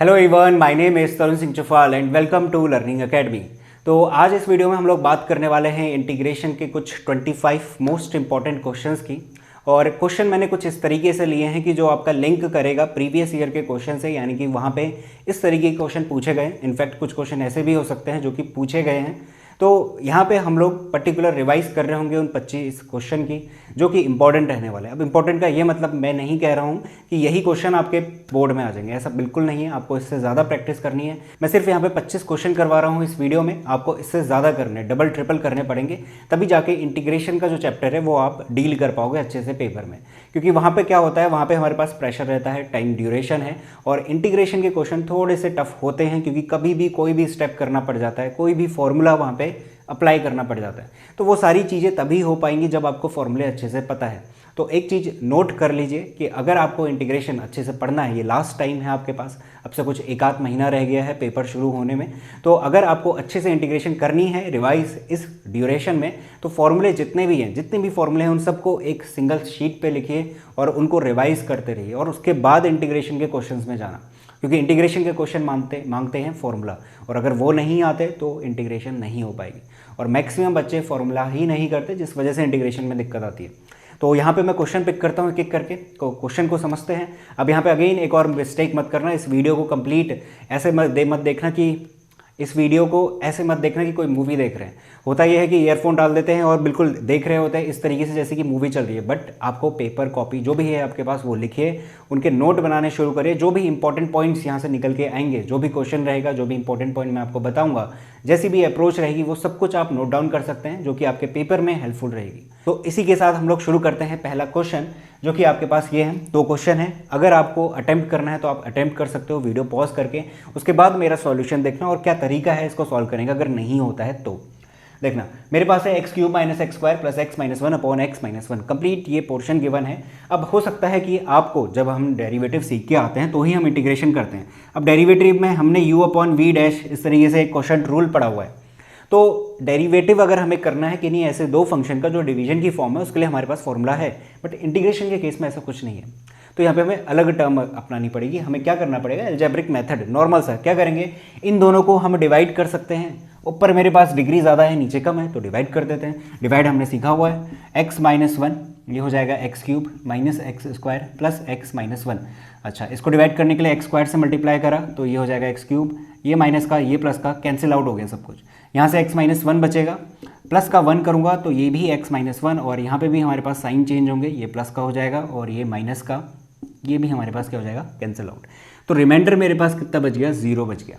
Hello everyone, my name is Tarun Singh Chufal and welcome to Learning Academy. तो आज इस video में हम लोग बात करने वाले हैं इंटीग्रेशन के कुछ 25 मोस्ट इंपॉर्टेंट क्वेश्चंस की। और क्वेश्चन मैंने कुछ इस तरीके से लिए हैं कि जो आपका लिंक करेगा प्रीवियस ईयर के क्वेश्चन से, यानी कि वहाँ पे इस तरीके के क्वेश्चन पूछे गए। इनफैक्ट कुछ क्वेश्चन ऐसे भी हो सकते हैं जो कि पूछे गए हैं। तो यहाँ पे हम लोग पर्टिकुलर रिवाइज कर रहे होंगे उन 25 क्वेश्चन की जो कि इंपॉर्टेंट रहने वाले हैं। अब इंपॉर्टेंट का ये मतलब मैं नहीं कह रहा हूँ कि यही क्वेश्चन आपके बोर्ड में आ जाएंगे, ऐसा बिल्कुल नहीं है। आपको इससे ज़्यादा प्रैक्टिस करनी है। मैं सिर्फ यहाँ पे 25 क्वेश्चन करवा रहा हूँ इस वीडियो में, आपको इससे ज़्यादा करने, डबल ट्रिपल करने पड़ेंगे, तभी जाके इंटीग्रेशन का जो चैप्टर है वो आप डील कर पाओगे अच्छे से पेपर में। क्योंकि वहाँ पे क्या होता है, वहाँ पे हमारे पास प्रेशर रहता है, टाइम ड्यूरेशन है, और इंटीग्रेशन के क्वेश्चन थोड़े से टफ होते हैं क्योंकि कभी भी कोई भी स्टेप करना पड़ जाता है, कोई भी फॉर्मूला वहाँ पे अप्लाई करना पड़ जाता है। तो वो सारी चीज़ें तभी हो पाएंगी जब आपको फॉर्मूले अच्छे से पता है। तो एक चीज़ नोट कर लीजिए कि अगर आपको इंटीग्रेशन अच्छे से पढ़ना है, ये लास्ट टाइम है आपके पास, अब से कुछ एक आध महीना रह गया है पेपर शुरू होने में। तो अगर आपको अच्छे से इंटीग्रेशन करनी है रिवाइज इस ड्यूरेशन में, तो फॉर्मूले जितने भी हैं, जितने भी फॉर्मूले हैं, उन सबको एक सिंगल शीट पे लिखिए और उनको रिवाइज करते रहिए, और उसके बाद इंटीग्रेशन के क्वेश्चंस में जाना। क्योंकि इंटीग्रेशन के क्वेश्चन मांगते हैं फॉर्मूला, और अगर वो नहीं आते तो इंटीग्रेशन नहीं हो पाएगी। और मैक्सिमम बच्चे फॉर्मूला ही नहीं करते, जिस वजह से इंटीग्रेशन में दिक्कत आती है। तो यहाँ पे मैं क्वेश्चन पिक करता हूँ एक एक करके, तो क्वेश्चन को समझते हैं। अब यहाँ पे अगेन एक और मिस्टेक मत करना, इस वीडियो को कंप्लीट ऐसे मत देखना कि इस वीडियो को ऐसे मत देखना कि कोई मूवी देख रहे हैं। होता यह है कि ईयरफोन डाल देते हैं और बिल्कुल देख रहे होते हैं इस तरीके से जैसे कि मूवी चल रही है। बट आपको पेपर कॉपी जो भी है आपके पास वो लिखिए, उनके नोट बनाने शुरू करिए। जो भी इंपॉर्टेंट पॉइंट्स यहाँ से निकल के आएंगे, जो भी क्वेश्चन रहेगा, जो भी इंपॉर्टेंट पॉइंट मैं आपको बताऊंगा, जैसी भी अप्रोच रहेगी, वो सब कुछ आप नोट डाउन कर सकते हैं, जो कि आपके पेपर में हेल्पफुल रहेगी। तो इसी के साथ हम लोग शुरू करते हैं पहला क्वेश्चन, जो कि आपके पास ये है। दो क्वेश्चन है, अगर आपको अटेम्प्ट करना है तो आप अटेम्प्ट कर सकते हो वीडियो पॉज करके, उसके बाद मेरा सॉल्यूशन देखना और क्या तरीका है इसको सॉल्व करने का। अगर नहीं होता है तो देखना, मेरे पास है x cube minus x square plus x minus one upon x minus one. Complete ये पोर्शन गिवन है। अब हो सकता है कि आपको जब हम डेरिवेटिव सीख के आते हैं तो ही हम इंटीग्रेशन करते हैं। अब डेरिवेटिव में हमने यू अपॉन वी डैश इस तरीके से एक क्वेश्चन रूल पड़ा हुआ है। तो डेरिवेटिव अगर हमें करना है कि नहीं ऐसे दो फंक्शन का जो डिवीजन की फॉर्म है, उसके लिए हमारे पास फॉर्मूला है। बट इंटीग्रेशन के केस में ऐसा कुछ नहीं है, तो यहाँ पे हमें अलग टर्म अपनानी पड़ेगी। हमें क्या करना पड़ेगा, अलजेब्रिक मेथड, नॉर्मल सा क्या करेंगे, इन दोनों को हम डिवाइड कर सकते हैं। ऊपर मेरे पास डिग्री ज़्यादा है, नीचे कम है, तो डिवाइड कर देते हैं। डिवाइड हमने सीखा हुआ है, एक्स माइनस वन ये हो जाएगा x cube minus x square plus x minus one. अच्छा, इसको डिवाइड करने के लिए एक्स स्क्वायर से मल्टीप्लाई करा तो ये हो जाएगा एक्स क्यूब, ये माइनस का ये प्लस का कैंसिल आउट हो गया सब कुछ। यहाँ से एक्स माइनस वन बचेगा, प्लस का वन करूँगा तो ये भी एक्स माइनस वन, और यहाँ पे भी हमारे पास साइन चेंज होंगे, ये प्लस का हो जाएगा और ये माइनस का, ये भी हमारे पास क्या हो जाएगा, कैंसिल आउट। तो रिमाइंडर मेरे पास कितना बच गया, जीरो बच गया।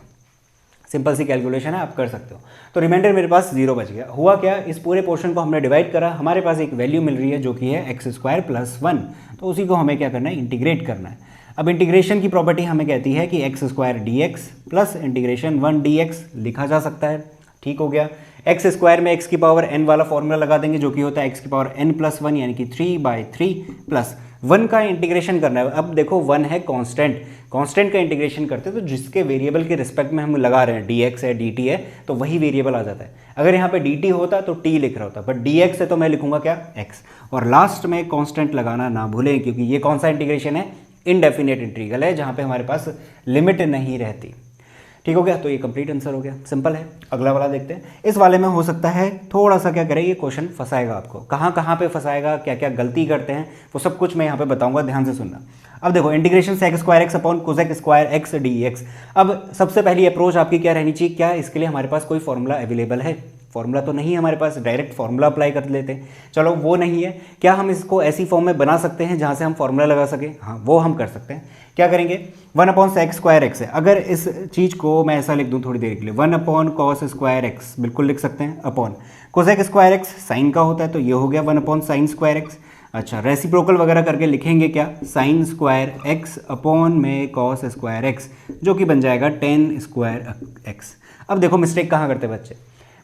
सिंपल सी कैलकुलेशन है, आप कर सकते हो। तो रिमाइंडर मेरे पास जीरो बच गया। हुआ क्या, इस पूरे पोर्शन को हमने डिवाइड करा, हमारे पास एक वैल्यू मिल रही है जो कि है एक्स स्क्वायर प्लस वन। तो उसी को हमें क्या करना है, इंटीग्रेट करना है। अब इंटीग्रेशन की प्रॉपर्टी हमें कहती है कि x square D x plus integration one D x लिखा जा सकता है। ठीक हो गया। एक्स स्क्वायर में एक्स की पावर एन वाला फॉर्मूला लगा देंगे, जो कि होता है एक्स की पावर एन प्लस वन, यानी कि 3/3 प्लस वन का इंटीग्रेशन करना है। अब देखो वन है कांस्टेंट, कांस्टेंट का इंटीग्रेशन करते हैं तो जिसके वेरिएबल के रिस्पेक्ट में हम लगा रहे हैं, डी एक्स है डी टी है, तो वही वेरिएबल आ जाता है। अगर यहाँ पे डी टी होता तो टी लिख रहा होता, बट डी एक्स है तो मैं लिखूंगा क्या, एक्स। और लास्ट में कांस्टेंट लगाना ना भूलें, क्योंकि ये कौन सा इंटीग्रेशन है, इनडेफिनेट इंटीग्रल है, जहाँ पे हमारे पास लिमिट नहीं रहती। ठीक हो गया। तो ये कंप्लीट आंसर हो गया, सिंपल है। अगला वाला देखते हैं। इस वाले में हो सकता है थोड़ा सा क्या करें, ये क्वेश्चन फंसाएगा आपको, कहाँ कहाँ पे फंसाएगा, क्या क्या गलती करते हैं, वो सब कुछ मैं यहाँ पे बताऊंगा, ध्यान से सुनना। अब देखो, integration sec square x upon cosec square x d x. अब सबसे पहली अप्रोच आपकी क्या रहनी चाहिए, क्या इसके लिए हमारे पास कोई फॉर्मूला अवेलेबल है? फॉर्मूला तो नहीं है हमारे पास, डायरेक्ट फॉर्मूला अप्लाई कर लेते हैं। चलो वो नहीं है, क्या हम इसको ऐसी फॉर्म में बना सकते हैं जहाँ से हम फॉर्मूला लगा सकें? हाँ, वो हम कर सकते हैं। क्या करेंगे, one upon sec square x है, अगर इस चीज़ को मैं ऐसा लिख दूँ थोड़ी देर के लिए, one upon cos square x बिल्कुल लिख सकते हैं, upon cosec square x sine का होता है, तो ये हो गया one upon sine square x. अच्छा, रेसिप्रोकल वगैरह करके लिखेंगे क्या, साइन स्क्वायर एक्स अपॉन में कॉस स्क्वायर एक्स, जो कि बन जाएगा टेन स्क्वायर एक्स। अब देखो मिस्टेक कहाँ करते बच्चे,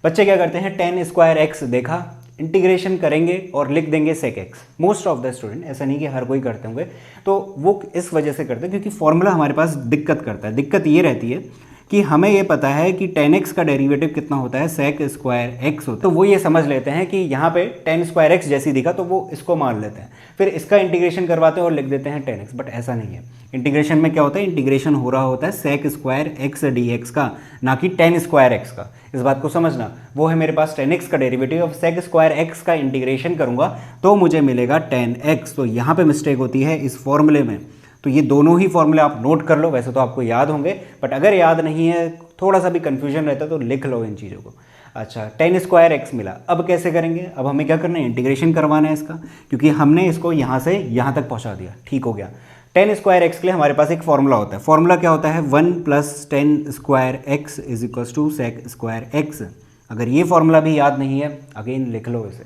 बच्चे क्या करते हैं, टेन स्क्वायर एक्स देखा, इंटीग्रेशन करेंगे और लिख देंगे sec x. Most of the student, ऐसा नहीं कि हर कोई करते होंगे, तो वो इस वजह से करते हैं क्योंकि फॉर्मूला हमारे पास दिक्कत करता है। दिक्कत ये रहती है कि हमें ये पता है कि tan x का डेरिवेटिव कितना होता है, sec स्क्वायर x होता है। तो वो ये समझ लेते हैं कि यहाँ पे tan स्क्वायर x जैसी दिखा तो वो इसको मान लेते हैं, फिर इसका इंटीग्रेशन करवाते हैं और लिख देते हैं tan x। बट ऐसा नहीं है, इंटीग्रेशन में क्या होता है, इंटीग्रेशन हो रहा होता है sec स्क्वायर x dx का, ना कि tan स्क्वायर x का। इस बात को समझना, वो है मेरे पास tan x का डेरिवेटिव। अब sec स्क्वायर x का इंटीग्रेशन करूँगा तो मुझे मिलेगा tan x। तो यहाँ पे मिस्टेक होती है इस फॉर्मूले में, तो ये दोनों ही फॉर्मूले आप नोट कर लो, वैसे तो आपको याद होंगे, बट अगर याद नहीं है, थोड़ा सा भी कन्फ्यूजन रहता है तो लिख लो इन चीज़ों को। अच्छा, tan स्क्वायर x मिला, अब कैसे करेंगे, अब हमें क्या करना है, इंटीग्रेशन करवाना है इसका, क्योंकि हमने इसको यहाँ से यहाँ तक पहुँचा दिया। ठीक हो गया। tan स्क्वायर x के लिए हमारे पास एक फॉर्मूला होता है, फॉर्मूला क्या होता है, 1 + tan square x = sec square x। अगर ये फॉर्मूला भी याद नहीं है, अगेन लिख लो इसे।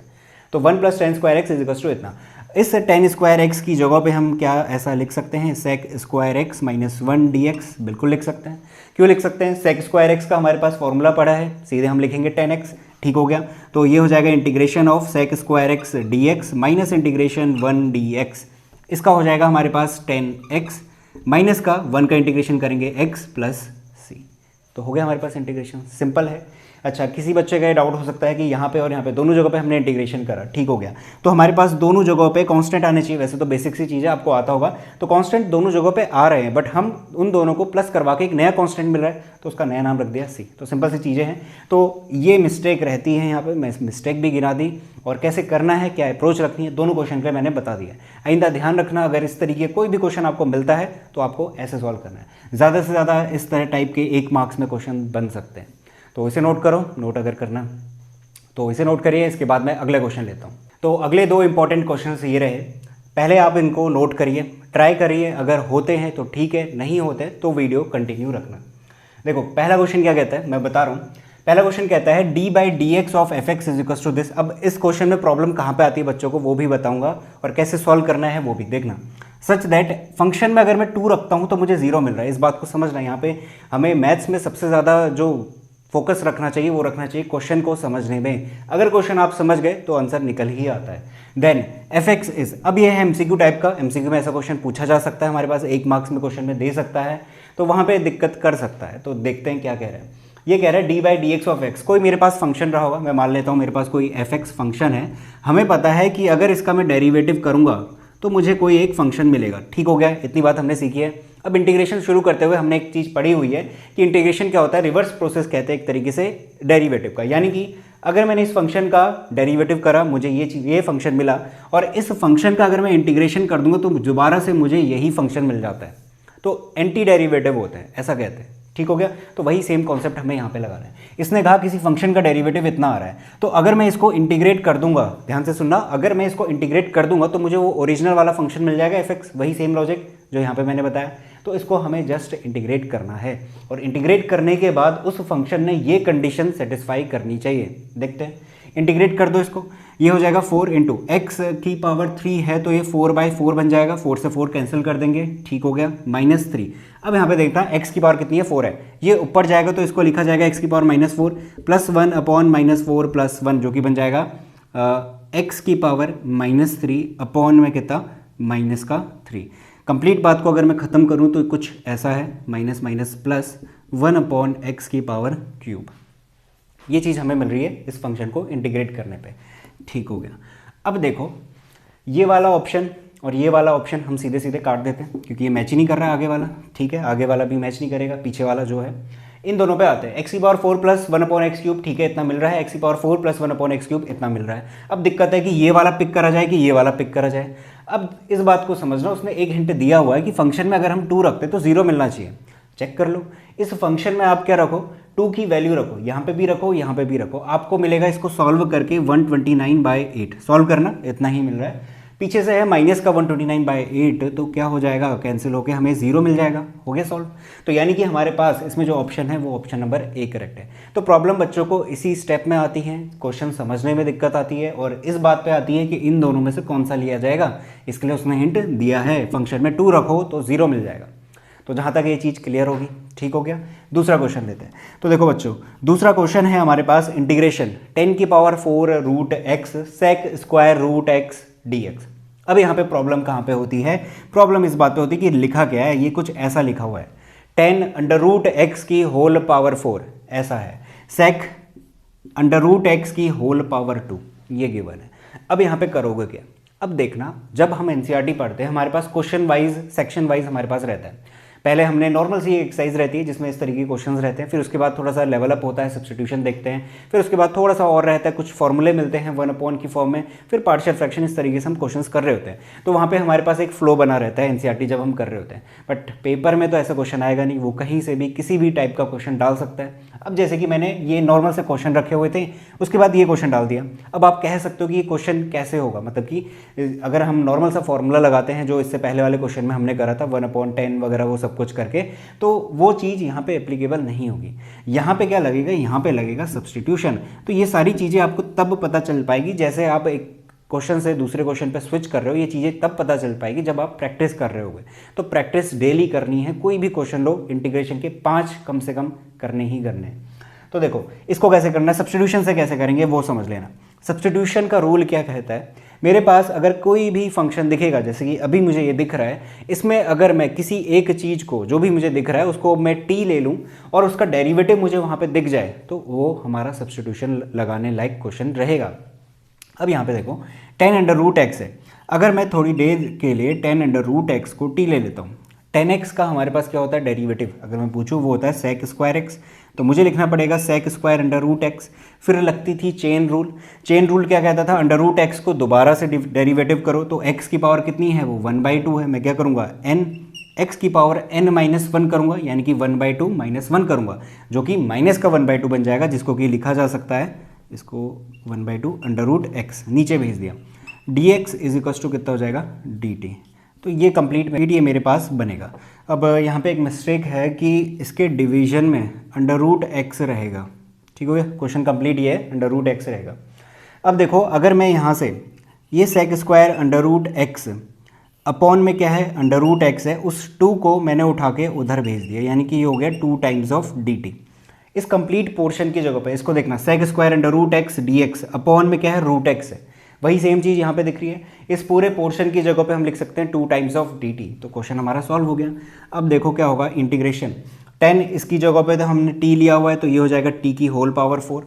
तो 1 + tan स्क्वायर x = इतना। इस tan स्क्वायर x की जगह पे हम क्या ऐसा लिख सकते हैं, sec स्क्वायर x - 1 dx, बिल्कुल लिख सकते हैं। क्यों लिख सकते हैं, sec स्क्वायर x का हमारे पास फॉर्मूला पड़ा है, सीधे हम लिखेंगे tan x। ठीक हो गया। तो ये हो जाएगा integration of sec square x dx minus integration 1 dx। इसका हो जाएगा हमारे पास tan x, माइनस का 1 का इंटीग्रेशन करेंगे x + c। तो हो गया हमारे पास इंटीग्रेशन, सिंपल है। अच्छा, किसी बच्चे का ये डाउट हो सकता है कि यहाँ पे और यहाँ पे दोनों जगह पे हमने इंटीग्रेशन करा, ठीक हो गया। तो हमारे पास दोनों जगहों पे कांस्टेंट आने चाहिए, वैसे तो बेसिक सी चीज़ है, आपको आता होगा। तो कांस्टेंट दोनों जगहों पे आ रहे हैं, बट हम उन दोनों को प्लस करवा के एक नया कांस्टेंट मिल रहा है, तो उसका नया नाम रख दिया c। तो सिंपल सी चीज़ें हैं। तो ये मिस्टेक रहती है यहाँ पर, मैं मिस्टेक भी गिरा दी, और कैसे करना है, क्या अप्रोच रखनी है, दोनों क्वेश्चन पे मैंने बता दिया। आइंदा ध्यान रखना, अगर इस तरीके कोई भी क्वेश्चन आपको मिलता है तो आपको ऐसे सॉल्व करना है। ज़्यादा से ज़्यादा इस तरह टाइप के 1 मार्क्स में क्वेश्चन बन सकते हैं, तो इसे नोट करो। नोट अगर करना तो इसे नोट करिए, इसके बाद मैं अगले क्वेश्चन लेता हूँ। तो अगले 2 इंपॉर्टेंट क्वेश्चन ये रहे, पहले आप इनको नोट करिए, ट्राई करिए, अगर होते हैं तो ठीक है, नहीं होते तो वीडियो कंटिन्यू रखना। देखो पहला क्वेश्चन क्या कहता है, मैं बता रहा हूँ। पहला क्वेश्चन कहता है d/dx ऑफ fx = दिस। अब इस क्वेश्चन में प्रॉब्लम कहाँ पे आती है बच्चों को, वो भी बताऊंगा, और कैसे सॉल्व करना है वो भी देखना। सच दैट फंक्शन में अगर मैं 2 रखता हूँ तो मुझे 0 मिल रहा है, इस बात को समझना। यहाँ पे हमें मैथ्स में सबसे ज़्यादा जो फोकस रखना चाहिए वो रखना चाहिए क्वेश्चन को समझने में। अगर क्वेश्चन आप समझ गए तो आंसर निकल ही आता है। देन fx इज, अब ये है एमसीक्यू टाइप का, एमसीक्यू में ऐसा क्वेश्चन पूछा जा सकता है हमारे पास, 1 मार्क्स में क्वेश्चन में दे सकता है, तो वहाँ पे दिक्कत कर सकता है। तो देखते हैं क्या कह रहा है। ये कह रहा है d/dx ऑफ x, कोई मेरे पास फंक्शन रहा होगा, मैं मान लेता हूँ मेरे पास कोई fx फंक्शन है। हमें पता है कि अगर इसका मैं डेरिवेटिव करूँगा तो मुझे कोई एक फंक्शन मिलेगा। ठीक हो गया, इतनी बात हमने सीखी है। अब इंटीग्रेशन शुरू करते हुए हमने एक चीज़ पढ़ी हुई है कि इंटीग्रेशन क्या होता है, रिवर्स प्रोसेस कहते हैं एक तरीके से डेरिवेटिव का। यानी कि अगर मैंने इस फंक्शन का डेरिवेटिव करा, मुझे ये फंक्शन मिला, और इस फंक्शन का अगर मैं इंटीग्रेशन कर दूंगा तो दोबारा से मुझे यही फंक्शन मिल जाता है, तो एंटी डेरिवेटिव होता है, ऐसा कहते हैं। ठीक हो गया, तो वही सेम कॉन्सेप्ट हमें यहाँ पे लगाना है। इसने कहा किसी फंक्शन का डेरिवेटिव इतना आ रहा है, तो अगर मैं इसको इंटीग्रेट कर दूंगा, ध्यान से सुनना, अगर मैं इसको इंटीग्रेट कर दूंगा तो मुझे वो ओरिजिनल वाला फंक्शन मिल जाएगा fx, वही सेम लॉजिक जो यहाँ पे मैंने बताया। तो इसको हमें जस्ट इंटीग्रेट करना है, और इंटीग्रेट करने के बाद उस फंक्शन ने ये कंडीशन सेटिस्फाई करनी चाहिए। देखते हैं, इंटीग्रेट कर दो इसको, ये हो जाएगा 4 × x³ है तो ये 4/4 बन जाएगा, 4 से 4 कैंसिल कर देंगे। ठीक हो गया, -3। अब यहाँ पे देखता है x की पावर कितनी है, 4 है, ये ऊपर जाएगा तो इसको लिखा जाएगा x की पावर -4 + 1/-4 + 1, जो कि बन जाएगा x की पावर -3 अपॉन में कितना, -3। कंप्लीट बात को अगर मैं ख़त्म करूँ तो कुछ ऐसा है, माइनस प्लस 1/x³। ये चीज़ हमें मिल रही है इस फंक्शन को इंटीग्रेट करने पे। ठीक हो गया। अब देखो, ये वाला ऑप्शन और ये वाला ऑप्शन हम सीधे सीधे काट देते हैं, क्योंकि ये मैच ही नहीं कर रहा है आगे वाला। ठीक है, आगे वाला भी मैच नहीं करेगा, पीछे वाला जो है। इन दोनों पे आते हैं, x⁴ + 1/x³, ठीक है, इतना मिल रहा है, x⁴ + 1/x³, इतना मिल रहा है। अब दिक्कत है कि ये वाला पिक करा जाए कि ये वाला पिक करा जाए। अब इस बात को समझना, उसने एक हिंट दिया हुआ है कि फंक्शन में अगर हम 2 रखते तो 0 मिलना चाहिए। चेक कर लो, इस फंक्शन में आप क्या रखो, 2 की वैल्यू रखो, यहाँ पे भी रखो, यहाँ पे भी रखो, आपको मिलेगा इसको सॉल्व करके 129/8। सॉल्व करना, इतना ही मिल रहा है। पीछे से है माइनस का 129/8, तो क्या हो जाएगा, कैंसिल होकर हमें 0 मिल जाएगा। हो गया सॉल्व। तो यानी कि हमारे पास इसमें जो ऑप्शन है वो ऑप्शन नंबर A करेक्ट है। तो प्रॉब्लम बच्चों को इसी स्टेप में आती है, क्वेश्चन समझने में दिक्कत आती है, और इस बात पे आती है कि इन दोनों में से कौन सा लिया जाएगा। इसके लिए उसने हिंट दिया है, फंक्शन में 2 रखो तो 0 मिल जाएगा। तो जहाँ तक ये चीज़ क्लियर होगी, ठीक हो गया। दूसरा क्वेश्चन लेते हैं। तो देखो बच्चों, दूसरा क्वेश्चन है हमारे पास इंटीग्रेशन 10⁴√x sec²√x dx। अब यहाँ पे प्रॉब्लम कहाँ पे होती है, प्रॉब्लम इस बात पे होती है कि लिखा क्या है, ये कुछ ऐसा लिखा हुआ है 10 अंडर रूट एक्स की होल पावर 4 ऐसा है, सेक अंडर रूट एक्स की होल पावर 2 ये गिवन है। अब यहाँ पे करोगे क्या? अब देखना, जब हम एनसीईआरटी पढ़ते हैं हमारे पास क्वेश्चन वाइज सेक्शन वाइज हमारे पास रहता है। पहले हमने नॉर्मल सी एक्सरसाइज रहती है जिसमें इस तरीके के क्वेश्चंस रहते हैं, फिर उसके बाद थोड़ा सा लेवल अप होता है, सब्स्टिट्यूशन देखते हैं, फिर उसके बाद थोड़ा सा और रहता है, कुछ फॉर्मूले मिलते हैं 1/n की फॉर्म में, फिर पार्शियल फ्रैक्शन, इस तरीके से हम क्वेश्चंस कर रहे होते हैं। तो वहाँ पे हमारे पास एक फ्लो बना रहता है एनसीईआरटी जब हम कर रहे होते हैं। बट पेपर में तो ऐसा क्वेश्चन आएगा नहीं, वो कहीं से भी किसी भी टाइप का क्वेश्चन डाल सकता है। अब जैसे कि मैंने ये नॉर्मल से क्वेश्चन रखे हुए थे, उसके बाद ये क्वेश्चन डाल दिया। अब आप कह सकते हो कि ये क्वेश्चन कैसे होगा, मतलब कि अगर हम नॉर्मल सा फॉर्मूला लगाते हैं जो इससे पहले वाले क्वेश्चन में हमने करा था 1/10 वगैरह वो सब कुछ करके, तो वो चीज़ यहाँ पे एप्लीकेबल नहीं होगी। यहाँ पे क्या लगेगा, यहाँ पे लगेगा सब्स्टिट्यूशन। तो ये सारी चीज़ें आपको तब पता चल पाएगी, जैसे आप एक क्वेश्चन से दूसरे क्वेश्चन पे स्विच कर रहे हो, ये चीज़ें तब पता चल पाएगी जब आप प्रैक्टिस कर रहे होगे। तो प्रैक्टिस डेली करनी है, कोई भी क्वेश्चन लो इंटीग्रेशन के 5 कम से कम करने ही करने हैं। तो देखो इसको कैसे करना है, सब्स्टिट्यूशन से कैसे करेंगे वो समझ लेना। सब्स्टिट्यूशन का रूल क्या कहता है, मेरे पास अगर कोई भी फंक्शन दिखेगा, जैसे कि अभी मुझे ये दिख रहा है, इसमें अगर मैं किसी एक चीज़ को जो भी मुझे दिख रहा है उसको मैं t ले लूँ और उसका डेरिवेटिव मुझे वहाँ पे दिख जाए, तो वो हमारा सब्स्टिट्यूशन लगाने लायक क्वेश्चन रहेगा। अब यहाँ पे देखो 10 अंडर रूट एक्स है, अगर मैं थोड़ी देर के लिए 10 अंडर रूट एक्स को t ले लेता हूँ, 10x का हमारे पास क्या होता है डेरिवेटिव, अगर मैं पूछूँ वो होता है सेक स्क्वायर एक्स, तो मुझे लिखना पड़ेगा sec square under root x. फिर लगती थी चेन रूल। चेन रूल क्या कहता था, अंडर रूट एक्स को दोबारा से डेरिवेटिव करो, तो x की पावर कितनी है, वो 1/2 है। मैं क्या करूँगा, n x की पावर n-1 करूँगा, यानी कि 1/2 -1 करूँगा, जो कि माइनस का 1/2 बन जाएगा, जिसको कि लिखा जा सकता है, इसको 1/2 अंडर रूट एक्स नीचे भेज दिया। dx इज इक्वल्स टू कितना हो जाएगा, dt। तो ये कंप्लीट में ये मेरे पास बनेगा। अब यहाँ पे एक मिस्टेक है कि इसके डिवीजन में अंडर रूट एक्स रहेगा, ठीक हो गया, क्वेश्चन कंप्लीट ये है, अंडर रूट एक्स रहेगा। अब देखो अगर मैं यहाँ से ये sec square under root x upon में क्या है, अंडर रूट एक्स है, उस 2 को मैंने उठा के उधर भेज दिया, यानी कि ये हो गया 2 टाइम्स ऑफ dt। इस कंप्लीट पोर्शन की जगह पे इसको देखना, sec square under root x dx upon में क्या है, रूट एक्स है, वही सेम चीज़ यहाँ पे दिख रही है। इस पूरे पोर्शन की जगह पे हम लिख सकते हैं 2 टाइम्स ऑफ dt, तो क्वेश्चन हमारा सॉल्व हो गया। अब देखो क्या होगा, इंटीग्रेशन 10 इसकी जगह पे तो हमने t लिया हुआ है, तो ये हो जाएगा t की होल पावर 4।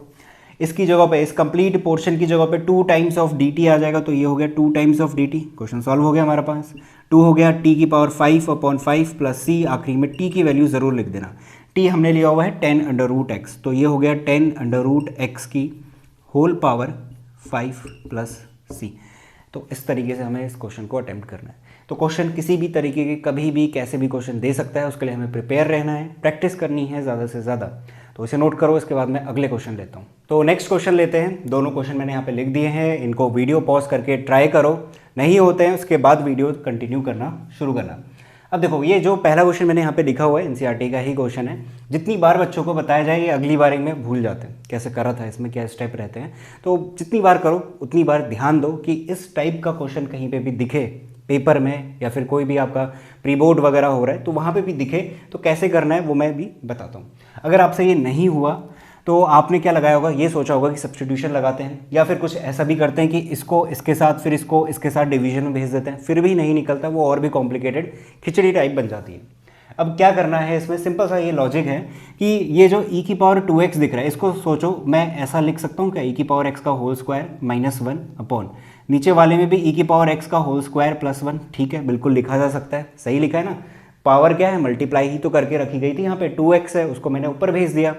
इसकी जगह पे, इस कंप्लीट पोर्शन की जगह पे 2 टाइम्स ऑफ dt आ जाएगा, तो ये हो गया 2 times of dt। Question solve हो गया हमारे पास। 2 हो गया t की पावर 5/5 प्लस c, आखिरी में t की वैल्यू ज़रूर लिख देना। t हमने लिया हुआ है 10 अंडर रूट एक्स, तो ये हो गया 10 अंडर रूट एक्स की होल पावर 5 प्लस c। तो इस तरीके से हमें इस क्वेश्चन को अटेम्प्ट करना है। तो क्वेश्चन किसी भी तरीके के कभी भी कैसे भी क्वेश्चन दे सकता है, उसके लिए हमें प्रिपेयर रहना है, प्रैक्टिस करनी है ज़्यादा से ज़्यादा। तो इसे नोट करो, इसके बाद मैं अगले क्वेश्चन लेता हूँ। तो नेक्स्ट क्वेश्चन लेते हैं, दोनों क्वेश्चन मैंने यहाँ पे लिख दिए हैं, इनको वीडियो पॉज करके ट्राई करो, नहीं होते हैं उसके बाद वीडियो कंटिन्यू करना शुरू करना। अब देखो ये जो पहला क्वेश्चन मैंने यहाँ पे लिखा हुआ है एनसीईआरटी का ही क्वेश्चन है। जितनी बार बच्चों को बताया जाए ये अगली बार में भूल जाते हैं, कैसे करा था, इसमें क्या स्टेप रहते हैं। तो जितनी बार करो उतनी बार ध्यान दो कि इस टाइप का क्वेश्चन कहीं पे भी दिखे पेपर में, या फिर कोई भी आपका प्री बोर्ड वगैरह हो रहा है तो वहाँ पे भी दिखे, तो कैसे करना है वो मैं भी बताता हूँ। अगर आपसे ये नहीं हुआ तो आपने क्या लगाया होगा, ये सोचा होगा कि सब्स्टिट्यूशन लगाते हैं, या फिर कुछ ऐसा भी करते हैं कि इसको इसके साथ, फिर इसको इसके साथ डिवीजन में भेज देते हैं, फिर भी नहीं निकलता, वो और भी कॉम्प्लिकेटेड खिचड़ी टाइप बन जाती है। अब क्या करना है इसमें, सिंपल सा ये लॉजिक है कि ये जो e की पावर 2x दिख रहा है, इसको सोचो मैं ऐसा लिख सकता हूँ क्या, e की पावर x का होल स्क्वायर -1 अपॉन, नीचे वाले में भी e की पावर x का होल स्क्वायर +1, ठीक है, बिल्कुल लिखा जा सकता है, सही लिखा है ना। पावर क्या है, मल्टीप्लाई ही तो करके रखी गई थी, यहाँ पे 2x है, उसको मैंने ऊपर भेज दिया,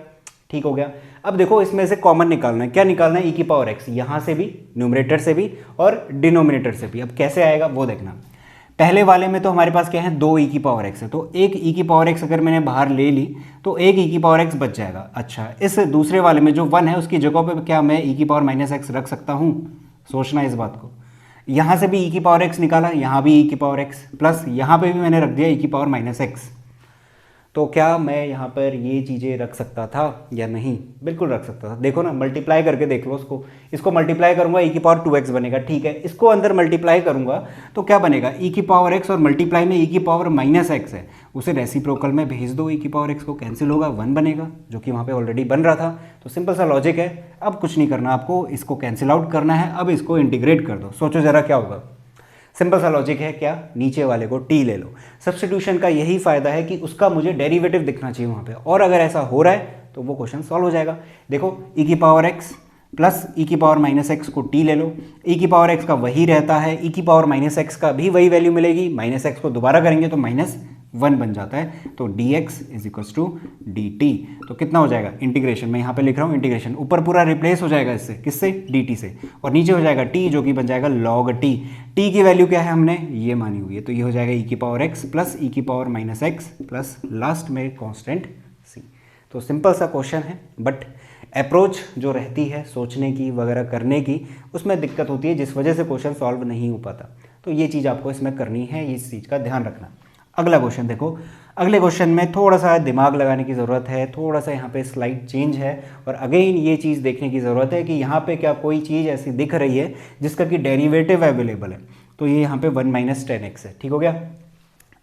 ठीक हो गया। अब देखो इसमें से कॉमन निकालना है, क्या निकालना है, e की पावर x, यहाँ से भी, न्यूमरेटर से भी और डिनोमिनेटर से भी। अब कैसे आएगा वो देखना। पहले वाले में तो हमारे पास क्या है, 2 e की पावर x है, तो एक e की पावर x अगर मैंने बाहर ले ली तो एक e की पावर x बच जाएगा। अच्छा, इस दूसरे वाले में जो 1 है उसकी जगह पे क्या मैं e की पावर -x रख सकता हूँ, सोचना इस बात को। यहाँ से भी e की पावर x निकाला, यहाँ भी e की पावर x, प्लस यहाँ पे भी मैंने रख दिया e की पावर -x। तो क्या मैं यहाँ पर ये चीज़ें रख सकता था या नहीं, बिल्कुल रख सकता था। देखो ना, मल्टीप्लाई करके देख लो उसको, इसको मल्टीप्लाई करूँगा e की पावर 2x बनेगा, ठीक है, इसको अंदर मल्टीप्लाई करूँगा तो क्या बनेगा, e की पावर x और मल्टीप्लाई में e की पावर -x है, उसे रेसिप्रोकल में भेज दो, e की पावर x को कैंसिल होगा, 1 बनेगा, जो कि वहाँ पे ऑलरेडी बन रहा था। तो सिंपल सा लॉजिक है, अब कुछ नहीं करना आपको, इसको कैंसिल आउट करना है, अब इसको इंटीग्रेट कर दो। सोचो ज़रा क्या होगा, सिंपल सा लॉजिक है, क्या, नीचे वाले को टी ले लो। सब्स्टिट्यूशन का यही फायदा है कि उसका मुझे डेरिवेटिव दिखना चाहिए वहाँ पे, और अगर ऐसा हो रहा है तो वो क्वेश्चन सॉल्व हो जाएगा। देखो ई की पावर एक्स प्लस ई की पावर माइनस एक्स को टी ले लो, ई की पावर एक्स का वही रहता है, ई की पावर माइनस एक्स का भी वही वैल्यू मिलेगी, माइनस एक्स को दोबारा करेंगे तो -1 बन जाता है, तो dx is equals to dt। तो कितना हो जाएगा इंटीग्रेशन, मैं यहाँ पे लिख रहा हूँ इंटीग्रेशन, ऊपर पूरा रिप्लेस हो जाएगा इससे, किससे, dt से, और नीचे हो जाएगा t जो कि बन जाएगा log t। t की वैल्यू क्या है, हमने ये मानी हुई है, तो ये हो जाएगा e की पावर x प्लस e की power minus x plus last में कॉन्स्टेंट c। तो सिंपल सा क्वेश्चन है, बट अप्रोच जो रहती है सोचने की वगैरह करने की, उसमें दिक्कत होती है, जिस वजह से क्वेश्चन सॉल्व नहीं हो पाता। तो ये चीज़ आपको इसमें करनी है, इस चीज़ का ध्यान रखना। अगला क्वेश्चन देखो, अगले क्वेश्चन में थोड़ा सा दिमाग लगाने की ज़रूरत है, थोड़ा सा यहाँ पे स्लाइड चेंज है, और अगेन ये चीज़ देखने की ज़रूरत है कि यहाँ पे क्या कोई चीज़ ऐसी दिख रही है जिसका कि डेरिवेटिव अवेलेबल है। तो ये यहाँ पे 1 - 10x है, ठीक हो गया।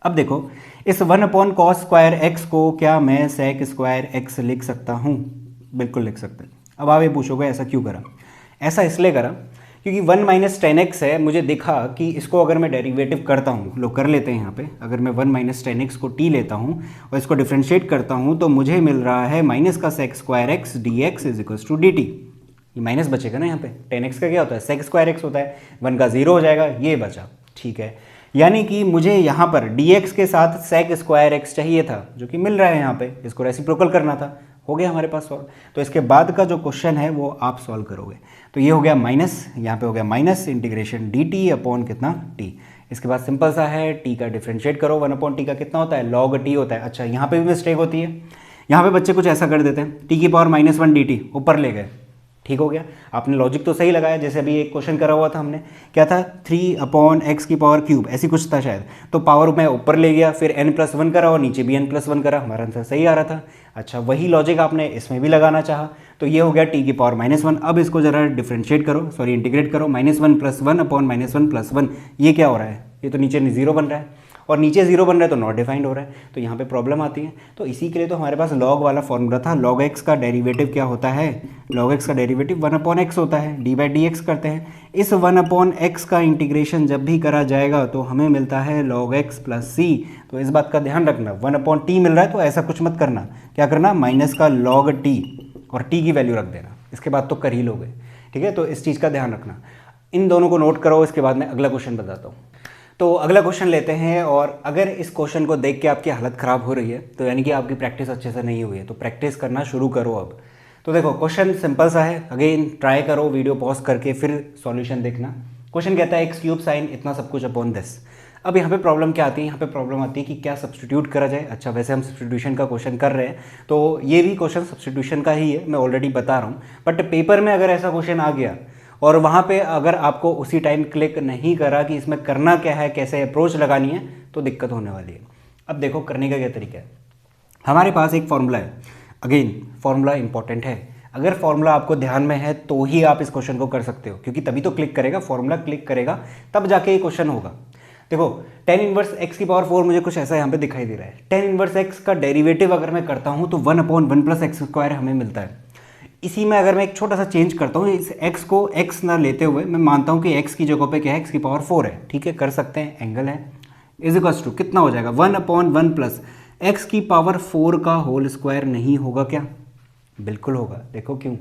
अब देखो, इस 1/cos स्क्वायर एक्स को क्या मैं sec स्क्वायर एक्स लिख सकता हूँ? बिल्कुल लिख सकते हैं। अब आप ये पूछोगे ऐसा क्यों करा? ऐसा इसलिए करा क्योंकि 1 - 10x है, मुझे दिखा कि इसको अगर मैं डेरिवेटिव करता हूँ, लोग कर लेते हैं यहाँ पे, अगर मैं 1 - 10x को t लेता हूँ और इसको डिफ्रेंशिएट करता हूँ तो मुझे मिल रहा है माइनस का sec square x dx is equals to dt। ये माइनस बचेगा ना, यहाँ पे 10x का क्या होता है, sec स्क्वायर एक्स होता है, 1 का 0 हो जाएगा, ये बचा, ठीक है। यानी कि मुझे यहाँ पर dx के साथ sec स्क्वायर एक्स चाहिए था, जो कि मिल रहा है यहाँ पे, इसको रेसिप्रोकल करना था, हो गया हमारे पास सॉल्व। तो इसके बाद का जो क्वेश्चन है वो आप सॉल्व करोगे। तो ये हो गया माइनस, यहाँ पे हो गया माइनस इंटीग्रेशन dt अपॉन कितना t। इसके बाद सिंपल सा है, t का डिफरेंशिएट करो, 1/t का कितना होता है, log t होता है। अच्छा, यहाँ पे भी मिस्टेक होती है, यहाँ पे बच्चे कुछ ऐसा कर देते हैं, t की पावर -1 dt ऊपर ले गए, ठीक हो गया। आपने लॉजिक तो सही लगाया, जैसे अभी एक क्वेश्चन करा हुआ था हमने, क्या था, 3/x की पावर क्यूब, ऐसी कुछ था शायद, तो पावर मैं ऊपर ले गया, फिर n+1 करा और नीचे भी n+1 करा, हमारा आंसर सही आ रहा था। अच्छा, वही लॉजिक आपने इसमें भी लगाना चाहा, तो ये हो गया t की पावर -1। अब इसको जरा डिफ्रेंशिएट करो, सॉरी इंटीग्रेट करो, -1 + 1 अपॉन -1 + 1, ये क्या हो रहा है, ये तो नीचे 0 बन रहा है, और नीचे 0 बन रहा है तो नॉट डिफाइंड हो रहा है, तो यहाँ पे प्रॉब्लम आती है। तो इसी के लिए तो हमारे पास log वाला फॉर्मूला था, log x का डेरिवेटिव क्या होता है, log x का डेरिवेटिव 1/x होता है, d/dx करते हैं। इस 1/x का इंटीग्रेशन जब भी करा जाएगा तो हमें मिलता है log x + c। तो इस बात का ध्यान रखना, 1/t मिल रहा है तो ऐसा कुछ मत करना, क्या करना, माइनस का log t और t की वैल्यू रख देना, इसके बाद तो कर ही लोगे, ठीक है। तो इस चीज़ का ध्यान रखना, इन दोनों को नोट करो, इसके बाद मैं अगला क्वेश्चन बताता हूँ। तो अगला क्वेश्चन लेते हैं, और अगर इस क्वेश्चन को देख के आपकी हालत ख़राब हो रही है तो यानी कि आपकी प्रैक्टिस अच्छे से नहीं हुई है, तो प्रैक्टिस करना शुरू करो अब। तो देखो, क्वेश्चन सिंपल सा है, अगेन ट्राई करो, वीडियो पॉज करके फिर सॉल्यूशन देखना। क्वेश्चन कहता है x³ साइन इतना सब कुछ अपॉन दिस। अब यहाँ पे प्रॉब्लम क्या आती है, यहाँ पे प्रॉब्लम आती है कि क्या सब्स्टिट्यूट करा जाए। अच्छा, वैसे हम सब्स्टिट्यूशन का क्वेश्चन कर रहे हैं, तो ये भी क्वेश्चन सब्स्टिट्यूशन का ही है, मैं ऑलरेडी बता रहा हूँ, बट पेपर में अगर ऐसा क्वेश्चन आ गया और वहाँ पे अगर आपको उसी टाइम क्लिक नहीं करा कि इसमें करना क्या है, कैसे अप्रोच लगानी है, तो दिक्कत होने वाली है। अब देखो करने का क्या तरीका है, हमारे पास एक फॉर्मूला है, अगेन फॉर्मूला इंपॉर्टेंट है, अगर फॉर्मूला आपको ध्यान में है तो ही आप इस क्वेश्चन को कर सकते हो, क्योंकि तभी तो क्लिक करेगा, फॉर्मूला क्लिक करेगा तब जाके ये क्वेश्चन होगा। देखो, tan इनवर्स x की पावर 4 मुझे कुछ ऐसा यहाँ पे दिखाई दे रहा है, tan इनवर्स x का डेरिवेटिव अगर मैं करता हूँ तो 1/1 + x² हमें मिलता है। इसी में अगर मैं एक छोटा सा चेंज करता हूँ, इस x को x ना लेते हुए मैं मानता हूँ कि x की जगह पे क्या है, x की पावर 4 है, ठीक है, कर सकते हैं, एंगल है, इज इक्वल्स टू कितना हो जाएगा, 1/1 + x की पावर 4 का होल स्क्वायर नहीं होगा क्या, बिल्कुल होगा। देखो क्यों,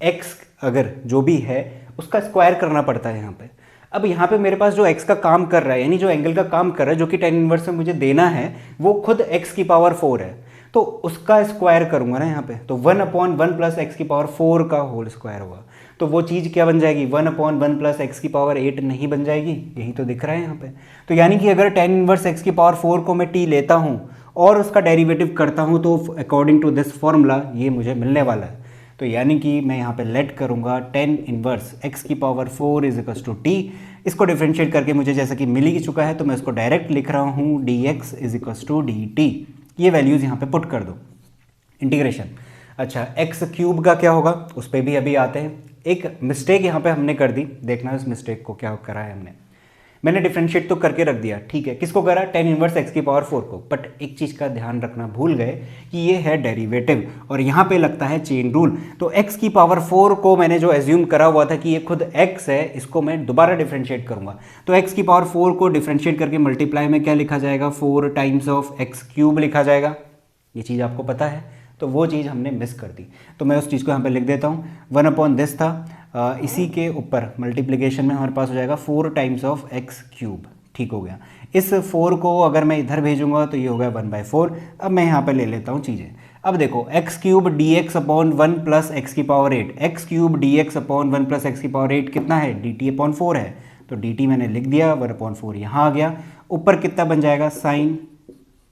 x अगर जो भी है उसका स्क्वायर करना पड़ता है यहाँ पे। अब यहाँ पे मेरे पास जो x का काम कर रहा है, यानी जो एंगल का काम कर रहा है, जो कि tan इनवर्स में मुझे देना है, वो खुद x की पावर 4 है, तो उसका स्क्वायर करूंगा ना यहाँ पे, तो 1/1 + x की पावर 4 का होल स्क्वायर होगा, तो वो चीज़ क्या बन जाएगी, 1/1 + x की पावर 8 नहीं बन जाएगी, यही तो दिख रहा है यहाँ पे। तो यानी कि अगर tan इनवर्स x की पावर 4 को मैं t लेता हूँ और उसका डेरिवेटिव करता हूँ तो अकॉर्डिंग टू दिस फॉर्मूला ये मुझे मिलने वाला है। तो यानी कि मैं यहाँ पे लेट करूँगा tan इनवर्स x की पावर 4 = t, इसको डिफ्रेंशिएट करके मुझे जैसा कि मिल ही चुका है तो मैं इसको डायरेक्ट लिख रहा हूँ dx = dt। ये वैल्यूज़ यहाँ पे पुट कर दो, इंटीग्रेशन। अच्छा, x³ का क्या होगा, उस पर भी अभी आते हैं। एक मिस्टेक यहाँ पे हमने कर दी, देखना इस मिस्टेक को क्या करा है हमने। मैंने डिफरेंशिएट तो करके रख दिया, ठीक है, किसको करा, tan इनवर्स x की पावर 4 को, बट एक चीज़ का ध्यान रखना भूल गए कि ये है डेरिवेटिव और यहाँ पे लगता है चेन रूल। तो x की पावर 4 को मैंने जो एज्यूम करा हुआ था कि ये खुद x है, इसको मैं दोबारा डिफरेंशिएट करूँगा। तो x की पावर 4 को डिफरेंशिएट करके मल्टीप्लाई में क्या लिखा जाएगा, 4 टाइम्स ऑफ एक्स क्यूब लिखा जाएगा। ये चीज़ आपको पता है, तो वो चीज़ हमने मिस कर दी, तो मैं उस चीज़ को यहाँ पे लिख देता हूँ। 1/this था, इसी के ऊपर मल्टीप्लिकेशन में हमारे पास हो जाएगा 4 टाइम्स ऑफ एक्स क्यूब, ठीक हो गया। इस 4 को अगर मैं इधर भेजूंगा तो ये हो गया 1/4। अब मैं यहाँ पे ले लेता हूँ चीज़ें। अब देखो x cube d x upon 1 plus x की power 8, x cube d x upon 1 plus x की पावर 8 कितना है, डी टी अपॉन 4 है, तो डी टी मैंने लिख दिया, 1/4 यहाँ आ गया। ऊपर कितना बन जाएगा, साइन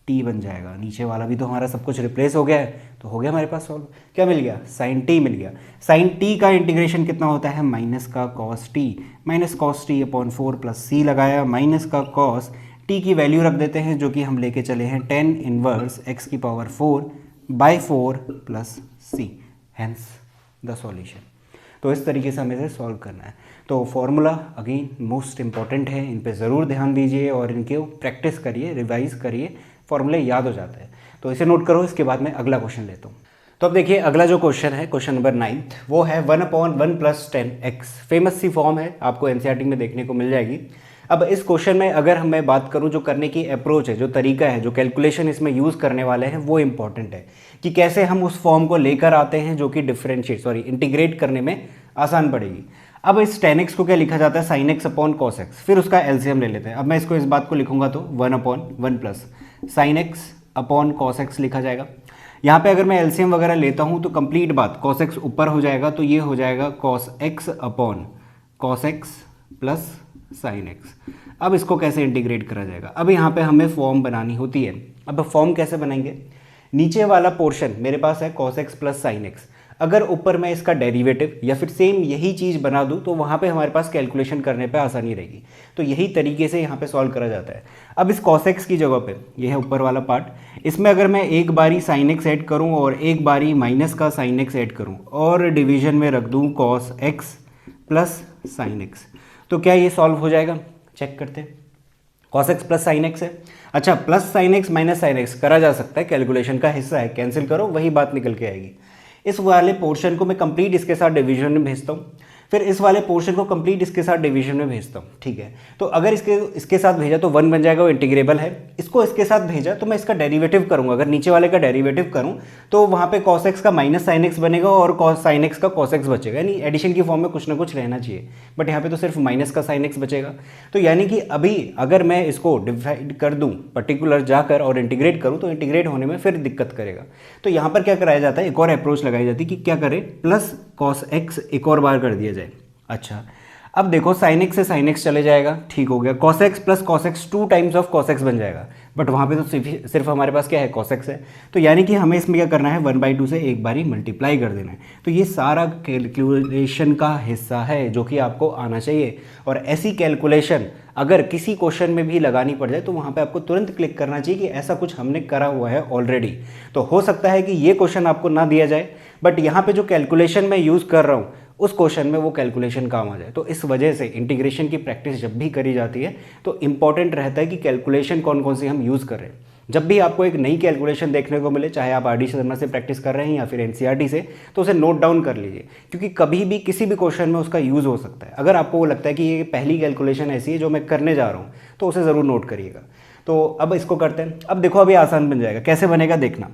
टी बन जाएगा, नीचे वाला भी तो हमारा सब कुछ रिप्लेस हो गया है, तो हो गया हमारे पास सॉल्व। क्या मिल गया, साइन टी मिल गया। साइन टी का इंटीग्रेशन कितना होता है, माइनस का cos t, minus cos t upon 4 plus c लगाया, माइनस का कॉस टी की वैल्यू रख देते हैं जो कि हम लेके चले हैं tan इनवर्स x की power 4/4 plus c, hence the solution. तो इस तरीके से हमें इसे सॉल्व करना है। तो फॉर्मूला अगेन मोस्ट इंपॉर्टेंट है, इन पे ज़रूर ध्यान दीजिए और इनके प्रैक्टिस करिए, रिवाइज करिए, फॉर्मूले याद हो जाते हैं। तो इसे नोट करो, इसके बाद मैं अगला क्वेश्चन लेता हूँ। तो अब देखिए अगला जो क्वेश्चन है, क्वेश्चन नंबर 9, वो है 1/1 प्लस 10x। फेमस सी फॉर्म है, आपको एनसीईआरटी में देखने को मिल जाएगी। अब इस क्वेश्चन में अगर मैं बात करूं, जो करने की अप्रोच है, जो तरीका है, जो कैलकुलेशन इसमें यूज़ करने वाले हैं, वो इंपॉर्टेंट है कि कैसे हम उस फॉर्म को लेकर आते हैं जो कि इंटीग्रेट करने में आसान पड़ेगी। अब इस tan x को क्या लिखा जाता है, sin x upon cos x, फिर उसका एलसीएम ले लेते हैं। अब मैं इसको इस बात को लिखूंगा तो 1/1 plus sin x upon cos x लिखा जाएगा। यहाँ पे अगर मैं एलसीएम वगैरह लेता हूँ तो कंप्लीट बात, cos x ऊपर हो जाएगा, तो ये हो जाएगा cos x upon cos x plus sin x। अब इसको कैसे इंटीग्रेट करा जाएगा, अब यहाँ पे हमें फॉर्म बनानी होती है। अब फॉर्म कैसे बनाएंगे, नीचे वाला पोर्शन मेरे पास है cos x plus sin x, अगर ऊपर मैं इसका डेरिवेटिव या फिर सेम यही चीज़ बना दूँ तो वहाँ पे हमारे पास कैलकुलेशन करने पे आसानी रहेगी। तो यही तरीके से यहाँ पे सॉल्व करा जाता है। अब इस cos x की जगह पे, ये है ऊपर वाला पार्ट, इसमें अगर मैं एक बारी sin x ऐड करूँ और एक बारी माइनस का sin x ऐड करूँ और डिवीजन में रख दूँ cos x plus sin x, तो क्या ये सॉल्व हो जाएगा, चेक करते हैं। cos x plus sin x है, अच्छा plus sin x minus sin x करा जा सकता है, कैलकुलेशन का हिस्सा है, कैंसिल करो वही बात निकल के आएगी। इस वाले पोर्शन को मैं कंप्लीट इसके साथ डिवीजन में भेजता हूँ, फिर इस वाले पोर्शन को कंप्लीट इसके साथ डिवीजन में भेजता हूँ, ठीक है। तो अगर इसके साथ भेजा तो 1 बन जाएगा, वो इंटीग्रेबल है। इसको इसके साथ भेजा तो मैं इसका डेरिवेटिव करूँगा, अगर नीचे वाले का डेरिवेटिव करूँ तो वहाँ पे cos x का माइनस sin x बनेगा और sin x का cos x बचेगा, यानी एडिशन की फॉर्म में कुछ ना कुछ रहना चाहिए, बट यहाँ पे तो सिर्फ माइनस का sin x बचेगा। तो यानी कि अभी अगर मैं इसको डिवाइड कर दूँ पर्टिकुलर जाकर और इंटीग्रेट करूँ तो इंटीग्रेट होने में फिर दिक्कत करेगा। तो यहाँ पर क्या कराया जाता है, एक और अप्रोच लगाई जाती है कि क्या करें, प्लस cos x एक और बार कर दिया जाए। अच्छा अब देखो sin x से sin x चले जाएगा, ठीक हो गया, cos x plus cos x 2 times of cos x बन जाएगा, बट वहाँ पे तो सिर्फ हमारे पास क्या है, cos x है। तो यानी कि हमें इसमें क्या करना है, 1/2 से एक बारी मल्टीप्लाई कर देना है। तो ये सारा कैलकुलेशन का हिस्सा है जो कि आपको आना चाहिए, और ऐसी कैलकुलेशन अगर किसी क्वेश्चन में भी लगानी पड़ जाए तो वहाँ पे आपको तुरंत क्लिक करना चाहिए कि ऐसा कुछ हमने करा हुआ है ऑलरेडी। तो हो सकता है कि ये क्वेश्चन आपको ना दिया जाए, बट यहाँ पे जो कैलकुलेशन मैं यूज़ कर रहा हूँ उस क्वेश्चन में वो कैलकुलेशन काम आ जाए। तो इस वजह से इंटीग्रेशन की प्रैक्टिस जब भी करी जाती है तो इंपॉर्टेंट रहता है कि कैलकुलेशन कौन कौन सी हम यूज़ कर रहे हैं। जब भी आपको एक नई कैलकुलेशन देखने को मिले, चाहे आप आर डी शर्मा से प्रैक्टिस कर रहे हैं या फिर एनसीईआरटी से, तो उसे नोट डाउन कर लीजिए, क्योंकि कभी भी किसी भी क्वेश्चन में उसका यूज़ हो सकता है। अगर आपको वो लगता है कि ये पहली कैलकुलेशन ऐसी है जो मैं करने जा रहा हूँ, तो उसे ज़रूर नोट करिएगा। तो अब इसको करते हैं। अब देखो अभी आसान बन जाएगा, कैसे बनेगा देखना।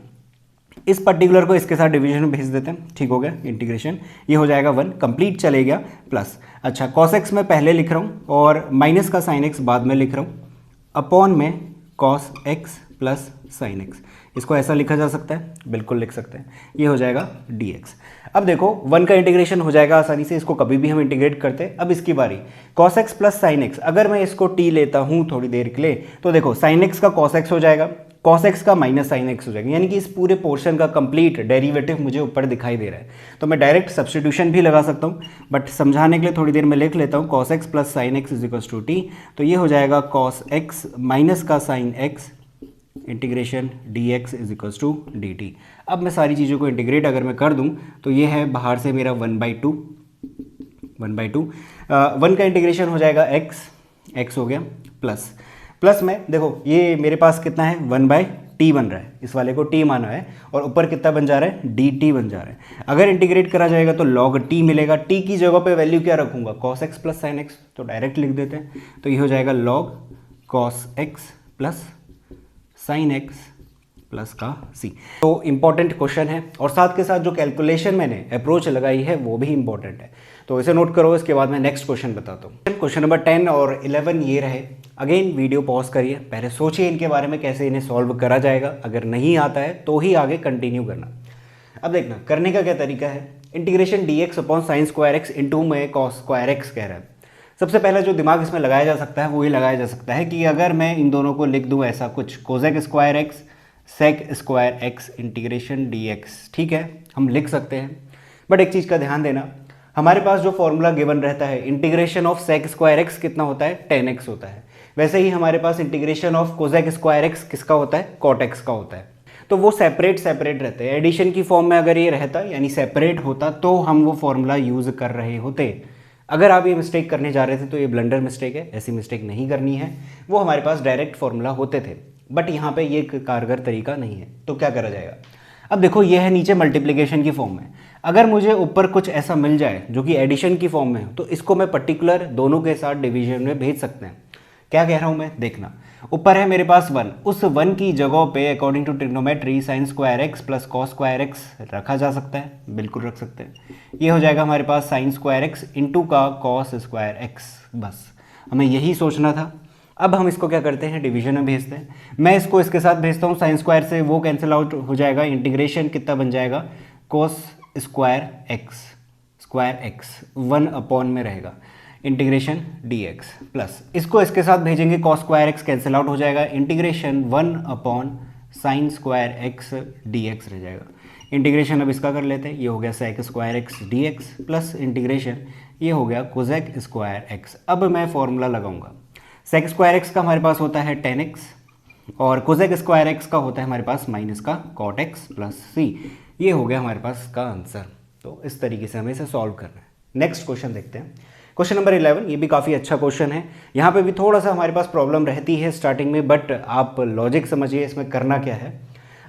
इस पर्टिकुलर को इसके साथ डिवीजन में भेज देते हैं, ठीक हो गया इंटीग्रेशन, ये हो जाएगा 1 कंप्लीट चले गया प्लस। अच्छा cos x मैं पहले लिख रहा हूँ और माइनस का sin x बाद में लिख रहा हूँ, अपॉन में cos x plus sin x। इसको ऐसा लिखा जा सकता है, बिल्कुल लिख सकते हैं, ये हो जाएगा dx। अब देखो 1 का इंटीग्रेशन हो जाएगा आसानी से, इसको कभी भी हम इंटीग्रेट करते हैं। अब इसकी बारी cos x plus sin x, अगर मैं इसको t लेता हूँ थोड़ी देर के लिए, तो देखो sin x का cos x हो जाएगा, cos x का माइनस sin x हो जाएगा, यानी कि इस पूरे पोर्शन का कंप्लीट डेरिवेटिव मुझे ऊपर दिखाई दे रहा है। तो मैं डायरेक्ट सब्स्टिट्यूशन भी लगा सकता हूँ, बट समझाने के लिए थोड़ी देर में लिख लेता हूँ cos x plus sin x is equals to t। तो ये हो जाएगा cos x माइनस का sin x integration dx is equals to dt। अब मैं सारी चीज़ों को इंटीग्रेट अगर मैं कर दूँ तो ये है बाहर से मेरा 1/2 1 का इंटीग्रेशन हो जाएगा x एक्स हो गया प्लस प्लस में देखो ये मेरे पास कितना है 1/t बन रहा है, इस वाले को t माना है और ऊपर कितना बन जा रहा है dt बन जा रहा है। अगर इंटीग्रेट करा जाएगा तो log t मिलेगा, t की जगह पे वैल्यू क्या रखूंगा cos x plus sin x, तो डायरेक्ट लिख देते हैं। तो ये हो जाएगा log cos x plus sin x plus का c। तो इंपॉर्टेंट क्वेश्चन है और साथ के साथ जो कैलकुलेशन मैंने अप्रोच लगाई है वो भी इंपॉर्टेंट है, तो इसे नोट करो। इसके बाद मैं नेक्स्ट क्वेश्चन बताता हूँ। क्वेश्चन नंबर 10 और 11 ये रहे। अगेन वीडियो पॉज करिए, पहले सोचिए इनके बारे में कैसे इन्हें सॉल्व करा जाएगा, अगर नहीं आता है तो ही आगे कंटिन्यू करना। अब देखना करने का क्या तरीका है। Integration dx upon sine square x into में कॉस स्क्वायर एक्स कह रहा है। सबसे पहले जो दिमाग इसमें लगाया जा सकता है वो ये लगाया जा सकता है कि अगर मैं इन दोनों को लिख दूँ ऐसा कुछ, cosec square x sec square x integration dx, ठीक है हम लिख सकते हैं। बट एक चीज़ का ध्यान देना, हमारे पास जो फॉर्मूला गिवन रहता है integration of sec square x कितना होता है 10x होता है, वैसे ही हमारे पास integration of cosec square x किसका होता है कॉट एक्स का होता है। तो वो सेपरेट रहते हैं। एडिशन की फॉर्म में अगर ये रहता यानी सेपरेट होता तो हम वो फॉर्मूला यूज़ कर रहे होते। अगर आप ये मिस्टेक करने जा रहे थे तो ये ब्लंडर मिस्टेक है, ऐसी मिस्टेक नहीं करनी है। वो हमारे पास डायरेक्ट फॉर्मूला होते थे, बट यहाँ पे ये कारगर तरीका नहीं है, तो क्या करा जाएगा। अब देखो ये है नीचे मल्टीप्लिकेशन की फॉर्म में, अगर मुझे ऊपर कुछ ऐसा मिल जाए जो कि एडिशन की फॉर्म में हो तो इसको मैं पर्टिकुलर दोनों के साथ डिवीजन में भेज सकते हैं। क्या कह रहा हूँ मैं, देखना ऊपर है मेरे पास 1, उस 1 की जगह पे according to trigonometry sine square x plus cos square x रखा जा सकता है, बिल्कुल रख सकते हैं। ये हो जाएगा हमारे पास साइन स्क्वायर एक्स इंटू का कॉस स्क्वायर एक्स, बस हमें यही सोचना था। अब हम इसको क्या करते हैं डिवीजन में भेजते हैं। मैं इसको इसके साथ भेजता हूँ, साइन स्क्वायर से वो कैंसिल आउट हो जाएगा, इंटीग्रेशन कितना बन जाएगा कोस स्क्वायर एक्स 1 अपॉन में रहेगा इंटीग्रेशन dx प्लस इसको इसके साथ भेजेंगे cos square x cancel out हो जाएगा, integration 1 upon sine square x dx रह जाएगा। इंटीग्रेशन अब इसका कर लेते हैं, ये हो गया sec square x dx plus integration ये हो गया कोसेक स्क्वायर एक्स। अब मैं फॉर्मूला लगाऊंगा, सेक स्क्वायर एक्स का हमारे पास होता है 10x और कोसेक स्क्वायर एक्स का होता है हमारे पास माइनस का कॉट एक्स प्लस c। ये हो गया हमारे पास का आंसर। तो इस तरीके से हमें इसे सॉल्व करना है। नेक्स्ट क्वेश्चन देखते हैं, क्वेश्चन नंबर 11। ये भी काफ़ी अच्छा क्वेश्चन है, यहाँ पे भी थोड़ा सा हमारे पास प्रॉब्लम रहती है स्टार्टिंग में, बट आप लॉजिक समझिए इसमें करना क्या है।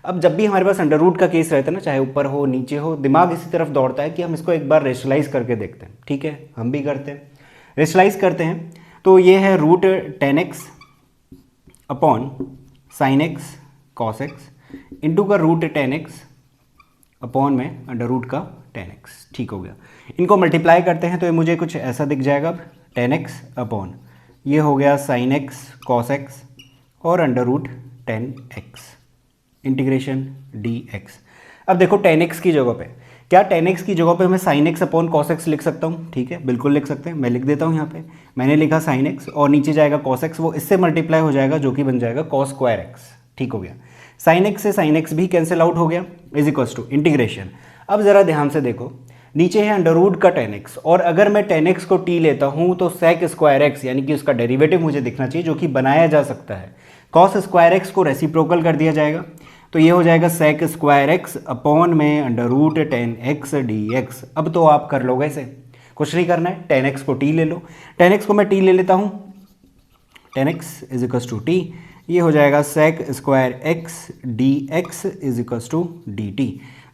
अब जब भी हमारे पास अंडर रूट का केस रहता है ना, चाहे ऊपर हो नीचे हो, दिमाग इसी तरफ दौड़ता है कि हम इसको एक बार रेशनलाइज करके देखते हैं। ठीक है हम भी करते हैं, रेशनलाइज करते हैं। तो ये है root 10x upon sine x cos x into का रूट 10x अपॉन में अंडर रूट का 10x, ठीक हो गया। इनको मल्टीप्लाई करते हैं तो ये मुझे कुछ ऐसा दिख जाएगा, 10x अपॉन ये हो गया साइन एक्स कॉस एक्स और under root 10x integration dx। अब देखो 10x की जगह पे, क्या 10x की जगह पे मैं sign x upon cos x लिख सकता हूँ? ठीक है बिल्कुल लिख सकते हैं, मैं लिख देता हूँ। यहाँ पे मैंने लिखा साइन एक्स और नीचे जाएगा कॉस एक्स, वो इससे मल्टीप्लाई हो जाएगा जो कि बन जाएगा कॉस स्क्वायर एक्स, ठीक हो गया। साइन एक्स से साइन एक्स भी कैंसिल आउट हो गया, इज इक्वल्स टू इंटीग्रेशन। अब ज़रा ध्यान से देखो, नीचे है अंडर रूट का 10x और अगर मैं 10x को t लेता हूँ तो सेक स्क्वायर एक्स यानी कि उसका डेरिवेटिव मुझे दिखना चाहिए जो कि बनाया जा सकता है। कॉस स्क्वायर एक्स को रेसिप्रोकल कर दिया जाएगा तो ये हो जाएगा सेक स्क्वायर एक्स अपॉन में अंडर रूट 10x dx। अब तो आप कर लोगे इसे, कुछ नहीं करना है, 10x को t ले लो, 10x को मैं t ले लेता हूँ, 10x is equals to t, ये हो जाएगा sec square x dx is equals to dt।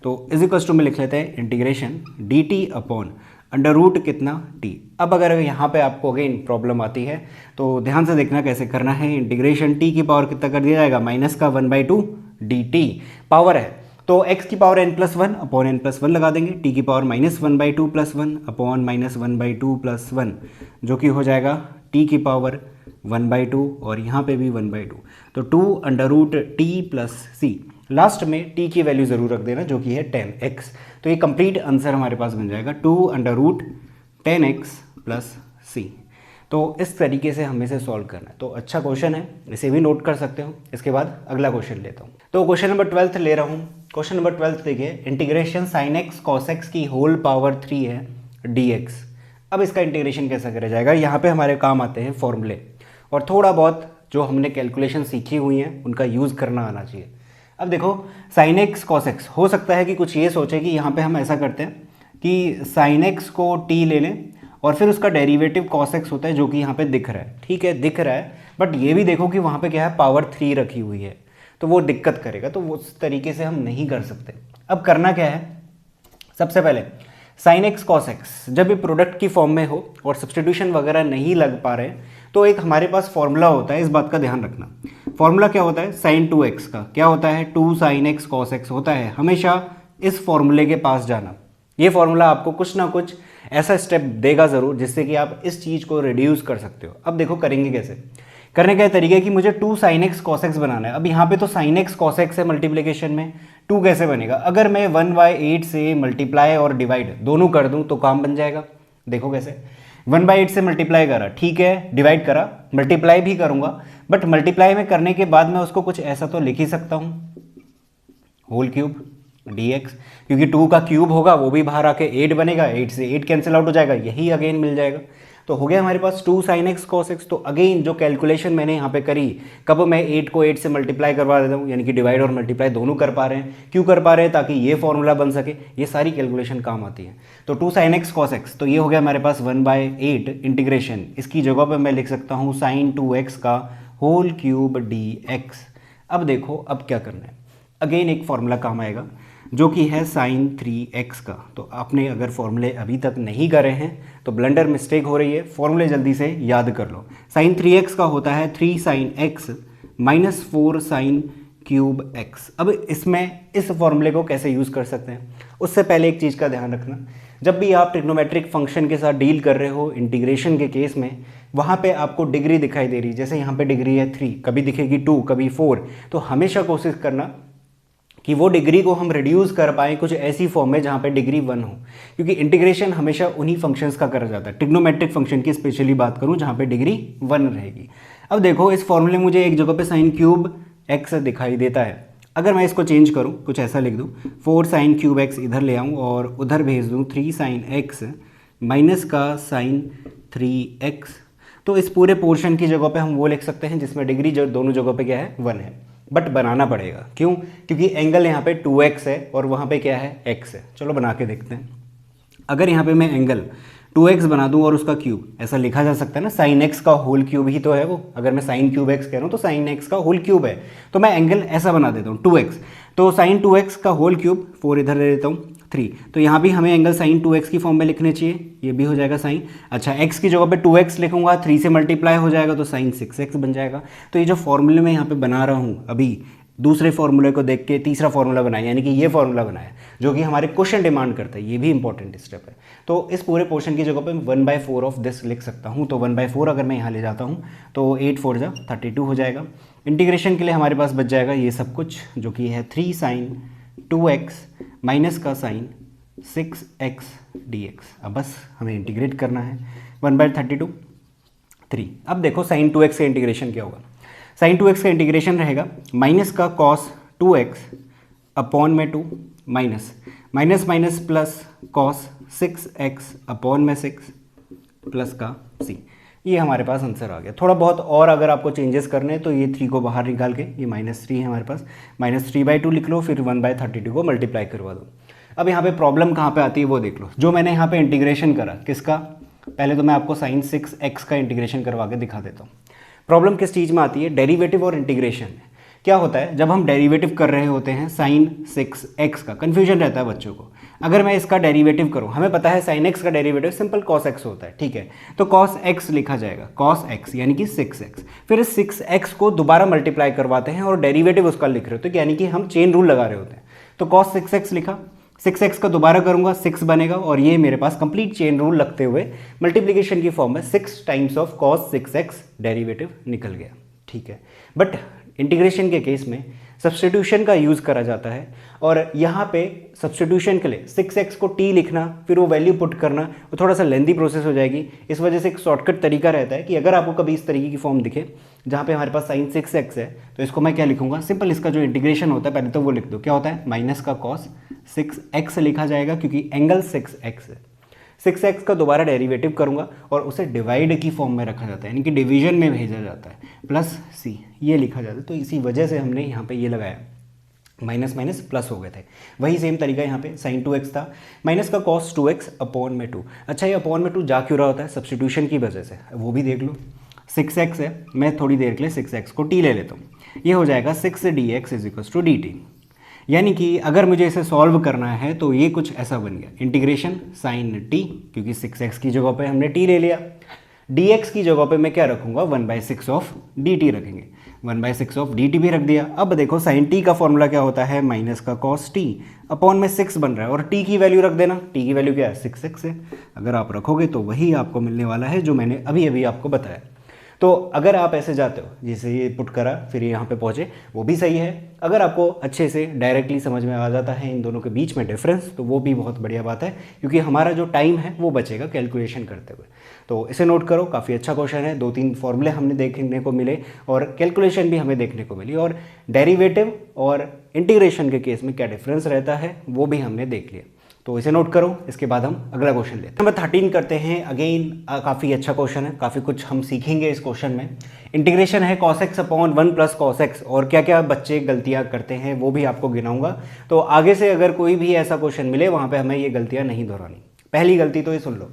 तो इज इक्वल्स टू में लिख लेते हैं integration dt upon under root कितना t। अब अगर यहाँ पे आपको अगेन प्रॉब्लम आती है तो ध्यान से देखना कैसे करना है। इंटीग्रेशन t की पावर कितना कर दिया जाएगा, माइनस का 1/2 dt पावर है तो x की पावर n+1 अपॉन n+1 लगा देंगे, t की पावर -1/2 + 1 अपॉन -1/2 + 1 जो कि हो जाएगा t की पावर 1/2 और यहाँ पे भी 1/2, तो 2 under root t plus c। Last में t की वैल्यू ज़रूर रख देना जो कि है 10x। तो ये कंप्लीट आंसर हमारे पास बन जाएगा 2 under root 10x plus c। तो इस तरीके से हमें इसे सॉल्व करना है। तो अच्छा क्वेश्चन है, इसे भी नोट कर सकते हो। इसके बाद अगला क्वेश्चन लेता हूँ, तो क्वेश्चन नंबर 12 ले रहा हूँ। क्वेश्चन नंबर 12 देखिए, integration sign x cos x की होल पावर 3 है dx। अब इसका इंटीग्रेशन कैसा करा जाएगा, यहाँ पे हमारे काम आते हैं फॉर्मूले और थोड़ा बहुत जो हमने कैलकुलेशन सीखी हुई हैं उनका यूज़ करना आना चाहिए। अब देखो साइन एक्स कॉस एक्स, हो सकता है कि कुछ ये सोचे कि यहाँ पे हम ऐसा करते हैं कि साइन एक्स को t ले लें और फिर उसका डेरिवेटिव cos x होता है जो कि यहाँ पे दिख रहा है, ठीक है दिख रहा है, बट ये भी देखो कि वहाँ पे क्या है पावर 3 रखी हुई है, तो वो दिक्कत करेगा, तो उस तरीके से हम नहीं कर सकते। अब करना क्या है, सबसे पहले साइन एक्स कॉस एक्स जब ये प्रोडक्ट की फॉर्म में हो और सब्सटीट्यूशन वगैरह नहीं लग पा रहे तो एक हमारे पास फॉर्मूला होता है, इस बात का ध्यान रखना। फॉर्मूला क्या होता है, साइन 2x का क्या होता है 2 साइन एक्स कॉस एक्स होता है। हमेशा इस फॉर्मूले के पास जाना, ये फॉर्मूला आपको कुछ ना कुछ ऐसा स्टेप देगा ज़रूर जिससे कि आप इस चीज़ को रिड्यूस कर सकते हो। अब देखो करेंगे कैसे, करने का तरीका है कि मुझे 2 साइन एक्स कॉस एक्स बनाना है। अब यहाँ पे तो साइन एक्स कॉस एक्स है मल्टीप्लिकेशन में, 2 कैसे बनेगा, अगर मैं 1/8 से मल्टीप्लाई और डिवाइड दोनों कर दूं तो काम बन जाएगा। देखो कैसे, 1/8 से मल्टीप्लाई करा, ठीक है, डिवाइड करा, मल्टीप्लाई भी करूंगा, बट मल्टीप्लाई में करने के बाद मैं उसको कुछ ऐसा तो लिख ही सकता हूँ, होल क्यूब dx, क्योंकि 2 का क्यूब होगा वो भी बाहर आके 8 बनेगा, 8 से 8 कैंसिल आउट हो जाएगा, यही अगेन मिल जाएगा। तो हो गया हमारे पास 2 साइन एक्स कॉस एक्स। तो अगेन जो कैलकुलेशन मैंने यहाँ पे करी, कब मैं 8 को 8 से मल्टीप्लाई करवा देता हूँ, यानी कि डिवाइड और मल्टीप्लाई दोनों कर पा रहे हैं। क्यों कर पा रहे हैं, ताकि ये फॉर्मूला बन सके, ये सारी कैलकुलेशन काम आती है। तो 2 साइन एक्स कॉस एक्स, तो ये हो गया हमारे पास 1/8 इंटीग्रेशन, इसकी जगह पर मैं लिख सकता हूँ साइन 2x का होल क्यूब dx। अब देखो अब क्या करना है, अगेन एक फॉर्मूला काम आएगा जो कि है साइन 3x का। तो आपने अगर फॉर्मूले अभी तक नहीं करे हैं तो ब्लंडर मिस्टेक हो रही है, फॉर्मूले जल्दी से याद कर लो। साइन 3x का होता है 3 sine x minus 4 sine cube x। अब इसमें इस फॉर्मूले को कैसे यूज़ कर सकते हैं, उससे पहले एक चीज़ का ध्यान रखना, जब भी आप ट्रिग्नोमेट्रिक फंक्शन के साथ डील कर रहे हो इंटीग्रेशन के केस में, वहाँ पे आपको डिग्री दिखाई दे रही, जैसे यहाँ पे डिग्री है 3, कभी दिखेगी 2, कभी 4, तो हमेशा कोशिश करना कि वो डिग्री को हम रिड्यूस कर पाएँ कुछ ऐसी फॉर्म में जहाँ पे डिग्री 1 हो, क्योंकि इंटीग्रेशन हमेशा उन्हीं फंक्शंस का करा जाता है। ट्रिग्नोमेट्रिक फंक्शन की स्पेशली बात करूँ जहाँ पे डिग्री 1 रहेगी। अब देखो इस फॉर्मूले में मुझे एक जगह पे साइन क्यूब एक्स दिखाई देता है, अगर मैं इसको चेंज करूँ, कुछ ऐसा लिख दूँ, 4 साइन क्यूब एक्स इधर ले आऊँ और उधर भेज दूँ 3 साइन एक्स माइनस का साइन 3x, तो इस पूरे पोर्शन की जगह पे हम वो लिख सकते हैं जिसमें डिग्री जो दोनों जगह पे क्या है 1 है। बट बनाना पड़ेगा, क्यों, क्योंकि एंगल यहाँ पे 2x है और वहाँ पे क्या है x है। चलो बना के देखते हैं। अगर यहाँ पे मैं एंगल 2x बना दूँ और उसका क्यूब, ऐसा लिखा जा सकता है ना, साइन x का होल क्यूब ही तो है वो, अगर मैं साइन क्यूब x कह रहा हूँ तो साइन x का होल क्यूब है, तो मैं एंगल ऐसा बना देता हूँ 2x, तो साइन 2x का होल क्यूब, 4 इधर ले लेता हूँ 3, तो यहाँ भी हमें एंगल साइन 2x की फॉर्म में लिखने चाहिए, ये भी हो जाएगा साइन, अच्छा x की जगह पे 2x लिखूंगा, 3 से मल्टीप्लाई हो जाएगा तो साइन 6x बन जाएगा। तो ये जो फॉर्मूले मैं यहाँ पे बना रहा हूँ अभी, दूसरे फॉर्मूले को देख के तीसरा फॉर्मूला बनाया, यानी कि ये फॉर्मूला बनाया जो कि हमारे क्वेश्चन डिमांड करता है, ये भी इंपॉर्टेंट स्टेप है। तो इस पूरे पोर्शन की जगह पे 1/4 ऑफ दिस लिख सकता हूँ, तो 1/4 अगर मैं यहाँ ले जाता हूँ तो 8 4 जा 32 हो जाएगा। इंटीग्रेशन के लिए हमारे पास बच जाएगा ये सब कुछ जो कि है 3 साइन 2x माइनस का साइन 6x dx। अब बस हमें इंटीग्रेट करना है 1/32 3। अब देखो साइन 2x का इंटीग्रेशन क्या होगा, साइन 2x का इंटीग्रेशन रहेगा माइनस का कॉस 2x अपॉन में 2 minus minus minus plus cos 6x upon में 6 प्लस का c। ये हमारे पास आंसर आ गया। थोड़ा बहुत और अगर आपको चेंजेस करने हैं तो ये 3 को बाहर निकाल के, ये -3 है हमारे पास, -3/2 लिख लो, फिर 1/32 को मल्टीप्लाई करवा दो। अब यहाँ पे प्रॉब्लम कहाँ पे आती है वो देख लो। जो मैंने यहाँ पे इंटीग्रेशन करा किसका, पहले तो मैं आपको साइन 6x का इंटीग्रेशन करवा के दिखा देता हूँ। प्रॉब्लम किस चीज़ में आती है, डेरिवेटिव और इंटीग्रेशन में। क्या होता है जब हम डेरिवेटिव कर रहे होते हैं साइन 6x का, कन्फ्यूजन रहता है बच्चों को। अगर मैं इसका डेरिवेटिव करूं, हमें पता है साइन x का डेरिवेटिव सिंपल cos x होता है, ठीक है, तो cos x लिखा जाएगा, cos x यानी कि 6x, फिर इस 6x को दोबारा मल्टीप्लाई करवाते हैं और डेरिवेटिव उसका लिख रहे होते हैं, यानी कि हम चेन रूल लगा रहे होते हैं। तो cos 6x लिखा, 6x का दोबारा करूंगा 6 बनेगा, और ये मेरे पास कंप्लीट चेन रूल लगते हुए मल्टीप्लिकेशन की फॉर्म में 6 times of cos 6x derivative निकल गया, ठीक है। बट इंटीग्रेशन के केस में सब्स्टिट्यूशन का यूज़ करा जाता है, और यहाँ पे सब्स्टिट्यूशन के लिए 6x को t लिखना, फिर वो वैल्यू पुट करना, वो थोड़ा सा लेंदी प्रोसेस हो जाएगी। इस वजह से एक शॉर्टकट तरीका रहता है कि अगर आपको कभी इस तरीके की फॉर्म दिखे जहाँ पे हमारे पास साइन 6x है, तो इसको मैं क्या लिखूंगा, सिंपल इसका जो इंटीग्रेशन होता है पहले तो वो लिख दो, क्या होता है माइनस का cos 6x लिखा जाएगा क्योंकि एंगल 6x है। 6x का दोबारा डेरिवेटिव करूंगा और उसे डिवाइड की फॉर्म में रखा जाता है, यानी कि डिवीजन में भेजा जाता है, प्लस c ये लिखा जाता है। तो इसी वजह से हमने यहाँ पे ये लगाया। माइनस माइनस प्लस हो गए थे। वही सेम तरीका यहाँ पे साइन 2x था, माइनस का कॉस 2x अपॉन में 2। अच्छा, ये अपॉन में 2 जा क्यों रहा होता है? सब्सटीट्यूशन की वजह से, वो भी देख लो। 6x है, मैं थोड़ी देर के लिए 6x को t ले लेता हूँ, ये हो जाएगा 6dx is equal to dt। यानी कि अगर मुझे इसे सॉल्व करना है तो ये कुछ ऐसा बन गया, इंटीग्रेशन साइन t, क्योंकि 6x की जगह पे हमने t ले लिया, dx की जगह पे मैं क्या रखूँगा, 1/6 ऑफ dt रखेंगे, 1/6 ऑफ dt भी रख दिया। अब देखो साइन t का फॉर्मूला क्या होता है, माइनस का कॉस t अपॉन में 6 बन रहा है, और t की वैल्यू रख देना, t की वैल्यू क्या है, 6x है। अगर आप रखोगे तो वही आपको मिलने वाला है जो मैंने अभी अभी आपको बताया। तो अगर आप ऐसे जाते हो, जैसे ये पुट करा फिर यहाँ पे पहुँचे, वो भी सही है। अगर आपको अच्छे से डायरेक्टली समझ में आ जाता है इन दोनों के बीच में डिफरेंस, तो वो भी बहुत बढ़िया बात है, क्योंकि हमारा जो टाइम है वो बचेगा कैलकुलेशन करते हुए। तो इसे नोट करो, काफ़ी अच्छा क्वेश्चन है। 2-3 फॉर्मूले हमने देखने को मिले और कैलकुलेशन भी हमें देखने को मिली, और डेरिवेटिव और इंटीग्रेशन के केस में क्या डिफरेंस रहता है वो भी हमने देख लिया। तो इसे नोट करो। इसके बाद हम अगला क्वेश्चन लेते हैं। नंबर 13 करते हैं। अगेन काफ़ी अच्छा क्वेश्चन है, काफ़ी कुछ हम सीखेंगे इस क्वेश्चन में। इंटीग्रेशन है cos x upon 1 plus cos x, और क्या क्या बच्चे गलतियां करते हैं वो भी आपको गिनाऊंगा। तो आगे से अगर कोई भी ऐसा क्वेश्चन मिले वहाँ पे हमें ये गलतियाँ नहीं दोहरानी। पहली गलती तो ये सुन लो,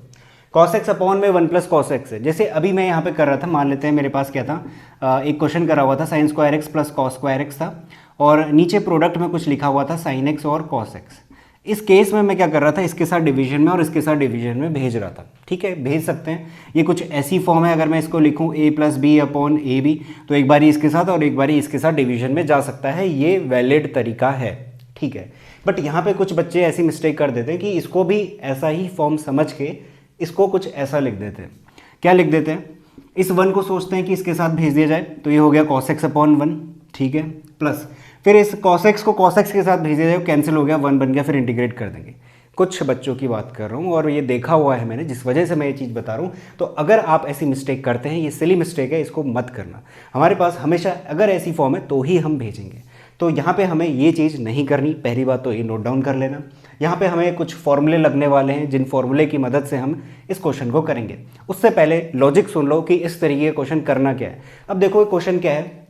cos x अपॉन में 1 प्लस cos x है। जैसे अभी मैं यहाँ पे कर रहा था, मान लेते हैं मेरे पास क्या था, एक क्वेश्चन करा हुआ था sine square x plus cos square x था, और नीचे प्रोडक्ट में कुछ लिखा हुआ था साइन x और cos x। इस केस में मैं क्या कर रहा था, इसके साथ डिवीजन में और इसके साथ डिवीजन में भेज रहा था। ठीक है, भेज सकते हैं। ये कुछ ऐसी फॉर्म है, अगर मैं इसको लिखूं a plus b upon a b, तो एक बारी इसके साथ और एक बारी इसके साथ डिवीजन में जा सकता है, ये वैलिड तरीका है। ठीक है, बट यहाँ पे कुछ बच्चे ऐसी मिस्टेक कर देते हैं कि इसको भी ऐसा ही फॉर्म समझ के इसको कुछ ऐसा लिख देते हैं। क्या लिख देते हैं, इस 1 को सोचते हैं कि इसके साथ भेज दिया जाए, तो ये हो गया cos x अपॉन 1। ठीक है, प्लस फिर इस cos x को cos x के साथ भेज दिया जाए, कैंसिल हो गया, 1 बन गया, फिर इंटीग्रेट कर देंगे। कुछ बच्चों की बात कर रहा हूँ और ये देखा हुआ है मैंने, जिस वजह से मैं ये चीज़ बता रहा हूँ। तो अगर आप ऐसी मिस्टेक करते हैं, ये सिली मिस्टेक है, इसको मत करना। हमारे पास हमेशा अगर ऐसी फॉर्म है तो ही हम भेजेंगे। तो यहाँ पे हमें ये चीज़ नहीं करनी। पहली बात तो ये नोट डाउन कर लेना। यहाँ पे हमें कुछ फॉर्मूले लगने वाले हैं, जिन फॉर्मूले की मदद से हम इस क्वेश्चन को करेंगे। उससे पहले लॉजिक सुन लो कि इस तरीके का क्वेश्चन करना क्या है। अब देखो क्वेश्चन क्या है,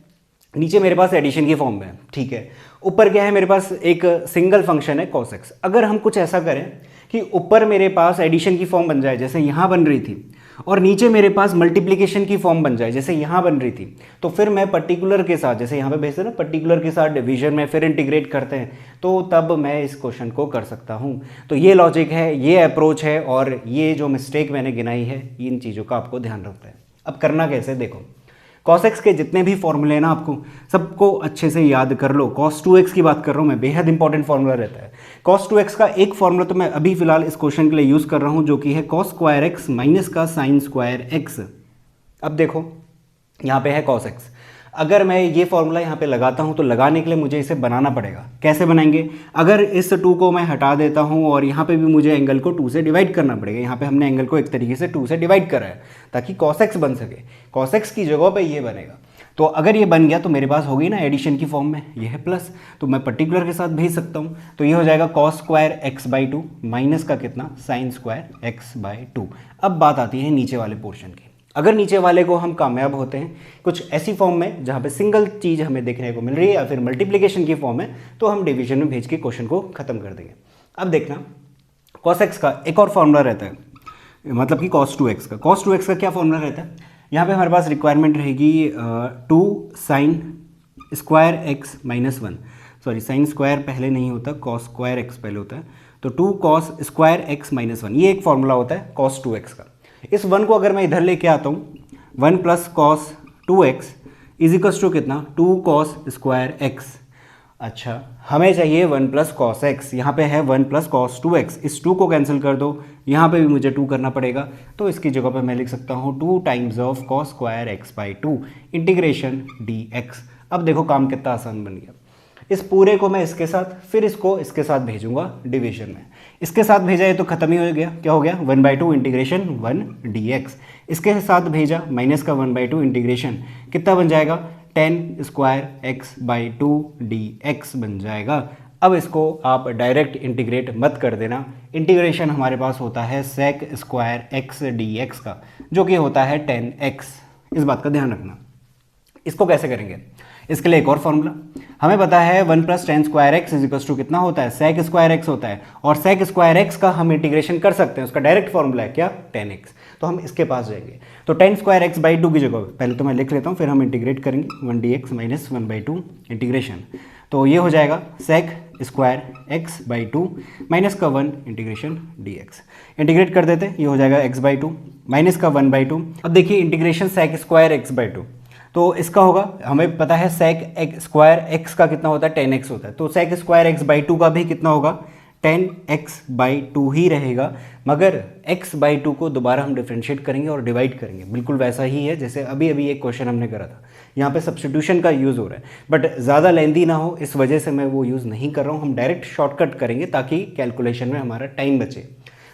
नीचे मेरे पास एडिशन की फॉर्म में है, ठीक है, ऊपर क्या है, मेरे पास एक सिंगल फंक्शन है cos x। अगर हम कुछ ऐसा करें कि ऊपर मेरे पास एडिशन की फॉर्म बन जाए जैसे यहाँ बन रही थी, और नीचे मेरे पास मल्टीप्लिकेशन की फॉर्म बन जाए जैसे यहाँ बन रही थी, तो फिर मैं पर्टिकुलर के साथ, जैसे यहाँ पे भेजते हैं ना, पर्टिकुलर के साथ डिवीजन में फिर इंटीग्रेट करते हैं, तो तब मैं इस क्वेश्चन को कर सकता हूँ। तो ये लॉजिक है, ये अप्रोच है, और ये जो मिस्टेक मैंने गिनाई है, इन चीज़ों का आपको ध्यान रखना है। अब करना कैसे, देखो cos x के जितने भी फॉर्मूले हैं ना, आपको सबको अच्छे से याद कर लो। cos 2x की बात कर रहा हूँ मैं, बेहद इंपॉर्टेंट फॉर्मूला रहता है। cos 2x का एक फॉर्मूला तो मैं अभी फिलहाल इस क्वेश्चन के लिए यूज़ कर रहा हूँ, जो कि है cos स्क्वायर x माइनस का साइन स्क्वायर x। अब देखो यहाँ पे है cos x, अगर मैं ये फॉर्मूला यहाँ पे लगाता हूँ तो लगाने के लिए मुझे इसे बनाना पड़ेगा। कैसे बनाएंगे, अगर इस 2 को मैं हटा देता हूँ और यहाँ पे भी मुझे एंगल को 2 से डिवाइड करना पड़ेगा। यहाँ पे हमने एंगल को एक तरीके से 2 से डिवाइड करा है ताकि cos x बन सके। cos x की जगह पे ये बनेगा। तो अगर ये बन गया तो मेरे पास होगी ना एडिशन की फॉर्म में, ये है प्लस, तो मैं पर्टिकुलर के साथ भेज सकता हूँ। तो ये हो जाएगा cos स्क्वायर x/2 माइनस का कितना, साइन स्क्वायर x/2। अब बात आती है नीचे वाले पोर्शन की। अगर नीचे वाले को हम कामयाब होते हैं कुछ ऐसी फॉर्म में जहाँ पे सिंगल चीज़ हमें देखने को मिल रही है, या फिर मल्टीप्लिकेशन की फॉर्म है, तो हम डिवीजन में भेज के क्वेश्चन को खत्म कर देंगे। अब देखना cos x का एक और फॉर्मूला रहता है, मतलब कि cos 2x का। cos 2x का क्या फॉर्मूला रहता है, यहाँ पे हमारे पास रिक्वायरमेंट रहेगी 2 sine square x minus 1, sorry sine square पहले नहीं होता, cos स्क्वायर x पहले होता है, तो 2 cos स्क्वायर x माइनस 1, ये एक फॉर्मूला होता है cos 2x का। इस 1 को अगर मैं इधर लेके आता हूँ, 1 plus cos 2x is equals to कितना, 2 cos स्क्वायर x। अच्छा, हमें चाहिए 1 प्लस cos x, यहाँ पे है 1 प्लस cos 2x, इस 2 को कैंसिल कर दो, यहाँ पे भी मुझे 2 करना पड़ेगा, तो इसकी जगह पे मैं लिख सकता हूँ 2 times of cos square x/2 integration dx। अब देखो काम कितना आसान बन गया। इस पूरे को मैं इसके साथ, फिर इसको इसके साथ भेजूंगा डिवीजन में। इसके साथ भेजा है तो खत्म ही हो गया, क्या हो गया, 1/2 इंटीग्रेशन 1 dx। इसके साथ भेजा माइनस का 1/2 इंटीग्रेशन, कितना बन जाएगा, 10 स्क्वायर x/2 dx बन जाएगा। अब इसको आप डायरेक्ट इंटीग्रेट मत कर देना, इंटीग्रेशन हमारे पास होता है sec स्क्वायर x dx का, जो कि होता है 10x। इस बात का ध्यान रखना। इसको कैसे करेंगे, इसके लिए एक और फॉर्मूला हमें पता है 1 plus tan square x is equal to कितना होता है, सेक स्क्वायर एक्स होता है, और सेक स्क्वायर एक्स का हम इंटीग्रेशन कर सकते हैं, उसका डायरेक्ट फॉर्मूला है क्या, 10x। तो हम इसके पास जाएंगे, तो ten square x by to की जगह पहले तो मैं लिख लेता हूँ, फिर हम इंटीग्रेट करेंगे 1dx माइनस 1/2 इंटीग्रेशन, तो ये हो जाएगा sec square x by two minus का 1 इंटीग्रेशन dx। इंटीग्रेट कर देते, ये हो जाएगा x/2 माइनस का 1/2। अब देखिए integration sec square x by two, तो इसका होगा, हमें पता है सेक स्क्वायर एक्स का कितना होता है, 10x होता है, तो sec square x by two का भी कितना होगा, 10x/2 ही रहेगा, मगर x/2 को दोबारा हम डिफ्रेंशिएट करेंगे और डिवाइड करेंगे, बिल्कुल वैसा ही है जैसे अभी अभी एक क्वेश्चन हमने करा था। यहाँ पे सब्स्टिट्यूशन का यूज़ हो रहा है, बट ज़्यादा लेंदी ना हो इस वजह से मैं वो यूज़ नहीं कर रहा हूँ, हम डायरेक्ट शॉर्टकट करेंगे ताकि कैलकुलेशन में हमारा टाइम बचे।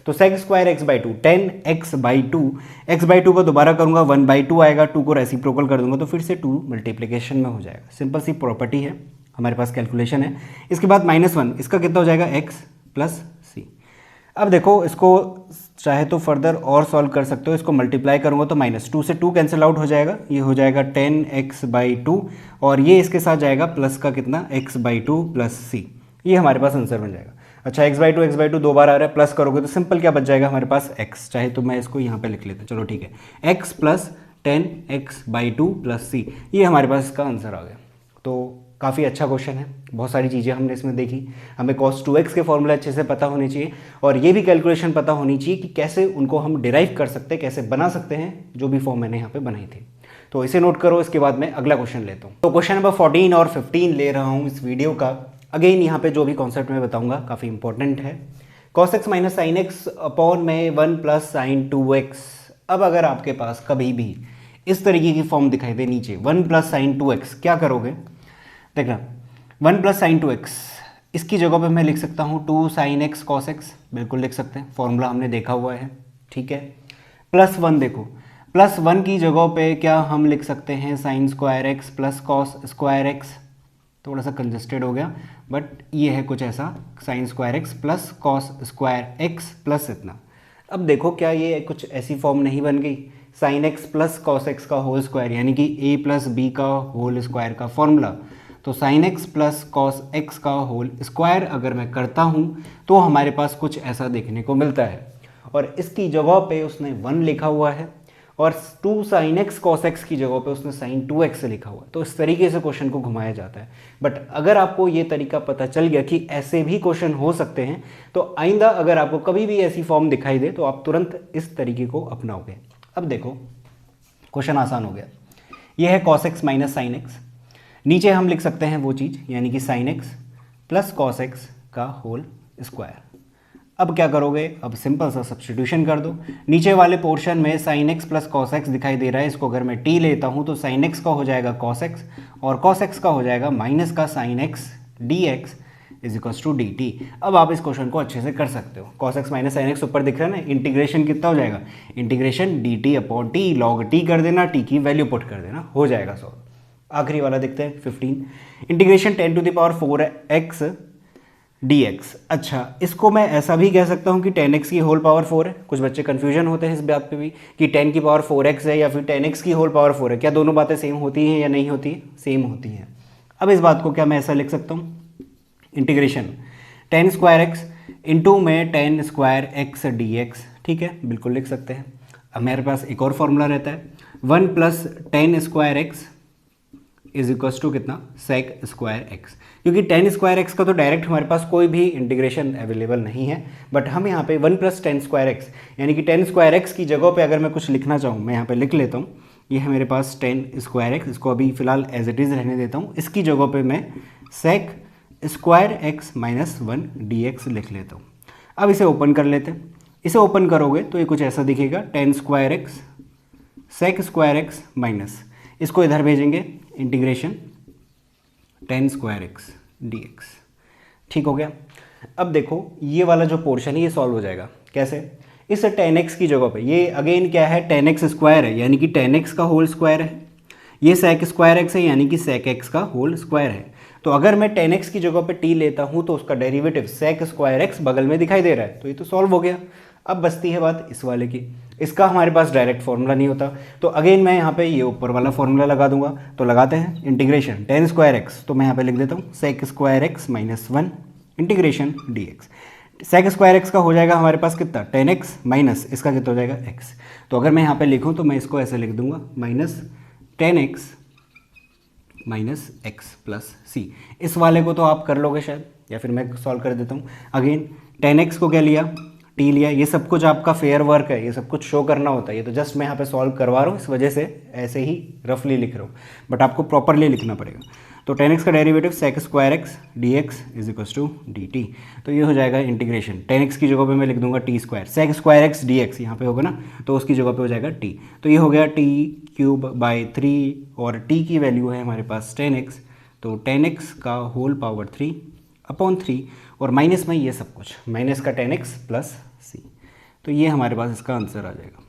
तो sec square x by two, 10x/2, x/2 को दोबारा करूँगा 1/2 आएगा, 2 को रेसिप्रोकल कर दूंगा तो फिर से 2 मल्टीप्लिकेशन में हो जाएगा, सिंपल सी प्रॉपर्टी है, हमारे पास कैलकुलेशन है। इसके बाद -1, इसका कितना हो जाएगा, x प्लस सी। अब देखो इसको चाहे तो फर्दर और सॉल्व कर सकते हो, इसको मल्टीप्लाई करूँगा तो -2 से 2 कैंसिल आउट हो जाएगा, ये हो जाएगा 10x/2, और ये इसके साथ जाएगा प्लस का कितना, x/2 प्लस सी, ये हमारे पास आंसर बन जाएगा। अच्छा x/2 दो बार आ रहा है, प्लस करोगे तो सिंपल क्या बच जाएगा हमारे पास, x, चाहे तो मैं इसको यहाँ पे लिख लेता हूँ, चलो ठीक है, x plus 10x/2 plus c, ये हमारे पास इसका आंसर आ गया। तो काफ़ी अच्छा क्वेश्चन है, बहुत सारी चीज़ें हमने इसमें देखी, हमें cos 2x के फॉर्मूला अच्छे से पता होने चाहिए, और ये भी कैलकुलेशन पता होनी चाहिए कि कैसे उनको हम डिराइव कर सकते हैं, कैसे बना सकते हैं, जो भी फॉर्म मैंने यहाँ पे बनाई थी। तो इसे नोट करो, इसके बाद मैं अगला क्वेश्चन लेता हूँ। तो क्वेश्चन नंबर 14 और 15 ले रहा हूँ इस वीडियो का। अगेन यहाँ पे जो भी कॉन्सेप्ट मैं बताऊंगा काफ़ी इंपॉर्टेंट है। cos x minus sign x upon में 1 प्लस साइन 2x। अब अगर आपके पास कभी भी इस तरीके की फॉर्म दिखाई दे नीचे 1 प्लस साइन 2x, क्या करोगे, देखना 1 प्लस साइन 2x, इसकी जगह पे मैं लिख सकता हूँ 2 साइन एक्स कॉस एक्स, बिल्कुल लिख सकते हैं, फॉर्मूला हमने देखा हुआ है, ठीक है। +1 देखो, +1 की जगह पे क्या हम लिख सकते हैं, sign square x plus cos square x, थोड़ा सा कंजस्टेड हो गया बट ये है कुछ ऐसा, sign square x plus cos square x plus इतना। अब देखो क्या ये कुछ ऐसी फॉर्म नहीं बन गई, sine x plus cos x का होल स्क्वायर, यानी कि a प्लस बी का होल स्क्वायर का फॉर्मूला। तो sine x plus cos x का होल स्क्वायर अगर मैं करता हूँ तो हमारे पास कुछ ऐसा देखने को मिलता है, और इसकी जगह पे उसने 1 लिखा हुआ है, और 2 साइन एक्स कॉस एक्स की जगह पे उसने साइन 2x लिखा हुआ है। तो इस तरीके से क्वेश्चन को घुमाया जाता है। बट अगर आपको ये तरीका पता चल गया कि ऐसे भी क्वेश्चन हो सकते हैं, तो आइंदा अगर आपको कभी भी ऐसी फॉर्म दिखाई दे तो आप तुरंत इस तरीके को अपनाओगे। अब देखो क्वेश्चन आसान हो गया, ये है cos x minus sine x, नीचे हम लिख सकते हैं वो चीज़, यानी कि sine x plus cos x का होल स्क्वायर। अब क्या करोगे, अब सिंपल सा सब्स्टिट्यूशन कर दो, नीचे वाले पोर्शन में sine x plus cos x दिखाई दे रहा है, इसको अगर मैं t लेता हूँ तो साइन एक्स का हो जाएगा कॉस एक्स, और कॉस एक्स का हो जाएगा माइनस का sine x dx is equals to dt। अब आप इस क्वेश्चन को अच्छे से कर सकते हो, cos x minus sine x ऊपर दिख रहा है ना, इंटीग्रेशन कितना हो जाएगा, integration dt upon t, log t कर देना, t की वैल्यू पुट कर देना, हो जाएगा सॉल्व। आखिरी वाला देखते हैं 15, इंटीग्रेशन 10⁴x dx। अच्छा, इसको मैं ऐसा भी कह सकता हूँ कि 10x की होल पावर 4 है, कुछ बच्चे कंफ्यूजन होते हैं इस बात पे भी कि 10 की पावर 4x है या फिर 10x की होल पावर 4 है, क्या दोनों बातें सेम होती हैं या नहीं होती है, सेम होती हैं। अब इस बात को क्या मैं ऐसा लिख सकता हूँ, इंटीग्रेशन 10 स्क्वायर एक्स इंटू में 10 स्क्वायर एक्स dx, ठीक है, बिल्कुल लिख सकते हैं। अब मेरे पास एक और फॉर्मूला रहता है 1 plus 10 square x is equals to कितना, सेक स्क्वायर एक्स, क्योंकि 10 स्क्वायर एक्स का तो डायरेक्ट हमारे पास कोई भी इंटीग्रेशन अवेलेबल नहीं है, बट हम यहाँ पे 1 प्लस 10 स्क्वायर एक्स, यानी कि 10 स्क्वायर एक्स की जगह पे अगर मैं कुछ लिखना चाहूँ, मैं यहाँ पे लिख लेता हूँ, ये है मेरे पास 10 स्क्वायर एक्स, इसको अभी फिलहाल एज इट इज़ रहने देता हूँ, इसकी जगह पे मैं sec square x minus 1 dx लिख लेता हूँ। अब इसे ओपन कर लेते हैं, इसे ओपन करोगे तो ये कुछ ऐसा दिखेगा, 10 square x sec square x minus, इसको इधर भेजेंगे, इंटीग्रेशन 10 स्क्वायर एक्स dx, ठीक हो गया। अब देखो ये वाला जो पोर्शन है ये सॉल्व हो जाएगा, कैसे, इस 10x की जगह पे ये अगेन क्या है, 10x स्क्वायर है, यानी कि 10x का होल स्क्वायर है, ये सेक स्क्वायर एक्स है, यानी कि सेक एक्स का होल स्क्वायर है। तो अगर मैं 10x की जगह पे t लेता हूँ तो उसका डेरिवेटिव सेक स्क्वायर एक्स बगल में दिखाई दे रहा है, तो ये तो सॉल्व हो गया। अब बचती है बात इस वाले की, इसका हमारे पास डायरेक्ट फॉर्मूला नहीं होता, तो अगेन मैं यहाँ पे ये ऊपर वाला फॉर्मूला लगा दूंगा। तो लगाते हैं इंटीग्रेशन टेन स्क्वायर एक्स, तो मैं यहाँ पे लिख देता हूँ sec square x minus one integration d x. Sec square x का हो जाएगा हमारे पास कितना, टेन एक्स माइनस इसका कितना हो जाएगा एक्स। तो अगर मैं यहाँ पे लिखूँ तो मैं इसको ऐसे लिख दूंगा minus ten x minus x plus c. इस वाले को तो आप कर लोगे शायद, या फिर मैं सॉल्व कर देता हूँ। अगेन टेन एक्स को क्या लिया, टी लिया। ये सब कुछ आपका फेयर वर्क है, ये सब कुछ शो करना होता है। ये तो जस्ट मैं यहाँ पे सॉल्व करवा रहा हूँ, इस वजह से ऐसे ही रफली लिख रहा हूँ, बट आपको प्रॉपरली लिखना पड़ेगा। तो टेन एक्स का derivative sec square x d x is equal to d t. तो ये हो जाएगा इंटीग्रेशन, टेन एक्स की जगह पे मैं लिख दूंगा t square, sec square x d x यहाँ पे होगा ना, तो उसकी जगह पे हो जाएगा टी। तो ये हो गया टी क्यूब बाई थ्री, और टी की वैल्यू है हमारे पास टेन एक्स, तो टेन एक्स का whole power three upon three, और माइनस में ये सब कुछ माइनस का टेन एक्स प्लस सी। तो ये हमारे पास इसका आंसर आ जाएगा।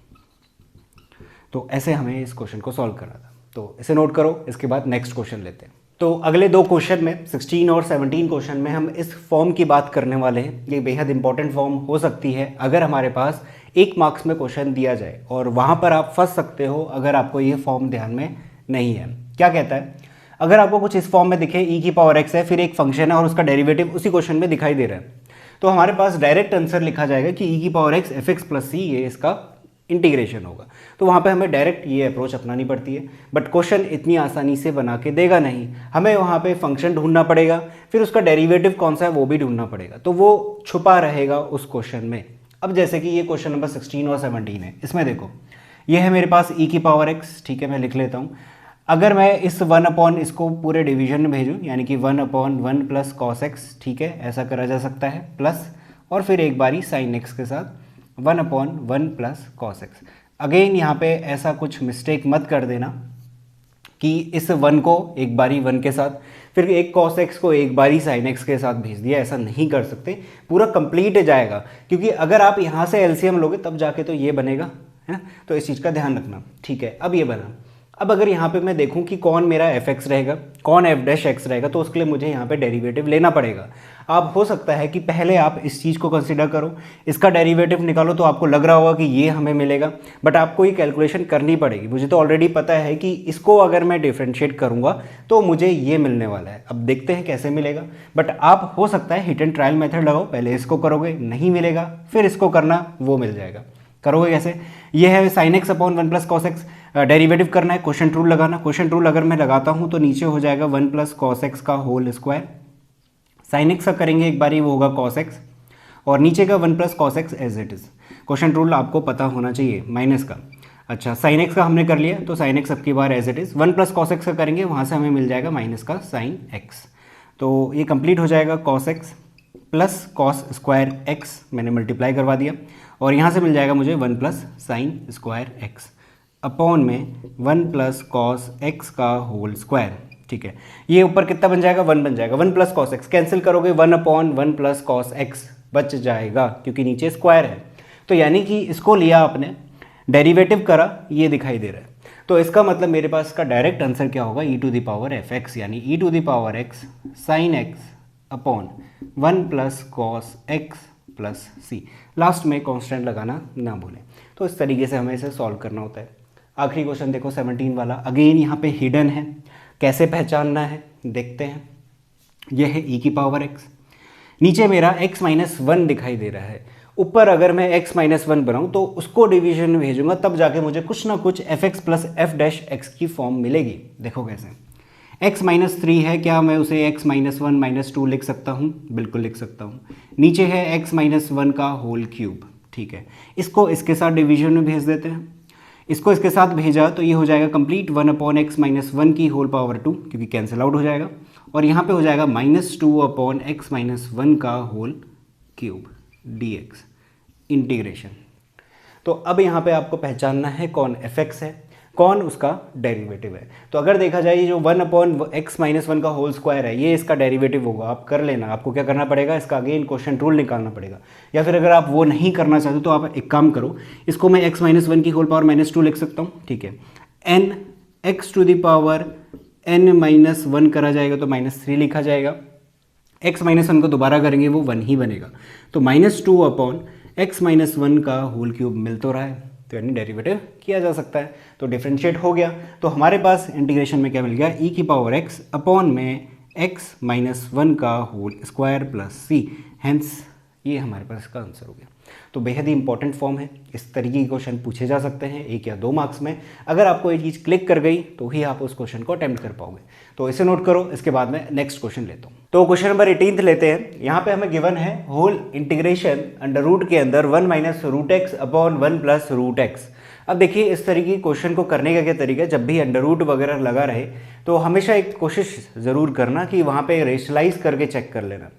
तो ऐसे हमें इस क्वेश्चन को सॉल्व करना था, तो इसे नोट करो। इसके बाद नेक्स्ट क्वेश्चन लेते हैं। तो अगले दो क्वेश्चन में 16 और 17 क्वेश्चन में हम इस फॉर्म की बात करने वाले हैं। ये बेहद इंपॉर्टेंट फॉर्म हो सकती है अगर हमारे पास 1 मार्क्स में क्वेश्चन दिया जाए, और वहाँ पर आप फंस सकते हो अगर आपको ये फॉर्म ध्यान में नहीं है। क्या कहता है, अगर आपको कुछ इस फॉर्म में दिखे ई की पावर एक्स है, फिर एक फंक्शन है और उसका डेरिवेटिव उसी क्वेश्चन में दिखाई दे रहा है, तो हमारे पास डायरेक्ट आंसर लिखा जाएगा कि ई की power x f x plus c, ये इसका इंटीग्रेशन होगा। तो वहाँ पे हमें डायरेक्ट ये अप्रोच अपनानी पड़ती है, बट क्वेश्चन इतनी आसानी से बना के देगा नहीं। हमें वहाँ पे फंक्शन ढूंढना पड़ेगा, फिर उसका डेरिवेटिव कौन सा है वो भी ढूंढना पड़ेगा, तो वो छुपा रहेगा उस क्वेश्चन में। अब जैसे कि ये क्वेश्चन नंबर 16 और 17 है, इसमें देखो ये है मेरे पास ई की पावर एक्स, ठीक है, मैं लिख लेता हूँ। अगर मैं इस वन अपॉन इसको पूरे डिवीजन में भेजूँ, यानी कि one upon one plus cos x, ठीक है, ऐसा करा जा सकता है, प्लस और फिर एक बारी साइन एक्स के साथ one upon one plus cos x. Again यहाँ पे ऐसा कुछ मिस्टेक मत कर देना कि इस वन को एक बारी वन के साथ, फिर एक कॉस एक्स को एक बारी साइन एक्स के साथ भेज दिया, ऐसा नहीं कर सकते, पूरा कंप्लीट जाएगा। क्योंकि अगर आप यहाँ से एलसीएम लोगे तब जाके तो ये बनेगा, है, तो इस चीज़ का ध्यान रखना, ठीक है। अब ये बना, अब अगर यहाँ पे मैं देखूँ कि कौन मेरा एफ एक्स रहेगा, कौन एफ डैश एक्स रहेगा, तो उसके लिए मुझे यहाँ पे डेरिवेटिव लेना पड़ेगा। आप हो सकता है कि पहले आप इस चीज़ को कंसिडर करो, इसका डेरिवेटिव निकालो, तो आपको लग रहा होगा कि ये हमें मिलेगा, बट आपको ये कैलकुलेशन करनी पड़ेगी। मुझे तो ऑलरेडी पता है कि इसको अगर मैं डिफ्रेंशिएट करूँगा तो मुझे ये मिलने वाला है। अब देखते हैं कैसे मिलेगा, बट आप हो सकता है हिट एंड ट्रायल मेथड लगाओ, पहले इसको करोगे नहीं मिलेगा, फिर इसको करना, वो मिल जाएगा। करोगे कैसे, ये है sign x upon one plus cos x, derivative करना है, क्वेश्चन रूल लगाना। क्वेश्चन रूल अगर मैं लगाता हूँ तो नीचे हो जाएगा वन प्लस कॉस एक्स का होल स्क्वायर, साइन एक्स का करेंगे एक बारी, वो होगा कॉस एक्स, और नीचे का one plus cos x as it is. Question rule आपको पता होना चाहिए माइनस का। अच्छा, साइन एक्स का हमने कर लिया, तो साइन एक्स अब की बार as it is, one plus cos x का करेंगे, वहाँ से हमें मिल जाएगा माइनस का साइन एक्स। तो ये कंप्लीट हो जाएगा cos x plus cos square x, मैंने मल्टीप्लाई करवा दिया, और यहाँ से मिल जाएगा मुझे one plus sign square x upon में वन प्लस कॉस एक्स का होल स्क्वायर, ठीक है। ये ऊपर कितना बन जाएगा, वन बन जाएगा, one plus cos x cancel करोगे, one upon one plus cos x बच जाएगा, क्योंकि नीचे स्क्वायर है। तो यानी कि इसको लिया आपने, डेरिवेटिव करा, ये दिखाई दे रहा है, तो इसका मतलब मेरे पास इसका डायरेक्ट आंसर क्या होगा, e to the power f x, यानी e to the power x sine x upon one plus cos x plus c. Last में कांस्टेंट लगाना ना भूलें। तो इस तरीके से हमें इसे सॉल्व करना होता है। आखिरी क्वेश्चन देखो 17 वाला, अगेन यहाँ पे हिडन है, कैसे पहचानना है देखते हैं। यह है ई की पावर एक्स, नीचे मेरा x माइनस वन दिखाई दे रहा है, ऊपर अगर मैं x माइनस वन बनाऊँ तो उसको डिवीजन में भेजूंगा, तब जाके मुझे कुछ ना कुछ F x plus F dash x की फॉर्म मिलेगी। देखो कैसे, x माइनस थ्री है, क्या मैं उसे x minus one minus two लिख सकता हूँ, बिल्कुल लिख सकता हूँ। नीचे है x माइनस वन का होल क्यूब, ठीक है, इसको इसके साथ डिवीजन में भेज देते हैं। इसको इसके साथ भेजा तो ये हो जाएगा complete one upon x minus one की होल पावर टू, क्योंकि कैंसिल आउट हो जाएगा, और यहाँ पे हो जाएगा minus two upon x minus one का whole cube d x integration. तो अब यहाँ पे आपको पहचानना है कौन एफ एक्स है, कौन उसका डेरिवेटिव है। तो अगर देखा जाए ये जो one upon x minus one का होल स्क्वायर है, ये इसका डेरिवेटिव होगा, आप कर लेना। आपको क्या करना पड़ेगा, इसका अगेन क्वेश्चन रूल निकालना पड़ेगा, या फिर अगर आप वो नहीं करना चाहते तो आप एक काम करो, इसको मैं एक्स माइनस वन की होल पावर माइनस टू लिख सकता हूँ, ठीक है। N x to the power n minus one करा जाएगा तो माइनस थ्री लिखा जाएगा, एक्स माइनस वन को दोबारा करेंगे वो वन ही बनेगा, तो minus two upon x minus one का होल क्यूब मिल तो रहा है, तो यानी डेरिवेटिव किया जा सकता है, तो डिफ्रेंशिएट हो गया। तो हमारे पास इंटीग्रेशन में क्या मिल गया, ई की पावर एक्स अपॉन में एक्स माइनस 1 का whole square plus c, hence ये हमारे पास इसका आंसर हो गया। तो बेहद ही इंपॉर्टेंट फॉर्म है, इस तरीके के क्वेश्चन पूछे जा सकते हैं 1 या 2 मार्क्स में। अगर आपको ये चीज़ क्लिक कर गई तो ही आप उस क्वेश्चन को अटेम्प्ट कर पाओगे। तो इसे नोट करो, इसके बाद में नेक्स्ट क्वेश्चन लेता हूँ। तो क्वेश्चन नंबर 18 लेते हैं। यहाँ पे हमें गिवन है होल इंटीग्रेशन अंडर रूट के अंदर 1 minus root x upon 1 plus root x. अब देखिए इस तरीके क्वेश्चन को करने का क्या तरीका है, जब भी अंडर रूट वगैरह लगा रहे तो हमेशा एक कोशिश ज़रूर करना कि वहाँ पे रेशनलाइज करके चेक कर लेना।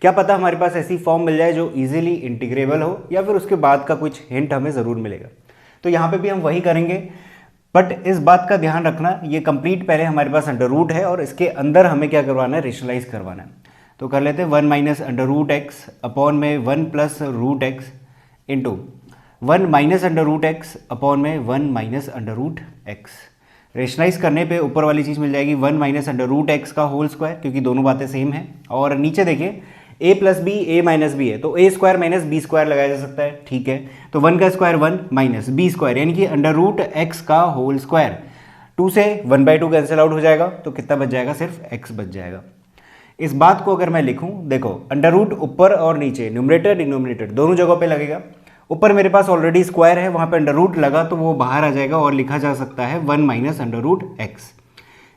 क्या पता हमारे पास ऐसी फॉर्म मिल जाए जो इजीली इंटीग्रेबल हो, या फिर उसके बाद का कुछ हिंट हमें ज़रूर मिलेगा। तो यहाँ पे भी हम वही करेंगे, बट इस बात का ध्यान रखना ये कंप्लीट पहले हमारे पास अंडर रूट है और इसके अंदर हमें क्या करवाना है, रेशनलाइज करवाना है। तो कर लेते हैं 1 minus under root x upon में 1 plus root x into 1 minus under root x upon में 1 minus under root x. Rationalize करने पे ऊपर वाली चीज़ मिल जाएगी 1 माइनस अंडर रूट एक्स का होल स्क्वायर, क्योंकि दोनों बातें सेम हैं। और नीचे देखिए a plus b a minus b है, तो a square minus b square लगाया जा सकता है, ठीक है। तो 1 का स्क्वायर 1 माइनस बी स्क्वायर यानी कि अंडर रूट एक्स का होल स्क्वायर। 2 से 1/2 कैंसिल आउट हो जाएगा, तो कितना बच जाएगा, सिर्फ x बच जाएगा। इस बात को अगर मैं लिखूं, देखो अंडर रूट ऊपर और नीचे न्यूमरेटर डिनोमिनेटर दोनों जगहों पे लगेगा। ऊपर मेरे पास ऑलरेडी स्क्वायर है, वहाँ पे अंडर रूट लगा तो वो बाहर आ जाएगा और लिखा जा सकता है 1 माइनस अंडर रूट एक्स।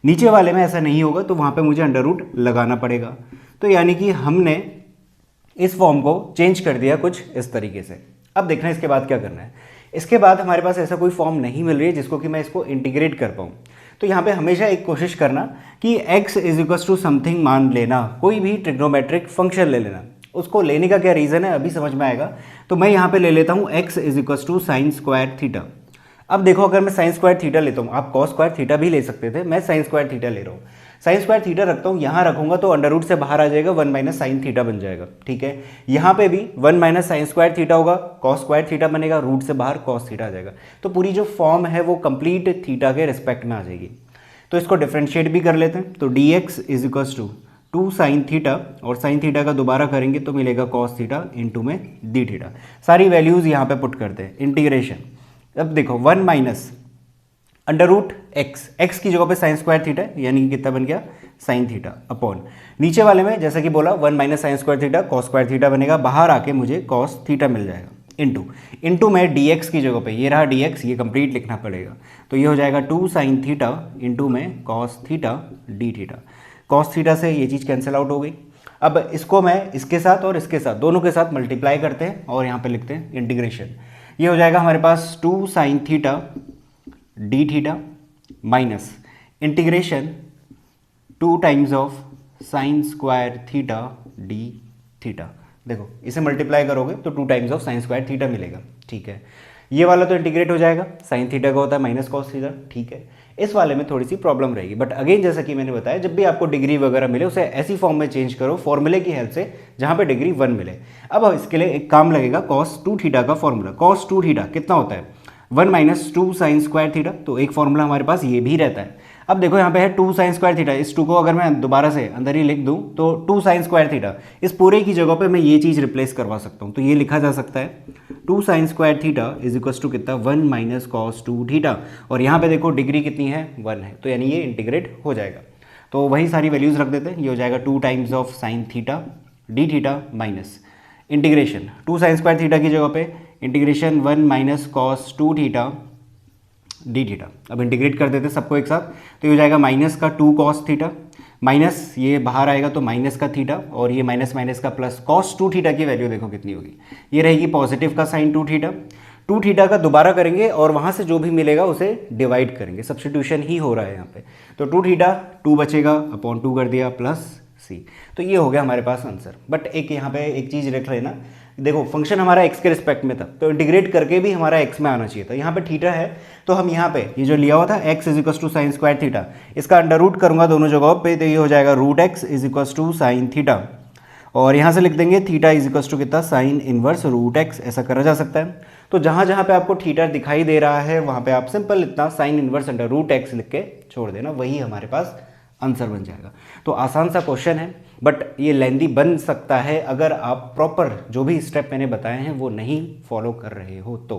नीचे वाले में ऐसा नहीं होगा, तो वहाँ पे मुझे अंडर रूट लगाना पड़ेगा। तो यानी कि हमने इस फॉर्म को चेंज कर दिया कुछ इस तरीके से। अब देखना इसके बाद क्या करना है। इसके बाद हमारे पास ऐसा कोई फॉर्म नहीं मिल रही है जिसको कि मैं इसको इंटीग्रेट कर पाऊँ। तो यहाँ पे हमेशा एक कोशिश करना कि x is equal to something मान लेना, कोई भी ट्रिग्नोमेट्रिक फंक्शन ले लेना। उसको लेने का क्या रीज़न है अभी समझ में आएगा। तो मैं यहाँ पे ले लेता हूँ x is equal to sine square theta. अब देखो अगर मैं साइन स्क्वायर थीटा लेता हूँ, आप कॉस स्क्वायर थीटा भी ले सकते थे, मैं साइन स्क्वायर थीटा ले रहा हूँ। साइन स्क्वायर थीटा रखता हूँ, यहाँ रखूंगा तो अंडर रूट से बाहर आ जाएगा, 1 माइनस साइन थीटा बन जाएगा, ठीक है। यहाँ पे भी 1 माइनस साइन स्क्वायर थीटा होगा, कॉस स्क्वायर थीटा बनेगा, रूट से बाहर कॉस थीटा आ जाएगा। तो पूरी जो फॉर्म है वो कंप्लीट थीटा के रिस्पेक्ट में आ जाएगी। तो इसको डिफ्रेंशिएट भी कर लेते हैं। तो d x is equal to 2 sine theta, और साइन थीटा का दोबारा करेंगे तो मिलेगा कॉस थीटा इंटू में डी थीटा। सारी वैल्यूज़ यहाँ पे पुट करते हैं, इंटीग्रेशन। अब देखो 1 minus under root x, x की जगह पे साइन स्क्वायर थीटा यानी कि कितना बन गया, साइन थीटा अपॉन नीचे वाले में जैसा कि बोला 1 minus sign square theta cos square theta बनेगा, बाहर आके मुझे कॉस थीटा मिल जाएगा इंटू में डी एक्स की जगह पे ये रहा डी एक्स, ये कंप्लीट लिखना पड़ेगा। तो ये हो जाएगा 2 साइन थीटा इंटू में cos theta D theta. Cos theta से ये चीज़ कैंसिल आउट हो गई। अब इसको मैं इसके साथ और इसके साथ दोनों के साथ मल्टीप्लाई करते हैं और यहाँ पे लिखते हैं इंटीग्रेशन। ये हो जाएगा हमारे पास 2 sine theta D theta minus integration 2 times of sine square theta D theta. देखो इसे मल्टीप्लाई करोगे तो 2 times of sine square theta मिलेगा, ठीक है। ये वाला तो इंटीग्रेट हो जाएगा, साइन थीटा का होता है माइनस कॉस थीटा, ठीक है। इस वाले में थोड़ी सी प्रॉब्लम रहेगी, बट अगेन जैसा कि मैंने बताया जब भी आपको डिग्री वगैरह मिले उसे ऐसी फॉर्म में चेंज करो फॉर्मूले की हेल्प से जहाँ पे डिग्री 1 मिले। अब इसके लिए एक काम लगेगा, कॉस 2 थीटा का फॉर्मूला। कॉस 2 थीटा कितना होता है, 1 माइनस 2 साइन स्क्वायर थीटा। तो एक फॉर्मूला हमारे पास ये भी रहता है। अब देखो यहाँ पे है 2 साइन स्क्वायर थीटा, इस 2 को अगर मैं दोबारा से अंदर ही लिख दूँ तो 2 साइन स्क्वायर थीटा, इस पूरे की जगह पे मैं ये चीज़ रिप्लेस करवा सकता हूँ। तो ये लिखा जा सकता है 2 sine square theta is equal to कितना, 1 माइनस कॉस 2 थीटा। और यहाँ पे देखो डिग्री कितनी है, 1 है, तो यानी ये इंटीग्रेट हो जाएगा। तो वही सारी वैल्यूज़ रख देते हैं। ये हो जाएगा 2 times of sine theta D theta minus integration 2 sine square theta की जगह पे integration 1 minus cos 2 theta D theta. अब इंटीग्रेट कर देते सबको एक साथ, तो ये हो जाएगा माइनस का 2 कॉस थीटा, माइनस ये बाहर आएगा तो माइनस का थीटा, और ये माइनस माइनस का प्लस। कॉस 2 थीटा की वैल्यू देखो कितनी होगी, ये रहेगी पॉजिटिव का साइन 2 थीटा। 2 थीटा का दोबारा करेंगे और वहाँ से जो भी मिलेगा उसे डिवाइड करेंगे, सब्स्टिट्यूशन ही हो रहा है यहाँ पे। तो 2 थीटा 2 बचेगा अपॉन 2 कर दिया प्लस सी। तो ये हो गया हमारे पास आंसर। बट एक यहाँ पे एक चीज़ रख लेना, देखो फंक्शन हमारा x के रिस्पेक्ट में था तो इंटीग्रेट करके भी हमारा x में आना चाहिए था। यहाँ पे थीटा है तो हम यहाँ पे ये जो लिया हुआ था x is equal to sine square theta, इसका अंडर रूट करूँगा दोनों जगहों पे, तो ये हो जाएगा root x is equal to sine theta, और यहाँ से लिख देंगे थीटा इज इक्वल टू कितना, साइन इनवर्स रूट x। ऐसा करा जा सकता है। तो जहाँ जहाँ पे आपको थीटा दिखाई दे रहा है वहाँ पे आप सिंपल इतना sine inverse under root x लिख के छोड़ देना, वही हमारे पास आंसर बन जाएगा। तो आसान सा क्वेश्चन है, बट ये लेंदी बन सकता है अगर आप प्रॉपर जो भी स्टेप मैंने बताए हैं वो नहीं फॉलो कर रहे हो तो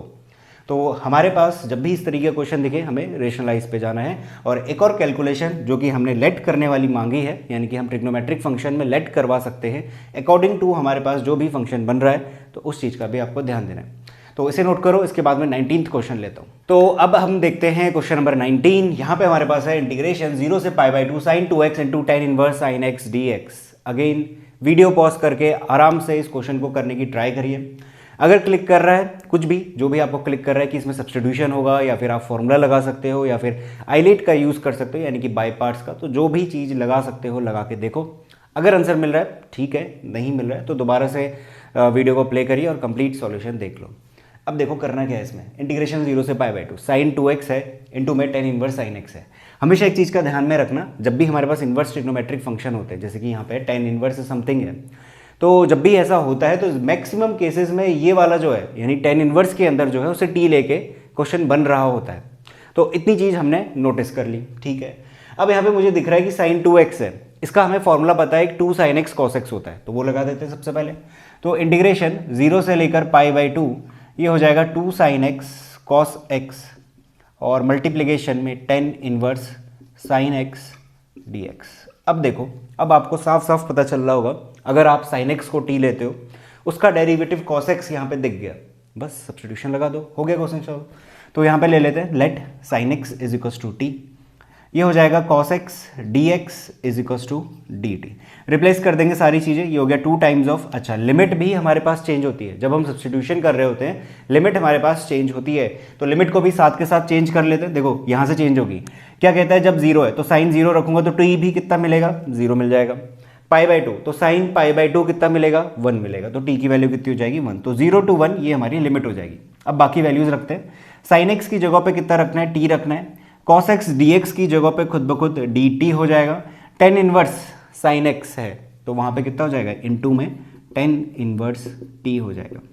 तो हमारे पास जब भी इस तरीके का क्वेश्चन दिखे हमें रेशनलाइज पे जाना है। और एक और कैलकुलेशन जो कि हमने लेट करने वाली मांगी है, यानी कि हम ट्रिग्नोमेट्रिक फंक्शन में लेट करवा सकते हैं अकॉर्डिंग टू हमारे पास जो भी फंक्शन बन रहा है, तो उस चीज़ का भी आपको ध्यान देना है। तो इसे नोट करो, इसके बाद में 19th क्वेश्चन लेता हूँ। तो अब हम देखते हैं क्वेश्चन नंबर 19। यहाँ पे हमारे पास है इंटीग्रेशन 0 से π/2 sin 2x into tan inverse sin x dx। Again video pause करके आराम से इस क्वेश्चन को करने की ट्राई करिए। अगर क्लिक कर रहा है कुछ भी, जो भी आपको क्लिक कर रहा है कि इसमें सब्स्टिट्यूशन होगा या फिर आप फॉर्मूला लगा सकते हो या फिर आईलेट का यूज़ कर सकते हो, यानी कि बाय पार्ट्स का, तो जो भी चीज़ लगा सकते हो लगा के देखो। अगर आंसर मिल रहा है ठीक है, नहीं मिल रहा है तो दोबारा से वीडियो को प्ले करिए और कंप्लीट सॉल्यूशन देख लो। अब देखो करना क्या है इसमें, इंटीग्रेशन 0 से π/2 sin 2x है इंटू में tan इनवर्स sin x है। हमेशा एक चीज़ का ध्यान में रखना, जब भी हमारे पास इनवर्स ट्रिग्नोमेट्रिक फंक्शन होते हैं, जैसे कि यहाँ पे tan इनवर्स समथिंग है, तो जब भी ऐसा होता है तो मैक्सिमम केसेस में ये वाला जो है यानी tan इनवर्स के अंदर जो है उसे t लेके क्वेश्चन बन रहा होता है। तो इतनी चीज़ हमने नोटिस कर ली, ठीक है। अब यहाँ पे मुझे दिख रहा है कि sin 2x है, इसका हमें फॉर्मूला पता है 2 sin x cos x होता है, तो वो लगा देते हैं सबसे पहले। तो इंटीग्रेशन 0 से लेकर π/2 ये हो जाएगा 2 sin x cos x और मल्टीप्लिकेशन में tan inverse sin x dx। अब देखो, अब आपको साफ साफ पता चल रहा होगा, अगर आप sin x को t लेते हो उसका डेरिवेटिव cos x यहाँ पे दिख गया, बस सब्स्टिट्यूशन लगा दो, हो गया क्वेश्चन सॉल्व। तो यहाँ पे ले लेते हैं let sin x is equal to t, ये हो जाएगा cos x dx is equal to dt। Replace कर देंगे सारी चीज़ें, ये हो गया 2 टाइम्स ऑफ। अच्छा, लिमिट भी हमारे पास चेंज होती है जब हम सब्स्टिट्यूशन कर रहे होते हैं, लिमिट हमारे पास चेंज होती है, तो लिमिट को भी साथ के साथ चेंज कर लेते हैं। देखो यहाँ से चेंज होगी, क्या कहता है, जब 0 है तो साइन 0 रखूंगा तो t भी कितना मिलेगा, 0 मिल जाएगा। π/2 तो साइन π/2 कितना मिलेगा, 1 मिलेगा, तो t की वैल्यू कितनी हो जाएगी, 1। तो 0 to 1 ये हमारी लिमिट हो जाएगी। अब बाकी वैल्यूज रखते हैं, साइन x की जगह पे कितना रखना है, t रखना है। cos x dx की जगह पे खुद ब खुद dt हो जाएगा। tan इनवर्स sin x है तो वहाँ पे कितना हो जाएगा, इनटू में tan इनवर्स t हो जाएगा।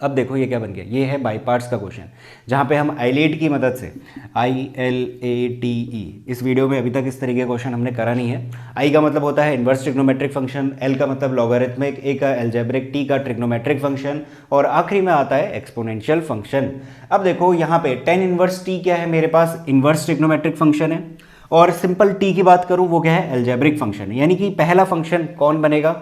अब देखो ये क्या बन गया, ये है बाई पार्ट्स का क्वेश्चन, जहाँ पे हम आईलेट की मदद से ILATE, इस वीडियो में अभी तक इस तरीके का क्वेश्चन हमने करा नहीं है। आई का मतलब होता है इन्वर्स ट्रिग्नोमेट्रिक फंक्शन, एल का मतलब लॉगरिथमिक, ए का एल्जेब्रिक, टी का ट्रिग्नोमेट्रिक फंक्शन और आखिरी में आता है एक्सपोनेंशियल फंक्शन। अब देखो यहाँ पे tan इनवर्स टी क्या है, मेरे पास इन्वर्स ट्रिग्नोमेट्रिक फंक्शन है, और सिंपल टी की बात करूँ वो क्या है, एल्जेब्रिक फंक्शन है, यानी कि पहला फंक्शन कौन बनेगा,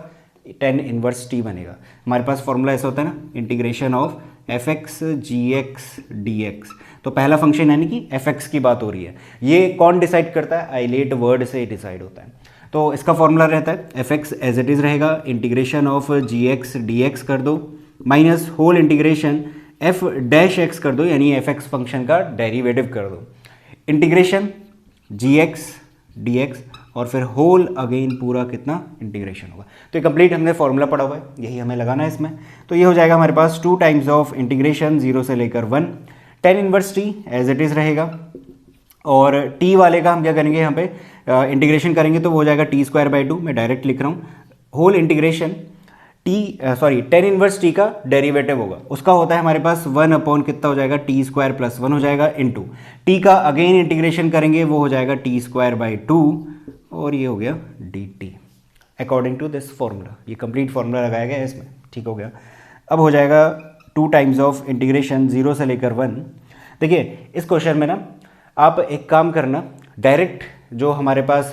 tan इनवर्स t बनेगा। हमारे पास फॉर्मूला ऐसा होता है ना, integration of fx gx dx, तो पहला फंक्शन यानी कि fx की बात हो रही है, ये कौन डिसाइड करता है, आईलेट वर्ड से डिसाइड होता है। तो इसका फॉर्मूला रहता है fx एज इट इज़ रहेगा, इंटीग्रेशन ऑफ gx dx कर दो, minus whole integration f dash x कर दो, यानी fx फंक्शन का डेरिवेटिव कर दो, इंटीग्रेशन gx dx और फिर होल अगेन पूरा कितना इंटीग्रेशन होगा। तो ये कंप्लीट हमने फॉर्मूला पढ़ा हुआ है, यही हमें लगाना है इसमें। तो ये हो जाएगा हमारे पास 2 टाइम्स ऑफ इंटीग्रेशन 0 से लेकर 1 tan inverse t as it is रहेगा, और t वाले का हम क्या करेंगे, यहाँ पे इंटीग्रेशन करेंगे तो वो हो जाएगा t²/2, मैं डायरेक्ट लिख रहा हूँ, whole integration tan inverse t का डेरिवेटिव होगा, उसका होता है हमारे पास 1 अपॉन कितना हो जाएगा, t² + 1 हो जाएगा, इंटू t का अगेन इंटीग्रेशन करेंगे वो हो जाएगा t²/2 और ये हो गया dt according to this formula. ये कंप्लीट फॉर्मूला लगाया गया है इसमें, ठीक हो गया। अब हो जाएगा 2 टाइम्स ऑफ इंटीग्रेशन 0 से लेकर 1। देखिए इस क्वेश्चन में ना आप एक काम करना, डायरेक्ट जो हमारे पास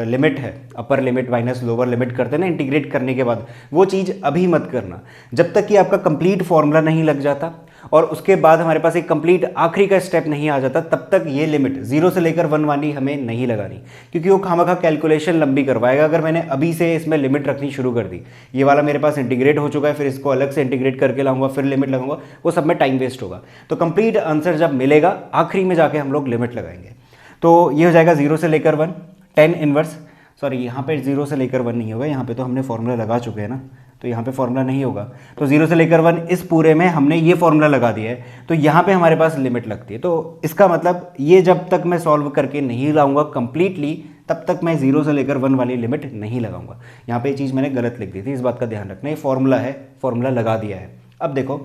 लिमिट है, upper limit minus lower limit करते हैं ना इंटीग्रेट करने के बाद, वो चीज़ अभी मत करना जब तक कि आपका कंप्लीट फॉर्मूला नहीं लग जाता और उसके बाद हमारे पास एक कंप्लीट आखिरी का स्टेप नहीं आ जाता, तब तक ये लिमिट 0 से लेकर 1 वाली हमें नहीं लगानी, क्योंकि वो खामखा कैलकुलेशन लंबी करवाएगा। अगर मैंने अभी से इसमें लिमिट रखनी शुरू कर दी, ये वाला मेरे पास इंटीग्रेट हो चुका है, फिर इसको अलग से इंटीग्रेट करके लाऊंगा, फिर लिमिट लगाऊंगा, वो सब में टाइम वेस्ट होगा। तो कंप्लीट आंसर जब मिलेगा आखिरी में जाके हम लोग लिमिट लगाएंगे। तो ये हो जाएगा 0 से लेकर 1 tan इनवर्स, सॉरी यहाँ पे 0 से लेकर 1 नहीं होगा, यहाँ पे तो हमने फॉर्मूला लगा चुके हैं ना, तो यहाँ पे फॉर्मूला नहीं होगा। तो 0 से लेकर 1 इस पूरे में हमने ये फॉर्मूला लगा दिया है, तो यहाँ पे हमारे पास लिमिट लगती है। तो इसका मतलब ये जब तक मैं सॉल्व करके नहीं लाऊंगा कंप्लीटली, तब तक मैं 0 से लेकर 1 वाली लिमिट नहीं लगाऊंगा। यहाँ पे ये चीज़ मैंने गलत लिख दी थी, इस बात का ध्यान रखना। ये फॉर्मूला है, फॉर्मूला लगा दिया है। अब देखो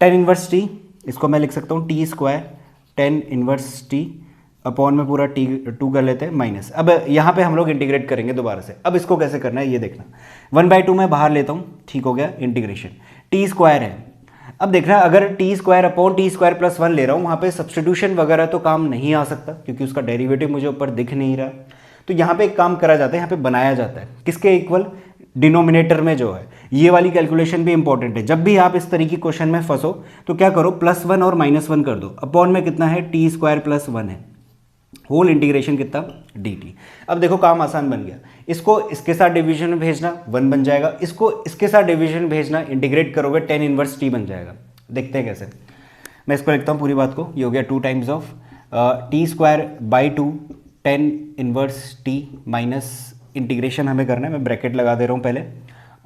tan इनवर्स t, इसको मैं लिख सकता हूँ t² tan inverse t upon में पूरा t2 कर लेते हैं माइनस। अब यहाँ पे हम लोग इंटीग्रेट करेंगे दोबारा से। अब इसको कैसे करना है ये देखना, 1/2 मैं बाहर लेता हूँ, ठीक हो गया, इंटीग्रेशन t² है। अब देखना, अगर T square upon T square plus 1 ले रहा हूँ, वहाँ पे सब्सटीट्यूशन वगैरह तो काम नहीं आ सकता क्योंकि उसका डेरिवेटिव मुझे ऊपर दिख नहीं रहा। तो यहाँ पे एक काम करा जाता है, यहाँ पे बनाया जाता है किसके इक्वल, डिनोमिनेटर में जो है। ये वाली कैलकुलेशन भी इंपॉर्टेंट है। जब भी आप इस तरीके क्वेश्चन में फंसो तो क्या करो, +1 और -1 कर दो। अपॉन में कितना है, टी स्क्वायर प्लस 1 है, होल इंटीग्रेशन कितना, dt। अब देखो काम आसान बन गया। इसको इसके साथ डिवीजन में भेजना 1 बन जाएगा, इसको इसके साथ डिवीजन भेजना, इंटीग्रेट करोगे tan इनवर्स t बन जाएगा। देखते हैं कैसे। मैं इसको लिखता हूँ पूरी बात को। ये हो गया 2 times of T square by 2 tan inverse t minus integration हमें करना है, मैं ब्रैकेट लगा दे रहा हूँ पहले,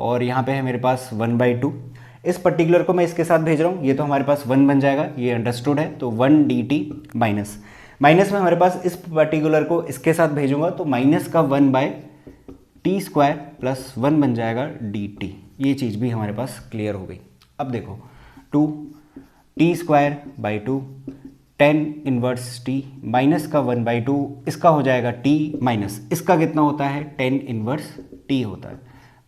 और यहाँ पे है मेरे पास 1/2। इस पर्टिकुलर को मैं इसके साथ भेज रहा हूँ, ये तो हमारे पास 1 बन जाएगा, ये अंडरस्टूड है। तो 1 dt माइनस माइनस में हमारे पास इस पर्टिकुलर को इसके साथ भेजूंगा तो माइनस का 1/t स्क्वायर प्लस 1 बन जाएगा dt। ये चीज़ भी हमारे पास क्लियर हो गई। अब देखो 2 t square by 2 tan inverse t minus का 1/2, इसका हो जाएगा t माइनस इसका कितना होता है, tan इनवर्स t होता है,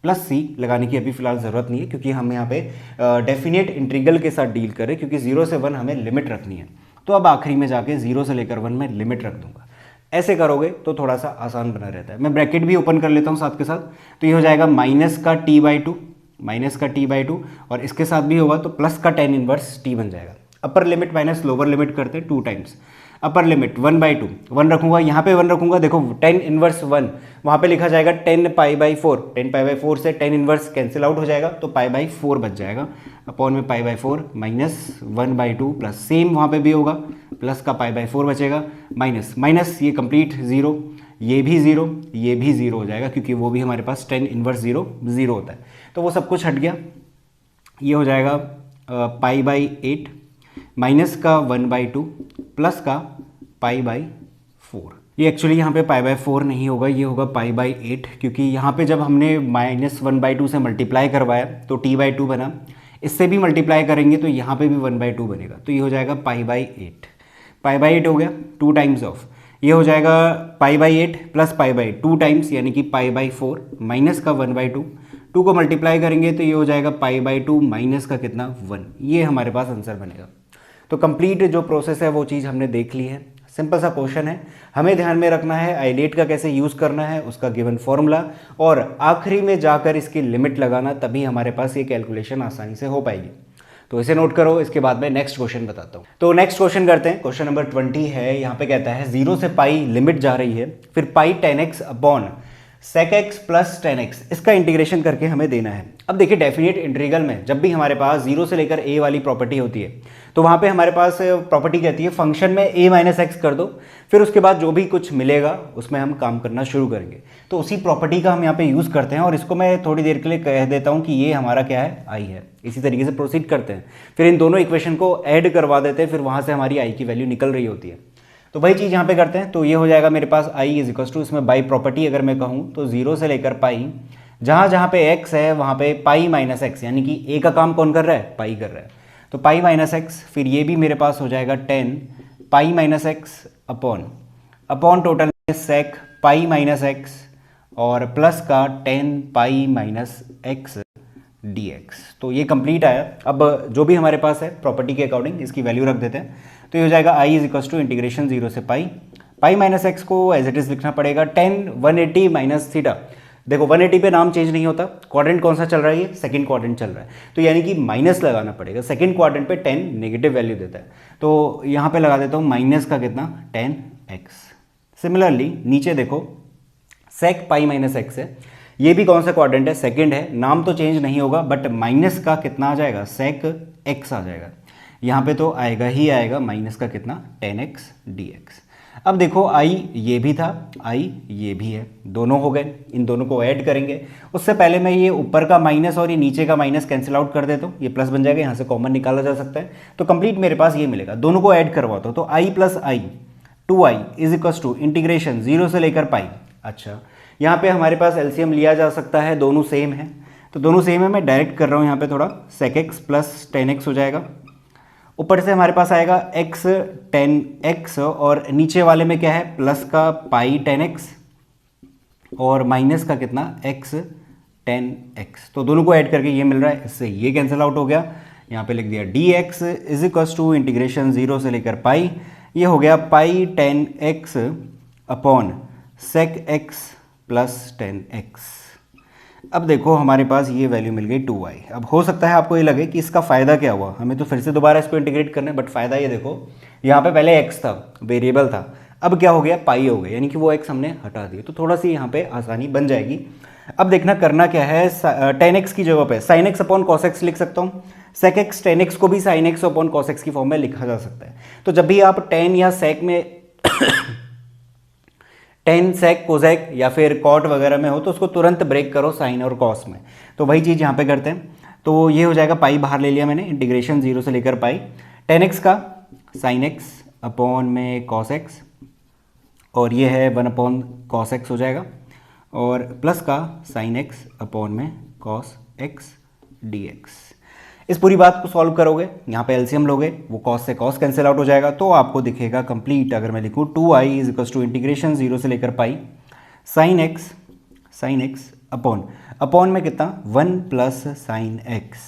प्लस c लगाने की अभी फिलहाल ज़रूरत नहीं है क्योंकि हम यहाँ पे डेफिनेट इंटीग्रल के साथ डील करें, क्योंकि 0 से 1 हमें लिमिट रखनी है। तो अब आखिरी में जाके 0 से लेकर 1 में लिमिट रख दूंगा। ऐसे करोगे तो थोड़ा सा आसान बना रहता है। मैं ब्रैकेट भी ओपन कर लेता हूँ साथ के साथ, तो ये हो जाएगा माइनस का t/2 और इसके साथ भी होगा तो प्लस का tan इनवर्स t बन जाएगा। Upper limit minus lower limit करते हैं 2 टाइम्स। अपर लिमिट 1/2, 1 रखूंगा, यहाँ पे 1 रखूंगा, देखो tan इनवर्स 1 वहाँ पे लिखा जाएगा 10π/4, 10π/4 से tan इनवर्स कैंसिल आउट हो जाएगा तो π/4 बच जाएगा। अपॉन में π/4 माइनस 1/2 प्लस सेम वहाँ पे भी होगा, प्लस का π/4 बचेगा, माइनस माइनस ये कंप्लीट 0, ये भी 0, ये भी 0 हो जाएगा क्योंकि वो भी हमारे पास tan इनवर्स 0 होता है। तो वो सब कुछ हट गया। ये हो जाएगा π/8 माइनस का 1/2 प्लस का π/4। ये एक्चुअली यहाँ पे π/4 नहीं होगा, ये होगा π/8 क्योंकि यहाँ पे जब हमने -1/2 से मल्टीप्लाई करवाया तो t/2 बना, इससे भी मल्टीप्लाई करेंगे तो यहाँ पे भी 1/2 बनेगा, तो ये हो जाएगा π/8। π/8 हो गया 2 टाइम्स ऑफ, ये हो जाएगा π/8 प्लस π/2 टाइम्स यानी कि π/4 माइनस का 1/2, 2 को मल्टीप्लाई करेंगे तो ये हो जाएगा π/2 माइनस का कितना 1। ये हमारे पास आंसर बनेगा। तो कंप्लीट जो प्रोसेस है वो चीज़ हमने देख ली है। सिंपल सा क्वेश्चन है, हमें ध्यान में रखना है आइलेट का कैसे यूज़ करना है, उसका गिवन फॉर्मूला, और आखिरी में जाकर इसकी लिमिट लगाना, तभी हमारे पास ये कैलकुलेशन आसानी से हो पाएगी। तो इसे नोट करो, इसके बाद मैं नेक्स्ट क्वेश्चन बताता हूँ। तो नेक्स्ट क्वेश्चन करते हैं। क्वेश्चन नंबर 20 है। यहाँ पे कहता है 0 से पाई लिमिट जा रही है, फिर पाई tan x upon sec x plus tan x, इसका इंटीग्रेशन करके हमें देना है। अब देखिए डेफिनेट इंटीग्रल में जब भी हमारे पास 0 से लेकर a वाली प्रॉपर्टी होती है तो वहाँ पे हमारे पास प्रॉपर्टी कहती है फंक्शन में a माइनस एक्स कर दो, फिर उसके बाद जो भी कुछ मिलेगा उसमें हम काम करना शुरू करेंगे। तो उसी प्रॉपर्टी का हम यहाँ पे यूज़ करते हैं और इसको मैं थोड़ी देर के लिए कह देता हूँ कि ये हमारा क्या है, i है। इसी तरीके से प्रोसीड करते हैं, फिर इन दोनों इक्वेशन को ऐड करवा देते हैं, फिर वहाँ से हमारी i की वैल्यू निकल रही होती है। तो वही चीज़ यहाँ पे करते हैं। तो ये हो जाएगा मेरे पास i इज इक्वल टू, इसमें बाई प्रॉपर्टी अगर मैं कहूँ तो 0 से लेकर पाई, जहाँ जहाँ पे x है वहाँ पे पाई माइनस एक्स, यानी कि a का काम कौन कर रहा है, पाई कर रहा है, तो पाई माइनस एक्स, फिर ये भी मेरे पास हो जाएगा 10 pi minus x upon total sec pi minus x और प्लस का 10 पाई माइनस एक्स dx। तो ये कंप्लीट आया। अब जो भी हमारे पास है प्रॉपर्टी के अकॉर्डिंग इसकी वैल्यू रख देते हैं। तो ये हो जाएगा i is equal to integration 0 से पाई माइनस एक्स को एज इट इज लिखना पड़ेगा 10 180 माइनस थीटा। देखो 180 पे नाम चेंज नहीं होता, क्वाड्रेंट कौन सा चल रहा है, ये सेकंड क्वाड्रेंट चल रहा है, तो यानी कि माइनस लगाना पड़ेगा। सेकंड क्वाड्रेंट पे 10 नेगेटिव वैल्यू देता है, तो यहाँ पे लगा देता हूँ माइनस का कितना 10x। सिमिलरली नीचे देखो सेक पाई माइनस एक्स है, ये भी कौन सा क्वाड्रेंट है, सेकंड है, नाम तो चेंज नहीं होगा बट माइनस का कितना आ जाएगा, सेक x आ जाएगा। यहाँ पे तो आएगा ही आएगा माइनस का कितना 10x dx। अब देखो i ये भी था, i ये भी है, दोनों हो गए, इन दोनों को ऐड करेंगे। उससे पहले मैं ये ऊपर का माइनस और ये नीचे का माइनस कैंसिल आउट कर देता हूँ, ये प्लस बन जाएगा, यहाँ से कॉमन निकाला जा सकता है। तो कंप्लीट मेरे पास ये मिलेगा, दोनों को ऐड करवाता हूँ तो i plus i 2i is equal to integration 0 से लेकर पाई। अच्छा यहाँ पे हमारे पास एलसीएम लिया जा सकता है, दोनों सेम है, तो दोनों सेम है, मैं डायरेक्ट कर रहा हूँ यहाँ पे थोड़ा, sec x प्लस 10x हो जाएगा। ऊपर से हमारे पास आएगा x 10x और नीचे वाले में क्या है, प्लस का पाई 10x और माइनस का कितना x 10x। तो दोनों को ऐड करके ये मिल रहा है, इससे ये कैंसिल आउट हो गया, यहाँ पे लिख दिया dx is equals to integration 0 से लेकर पाई, ये हो गया pi 10x upon sec x plus 10x। अब देखो हमारे पास ये वैल्यू मिल गई 2y। अब हो सकता है आपको ये लगे कि इसका फ़ायदा क्या हुआ, हमें तो फिर से दोबारा इसको इंटीग्रेट करना है, बट फ़ायदा ये देखो, यहाँ पे पहले x था, वेरिएबल था, अब क्या हो गया, पाई हो गया, यानी कि वो x हमने हटा दिया, तो थोड़ा सी यहाँ पे आसानी बन जाएगी। अब देखना करना क्या है, 10x की जगह पे sin x upon cos x लिख सकता हूँ, sec x 10x को भी sin x upon cos x की फॉर्म में लिखा जा सकता है। तो जब भी आप 10 या sec में 10 sec कोसेक या फिर कॉट वगैरह में हो तो उसको तुरंत ब्रेक करो साइन और कॉस में, तो वही चीज़ यहाँ पे करते हैं। तो ये हो जाएगा, पाई बाहर ले लिया मैंने, इंटीग्रेशन 0 से लेकर पाई, 10x का sin x अपॉन में cos x, और ये है 1 अपॉन cos x हो जाएगा, और प्लस का sin x अपॉन में cos x dx। इस पूरी बात को सॉल्व करोगे, यहाँ पे एलसीएम लोगे, वो cos से cos कैंसिल आउट हो जाएगा, तो आपको दिखेगा कंप्लीट। अगर मैं लिखूँ 2i is equals to integration 0 से लेकर पाई sin x अपॉन में कितना 1 प्लस sin x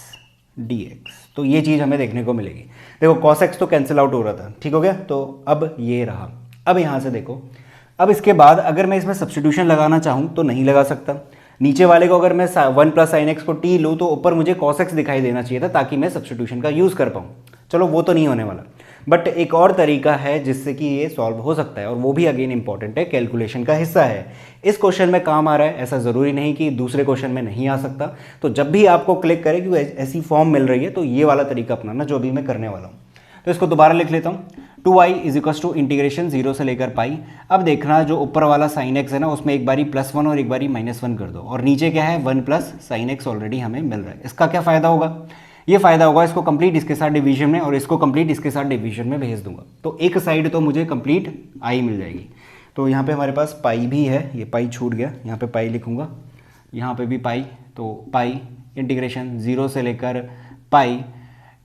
dx। तो ये चीज़ हमें देखने को मिलेगी। देखो cos x तो कैंसिल आउट हो रहा था, ठीक हो गया, तो अब ये रहा। अब यहाँ से देखो, अब इसके बाद अगर मैं इसमें सब्स्टिट्यूशन लगाना चाहूँ तो नहीं लगा सकता। नीचे वाले को अगर मैं 1 प्लस साइन एक्स को टी लूँ तो ऊपर मुझे cos x दिखाई देना चाहिए था ताकि मैं सब्स्टिट्यूशन का यूज़ कर पाऊँ। चलो वो तो नहीं होने वाला, बट एक और तरीका है जिससे कि ये सॉल्व हो सकता है, और वो भी अगेन इंपॉर्टेंट है, कैलकुलेशन का हिस्सा है, इस क्वेश्चन में काम आ रहा है, ऐसा ज़रूरी नहीं कि दूसरे क्वेश्चन में नहीं आ सकता। तो जब भी आपको क्लिक करे कि ऐसी फॉर्म मिल रही है तो ये वाला तरीका अपनाना जो अभी मैं करने वाला हूँ। तो इसको दोबारा लिख लेता हूँ, 2i is equals to integration 0 से लेकर पाई। अब देखना जो ऊपर वाला sin x है ना, उसमें एक बारी +1 और एक बारी -1 कर दो, और नीचे क्या है 1 प्लस sin x ऑलरेडी हमें मिल रहा है। इसका क्या फ़ायदा होगा, ये फ़ायदा होगा, इसको कंप्लीट इसके साथ डिवीजन में और इसको कंप्लीट इसके साथ डिवीजन में भेज दूंगा, तो एक साइड तो मुझे कंप्लीट i मिल जाएगी। तो यहाँ पे हमारे पास पाई भी है, ये पाई छूट गया, यहाँ पे पाई लिखूँगा, यहाँ पे भी पाई, तो पाई इंटीग्रेशन 0 से लेकर पाई,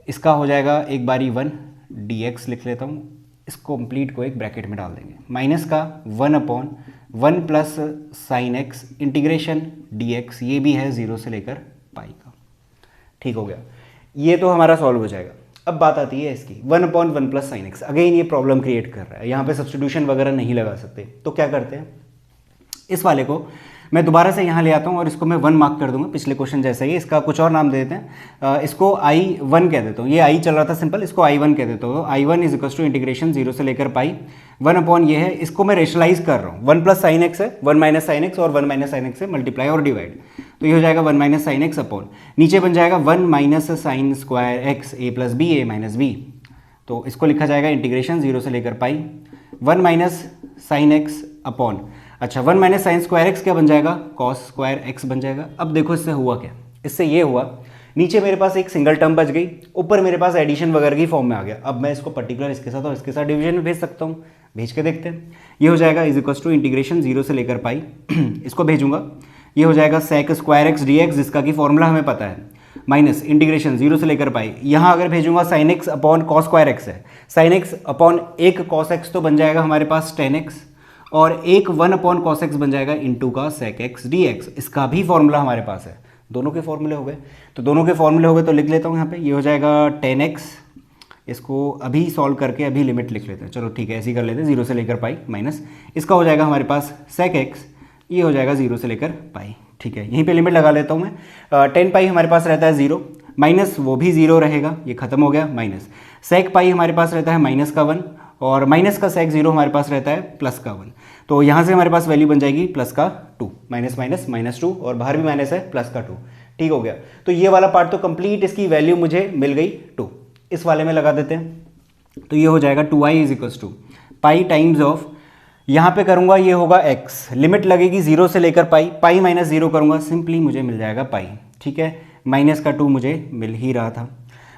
इसका हो जाएगा एक बारी 1 dx लिख लेता हूँ, इसको कंप्लीट को एक ब्रैकेट में डाल देंगे, माइनस का 1 upon 1 plus sine x integration dx, ये भी है 0 से लेकर पाई का। ठीक हो गया, ये तो हमारा सॉल्व हो जाएगा। अब बात आती है इसकी 1 upon 1 plus sine x, again ये प्रॉब्लम क्रिएट कर रहा है, यहाँ पे सब्स्टिट्यूशन वगैरह नहीं लगा सकते, तो क्या करते हैं, इस वाले को मैं दोबारा से यहाँ ले आता हूँ और इसको मैं 1 मार्क कर दूंगा, पिछले क्वेश्चन जैसा ही, इसका कुछ और नाम दे देते हैं, इसको i1 कह देता हूँ, ये i चल रहा था सिंपल, इसको i1 कह देता हूँ। i1 is equals to integration 0 से लेकर पाई 1 अपॉन ये है, इसको मैं रेशनलाइज कर रहा हूँ, 1 प्लस साइन एक्स है, 1 माइनस साइन एक्स, और 1 माइनस साइन एक्स से मल्टीप्लाई और डिवाइड, तो ये हो जाएगा 1 माइनस साइन एक्स अपॉन, नीचे बन जाएगा 1 minus sign square x A plus b a minus B, तो इसको लिखा जाएगा इंटीग्रेशन 0 से लेकर पाई 1 माइनस साइन एक्स अपॉन, अच्छा 1 माइनस साइन स्क्वायर एक्स क्या बन जाएगा, कॉस स्क्वायर एक्स बन जाएगा। अब देखो इससे हुआ क्या, इससे ये हुआ, नीचे मेरे पास एक सिंगल टर्म बच गई, ऊपर मेरे पास एडिशन वगैरह की फॉर्म में आ गया। अब मैं इसको पर्टिकुलर इसके साथ और इसके साथ डिवीजन में भेज सकता हूँ, भेज के देखते हैं। ये हो जाएगा इज इक्वल्स टू इंटीग्रेशन 0 से लेकर पाई इसको भेजूंगा, ये हो जाएगा sec square x d x, जिसका कि फॉर्मूला हमें पता है, माइनस इंटीग्रेशन 0 से लेकर पाई, यहाँ अगर भेजूंगा sign x upon cos square x है, साइन एक्स अपॉन एक कॉस एक्स तो बन जाएगा हमारे पास 10x, और एक 1 अपॉन कॉस एक्स बन जाएगा इंटू का सेक एक्स डी एक्स, इसका भी फॉर्मूला हमारे पास है, दोनों के फॉर्मूले हो गए। तो दोनों के फॉर्मूले हो गए तो लिख लेता हूँ यहाँ पे, ये हो जाएगा 10x, इसको अभी सॉल्व करके अभी लिमिट लिख लेते हैं, चलो ठीक है ऐसे ही कर लेते हैं, 0 से लेकर पाई माइनस, इसका हो जाएगा हमारे पास सेक एक्स, ये हो जाएगा 0 से लेकर पाई, ठीक है यहीं पे लिमिट लगा लेता हूँ मैं। 10 पाई हमारे पास रहता है 0, माइनस वो भी 0 रहेगा, ये खत्म हो गया, माइनस सेक पाई हमारे पास रहता है माइनस का 1, और माइनस का सेक 0 हमारे पास रहता है प्लस का 1, तो यहाँ से हमारे पास वैल्यू बन जाएगी प्लस का 2, माइनस माइनस माइनस 2, और बाहर भी माइनस है प्लस का 2, ठीक हो गया। तो ये वाला पार्ट तो कंप्लीट, इसकी वैल्यू मुझे मिल गई 2, इस वाले में लगा देते हैं, तो ये हो जाएगा 2i is equals to pi times of, यहाँ पे करूँगा ये होगा x, लिमिट लगेगी 0 से लेकर पाई, पाई माइनस 0 करूँगा, सिंपली मुझे मिल जाएगा पाई, ठीक है, माइनस का 2 मुझे मिल ही रहा था,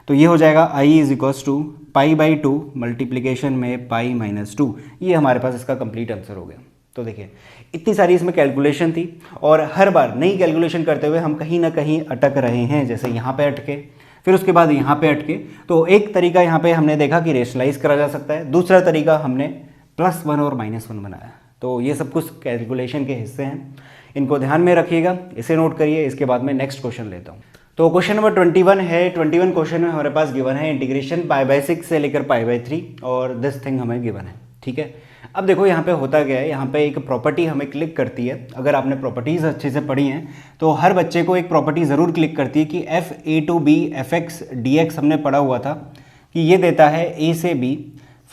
तो ये हो जाएगा i is equals to pi by 2 multiplication में पाई माइनस 2, ये हमारे पास इसका कंप्लीट आंसर हो गया। तो देखिए इतनी सारी इसमें कैलकुलेशन थी, और हर बार नई कैलकुलेशन करते हुए हम कहीं ना कहीं अटक रहे हैं, जैसे यहाँ पे अटके, फिर उसके बाद यहाँ पे अटके। तो एक तरीका यहाँ पे हमने देखा कि रेशनलाइज करा जा सकता है, दूसरा तरीका हमने +1 और -1 बनाया। तो ये सब कुछ कैलकुलेशन के हिस्से हैं, इनको ध्यान में रखिएगा, इसे नोट करिए, इसके बाद मैं नेक्स्ट क्वेश्चन लेता हूँ। तो क्वेश्चन नंबर 21 है। 21 क्वेश्चन में हमारे पास गिवन है इंटीग्रेशन π/6 से लेकर π/3 और दिस थिंग हमें गिवन है। ठीक है, अब देखो यहाँ पे होता क्या है, यहाँ पे एक प्रॉपर्टी हमें क्लिक करती है। अगर आपने प्रॉपर्टीज़ अच्छे से पढ़ी हैं तो हर बच्चे को एक प्रॉपर्टी ज़रूर क्लिक करती है कि f(a) - b f(x) dx हमने पढ़ा हुआ था कि ये देता है a से b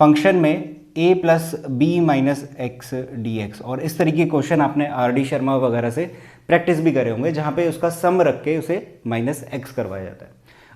फंक्शन में a + b - x dx। और इस तरीके के क्वेश्चन आपने R.D. शर्मा वगैरह से प्रैक्टिस भी करे होंगे, जहाँ पे उसका सम रख के उसे -x करवाया जाता है।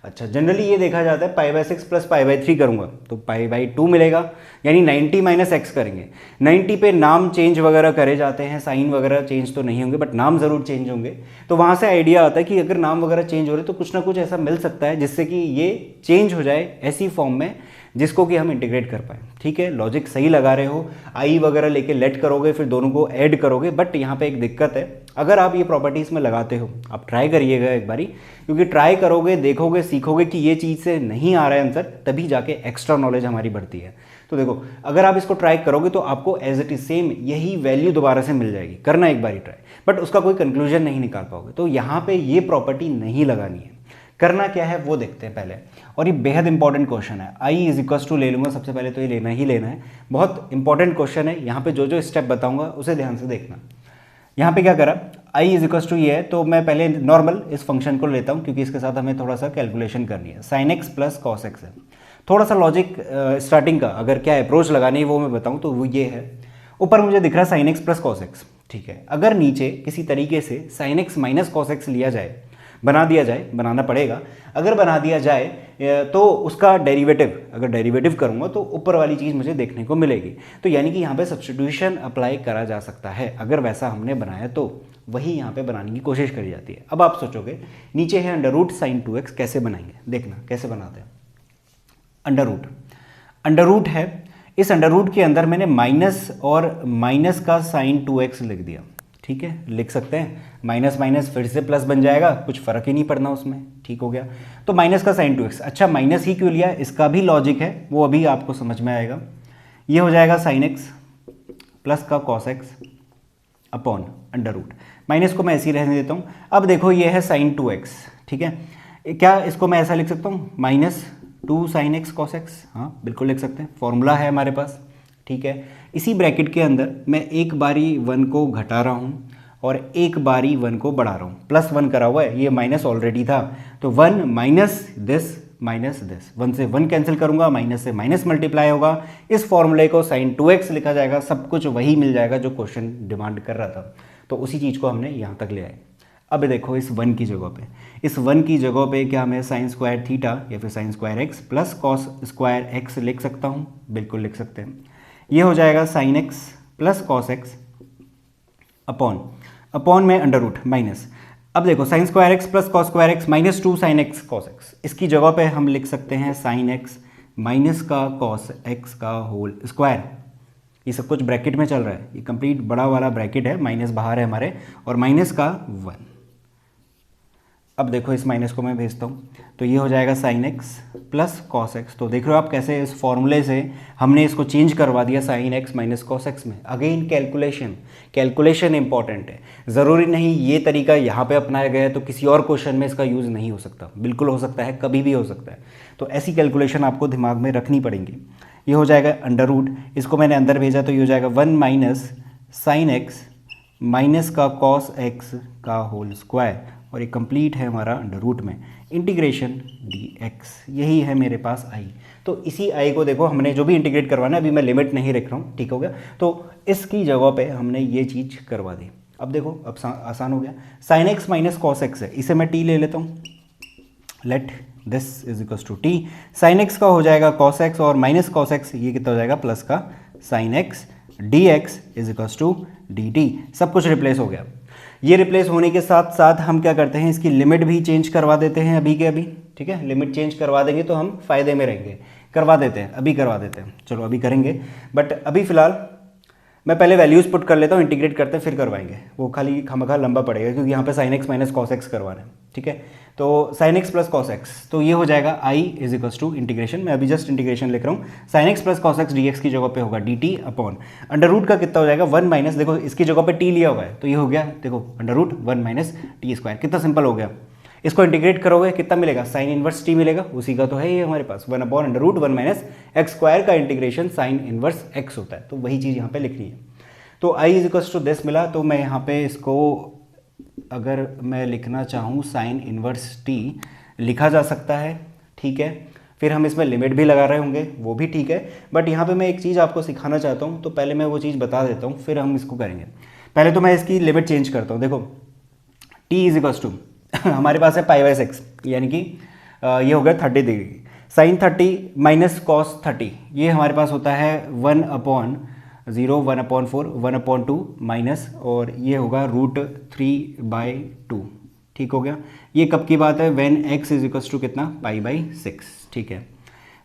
अच्छा, जनरली ये देखा जाता है π/6 + π/3 करूँगा तो π/2 मिलेगा, यानी 90 - x करेंगे। 90 पे नाम चेंज वगैरह करे जाते हैं, साइन वगैरह चेंज तो नहीं होंगे बट नाम ज़रूर चेंज होंगे। तो वहाँ से आइडिया आता है कि अगर नाम वगैरह चेंज हो रहे तो कुछ ना कुछ ऐसा मिल सकता है जिससे कि ये चेंज हो जाए ऐसी फॉर्म में जिसको कि हम इंटीग्रेट कर पाएँ। ठीक है, लॉजिक सही लगा रहे हो, आई वगैरह लेके लेट करोगे फिर दोनों को ऐड करोगे, बट यहाँ पे एक दिक्कत है। अगर आप ये प्रॉपर्टीज़ में लगाते हो, आप ट्राई करिएगा एक बारी, क्योंकि ट्राई करोगे, देखोगे, सीखोगे कि ये चीज़ से नहीं आ रहा है आंसर, तभी जाके एक्स्ट्रा नॉलेज हमारी बढ़ती है। तो देखो, अगर आप इसको ट्राई करोगे तो आपको एज इट इज सेम यही वैल्यू दोबारा से मिल जाएगी। करना एक बारी ट्राई, बट उसका कोई कंक्लूजन नहीं निकाल पाओगे। तो यहाँ पे ये प्रॉपर्टी नहीं लगानी है। करना क्या है वो देखते हैं पहले, और ये बेहद इंपॉर्टेंट क्वेश्चन है। आई = ले लूँगा सबसे पहले, तो ये लेना ही लेना है, बहुत इंपॉर्टेंट क्वेश्चन है। यहाँ पे जो जो स्टेप बताऊँगा उसे ध्यान से देखना। यहाँ पे क्या करा, आई = ये है तो मैं पहले नॉर्मल इस फंक्शन को लेता हूँ क्योंकि इसके साथ हमें थोड़ा सा कैलकुलेशन करनी है। sin x + cos x है। थोड़ा सा लॉजिक स्टार्टिंग का अगर क्या अप्रोच लगानी है वो मैं बताऊँ तो वो ये है। ऊपर मुझे दिख रहा है sin x + cos x। ठीक है, अगर नीचे किसी तरीके से sin x - cos x लिया जाए, बना दिया जाए, बनाना पड़ेगा, अगर बना दिया जाए तो उसका डेरिवेटिव, अगर डेरिवेटिव करूँगा तो ऊपर वाली चीज़ मुझे देखने को मिलेगी। तो यानी कि यहाँ पे सब्स्टिट्यूशन अप्लाई करा जा सकता है। अगर वैसा हमने बनाया तो वही यहाँ पे बनाने की कोशिश करी जाती है। अब आप सोचोगे नीचे है √sin 2x, कैसे बनाएंगे, देखना कैसे बनाते हैं। अंडर रूट है, इस अंडर रूट के अंदर मैंने माइनस और माइनस का sin 2x लिख दिया। ठीक है, लिख सकते हैं, माइनस माइनस फिर से प्लस बन जाएगा, कुछ फ़र्क ही नहीं पड़ना उसमें। ठीक हो गया, तो माइनस का sin 2x। अच्छा, माइनस ही क्यों लिया, इसका भी लॉजिक है, वो अभी आपको समझ में आएगा। ये हो जाएगा sin x प्लस का cos x upon under root. Minus को मैं ऐसे ही रहने देता हूँ। अब देखो ये है sin 2x। ठीक है, क्या इसको मैं ऐसा लिख सकता हूँ, -2 sin x cos x? हाँ बिल्कुल लिख सकते हैं, फॉर्मूला है हमारे पास। ठीक है, इसी ब्रैकेट के अंदर मैं एक बारी 1 को घटा रहा हूँ और एक बारी 1 को बढ़ा रहा हूँ। +1 करा हुआ है, ये माइनस ऑलरेडी था, तो 1 माइनस दिस, 1 से 1 कैंसिल करूंगा, माइनस से माइनस मल्टीप्लाई होगा। इस फॉर्मूले को sin 2x लिखा जाएगा, सब कुछ वही मिल जाएगा जो क्वेश्चन डिमांड कर रहा था। तो उसी चीज़ को हमने यहाँ तक ले आए। अब देखो इस 1 की जगह पे, इस 1 की जगह पे क्या मैं sin² θ या फिर sin² x plus cos² x लिख सकता हूँ? बिल्कुल लिख सकते हैं। ये हो जाएगा sin x plus cos x upon में अंडर रूट माइनस। अब देखो sin² x plus cos² x -2 sin x cos x, इसकी जगह पे हम लिख सकते हैं sin x माइनस का cos x का होल स्क्वायर। ये सब कुछ ब्रैकेट में चल रहा है, ये कंप्लीट बड़ा वाला ब्रैकेट है, माइनस बाहर है हमारे, और माइनस का 1। अब देखो इस माइनस को मैं भेजता हूँ, तो ये हो जाएगा sin x plus cos x। तो देख रहे हो आप कैसे इस फॉर्मूले से हमने इसको चेंज करवा दिया sin x minus cos x में। अगेन कैलकुलेशन इंपॉर्टेंट है। ज़रूरी नहीं ये तरीका यहाँ पे अपनाया गया है तो किसी और क्वेश्चन में इसका यूज़ नहीं हो सकता, बिल्कुल हो सकता है, कभी भी हो सकता है। तो ऐसी कैलकुलेशन आपको दिमाग में रखनी पड़ेंगी। ये हो जाएगा अंडर रूट, इसको मैंने अंदर भेजा तो ये हो जाएगा 1 माइनस sin x माइनस का cos x का होल स्क्वायर, और ये कंप्लीट है हमारा अंडर रूट में इंटीग्रेशन dx। यही है मेरे पास i। तो इसी i को देखो हमने जो भी इंटीग्रेट करवाना है, अभी मैं लिमिट नहीं रख रहा हूँ। ठीक हो गया, तो इसकी जगह पे हमने ये चीज़ करवा दी। अब देखो अब आसान हो गया। sin x minus cos x है, इसे मैं t ले लेता हूँ, let this is equal to t। sin x का हो जाएगा cos x और माइनस cos x, ये कितना हो जाएगा प्लस का sin x dx is equal to dt। सब कुछ रिप्लेस हो गया। ये रिप्लेस होने के साथ साथ हम क्या करते हैं, इसकी लिमिट भी चेंज करवा देते हैं अभी के अभी। ठीक है, लिमिट चेंज करवा देंगे तो हम फायदे में रहेंगे। करवा देते हैं, अभी करवा देते हैं, चलो अभी करेंगे, बट अभी फ़िलहाल मैं पहले वैल्यूज़ पुट कर लेता हूँ, इंटीग्रेट करते हैं फिर करवाएंगे, वो खाली खामखा लंबा पड़ेगा क्योंकि यहाँ पे sin x minus cos x करवाना है। ठीक है, तो sin x plus cos x, तो ये हो जाएगा i is equal to integration, मैं अभी जस्ट इंटीग्रेशन लिख रहा हूँ, sin x plus cos x dx की जगह पे होगा dt अपॉन अंडर रूट का कितना हो जाएगा 1 माइनस, देखो इसकी जगह पे t लिया हुआ है तो ये हो गया, देखो under root 1 minus t square. कितना सिंपल हो गया। इसको इंटीग्रेट करोगे कितना मिलेगा, साइन इनवर्स टी मिलेगा, उसी का तो है ये हमारे पास 1/√1 माइनस एक्स स्क्वायर का इंटीग्रेशन साइन इनवर्स एक्स होता है, तो वही चीज़ यहाँ पे लिखनी है। तो आई इज इक्वल्स टू दिस मिला, तो मैं यहाँ पे इसको अगर मैं लिखना चाहूँ साइन इनवर्स टी लिखा जा सकता है, ठीक है। फिर हम इसमें लिमिट भी लगा रहे होंगे, वो भी ठीक है, बट यहाँ पे मैं एक चीज़ आपको सिखाना चाहता हूँ, तो पहले मैं वो चीज़ बता देता हूँ, फिर हम इसको करेंगे। पहले तो मैं इसकी लिमिट चेंज करता हूँ। देखो टी इज इक्वल्स टू हमारे पास है π/6, यानी कि ये हो गया 30 डिग्री, साइन 30 माइनस कॉस 30, ये हमारे पास होता है 1/0, 1/4, 1/2 माइनस, और ये होगा √3/2, ठीक हो गया। ये कब की बात है, when x is equals to कितना, π/6, ठीक है।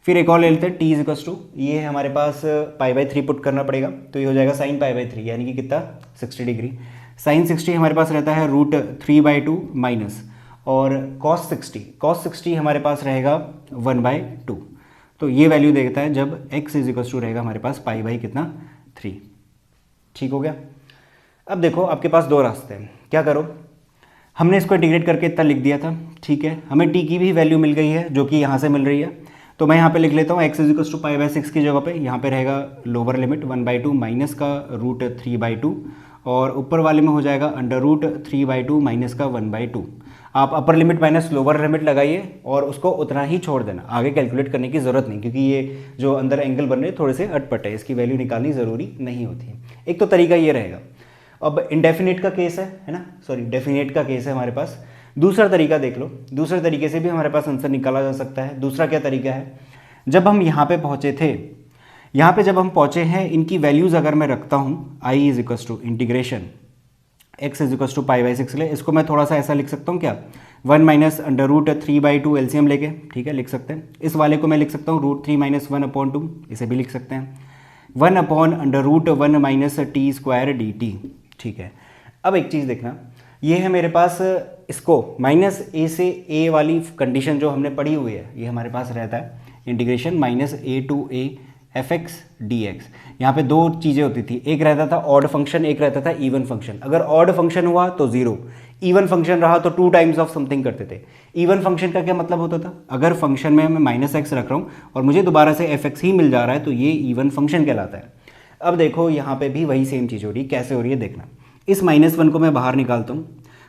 फिर एक और ले लेते हैं, t इज इक्वल्स टू, ये है हमारे पास π/3 पुट करना पड़ेगा, तो ये हो जाएगा साइन π/3, यानी कि कितना 60 डिग्री। साइन 60 हमारे पास रहता है √3/2 माइनस, और cos 60 हमारे पास रहेगा 1/2, तो ये वैल्यू देखता है जब x इज इक्वल्स टू रहेगा हमारे पास π/कितना 3, ठीक हो गया। अब देखो आपके पास दो रास्ते हैं, क्या करो, हमने इसको इंटीग्रेट करके इतना लिख दिया था, ठीक है। हमें t की भी वैल्यू मिल गई है जो कि यहाँ से मिल रही है, तो मैं यहाँ पे लिख लेता हूँ x इज इक्वल्स टू π/6 की जगह पे यहाँ पे रहेगा लोअर लिमिट 1/2 माइनस का √3/2, और ऊपर वाले में हो जाएगा √3/2 माइनस का 1/2। आप upper limit minus lower limit लगाइए और उसको उतना ही छोड़ देना, आगे कैलकुलेट करने की ज़रूरत नहीं, क्योंकि ये जो अंदर एंगल बन रहे हैं थोड़े से अटपट है, इसकी वैल्यू निकालनी ज़रूरी नहीं होती है। एक तो तरीका ये रहेगा। अब इनडेफिनेट का केस है ना, सॉरी डेफिनेट का केस है हमारे पास। दूसरा तरीका देख लो, दूसरे तरीके से भी हमारे पास आंसर निकाला जा सकता है। दूसरा क्या तरीका है, जब हम यहाँ पे पहुँचे थे, यहाँ पे जब हम पहुँचे हैं, इनकी वैल्यूज़ अगर मैं रखता हूँ, I is equals to integration x is equals to π/6 ले, इसको मैं थोड़ा सा ऐसा लिख सकता हूँ क्या, 1 माइनस √3/2 एलसीएम लेके, ठीक है, लिख सकते हैं। इस वाले को मैं लिख सकता हूँ √3 माइनस 1/2, इसे भी लिख सकते हैं, 1/√1 माइनस t² dt, ठीक है। अब एक चीज़ देखना, ये है मेरे पास, इसको -a से a वाली कंडीशन जो हमने पढ़ी हुई है, ये हमारे पास रहता है integration -a to a fx dx। यहाँ पे दो चीज़ें होती थी, एक रहता था ऑड फंक्शन, एक रहता था इवन फंक्शन। अगर ऑड फंक्शन हुआ तो 0, इवन फंक्शन रहा तो 2 टाइम्स ऑफ समथिंग करते थे। इवन फंक्शन का क्या मतलब होता था, अगर फंक्शन में मैं -x रख रहा हूँ और मुझे दोबारा से fx ही मिल जा रहा है तो ये इवन फंक्शन कहलाता है। अब देखो यहाँ पे भी वही सेम चीज़ हो रही है, कैसे हो रही है देखना। इस -1 को मैं बाहर निकालता हूँ,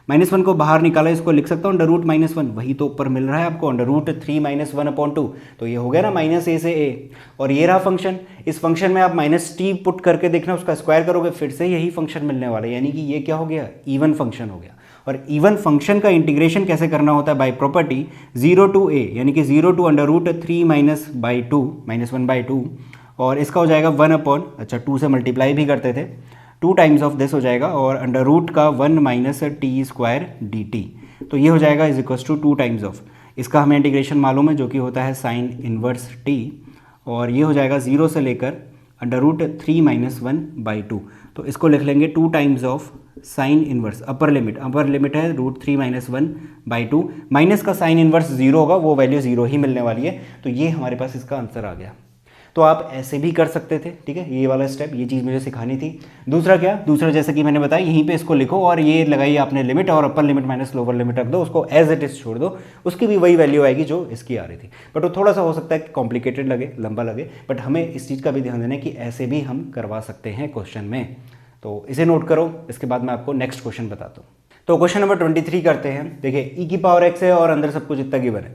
-1 को बाहर निकाला, इसको लिख सकता हूँ √-1, वही तो ऊपर मिल रहा है आपको √3 माइनस 1/2, तो ये हो गया ना -a से a। और ये रहा फंक्शन, इस फंक्शन में आप -t पुट करके देखना, उसका स्क्वायर करोगे फिर से यही फंक्शन मिलने वाला है, यानी कि ये क्या हो गया, इवन फंक्शन हो गया। और इवन फंक्शन का इंटीग्रेशन कैसे करना होता है, बाय प्रॉपर्टी 0 to a, यानी कि 0 to √3 माइनस 1/2, और इसका हो जाएगा 2 से मल्टीप्लाई भी करते थे, 2 टाइम्स ऑफ दिस हो जाएगा, और अंडर रूट का 1 माइनस t² dt, तो ये हो जाएगा is equals to 2 times of, इसका हमें इंटीग्रेशन मालूम है जो कि होता है साइन इनवर्स t, और ये हो जाएगा 0 से लेकर √3 माइनस 1/2, तो इसको लिख लेंगे 2 times of sine inverse, upper limit है √3 माइनस 1/2, माइनस का साइन इनवर्स 0 होगा, वो वैल्यू 0 ही मिलने वाली है, तो ये हमारे पास इसका आंसर आ गया। तो आप ऐसे भी कर सकते थे, ठीक है, ये वाला स्टेप, ये चीज़ मुझे सिखानी थी। दूसरा क्या, दूसरा जैसे कि मैंने बताया, यहीं पे इसको लिखो और ये लगाइए आपने लिमिट, और upper limit minus lower limit रख दो, उसको एज इट इज छोड़ दो, उसकी भी वही वैल्यू आएगी जो इसकी आ रही थी। बट वो थोड़ा सा हो सकता है कॉम्प्लिकेटेड लगे, लंबा लगे, बट हमें इस चीज़ का भी ध्यान देना है कि ऐसे भी हम करवा सकते हैं क्वेश्चन में। तो इसे नोट करो, इसके बाद मैं आपको नेक्स्ट क्वेश्चन बताता हूँ। तो क्वेश्चन नंबर 23 करते हैं। देखिए e की पावर x है और अंदर सब कुछ इतना गिवन है,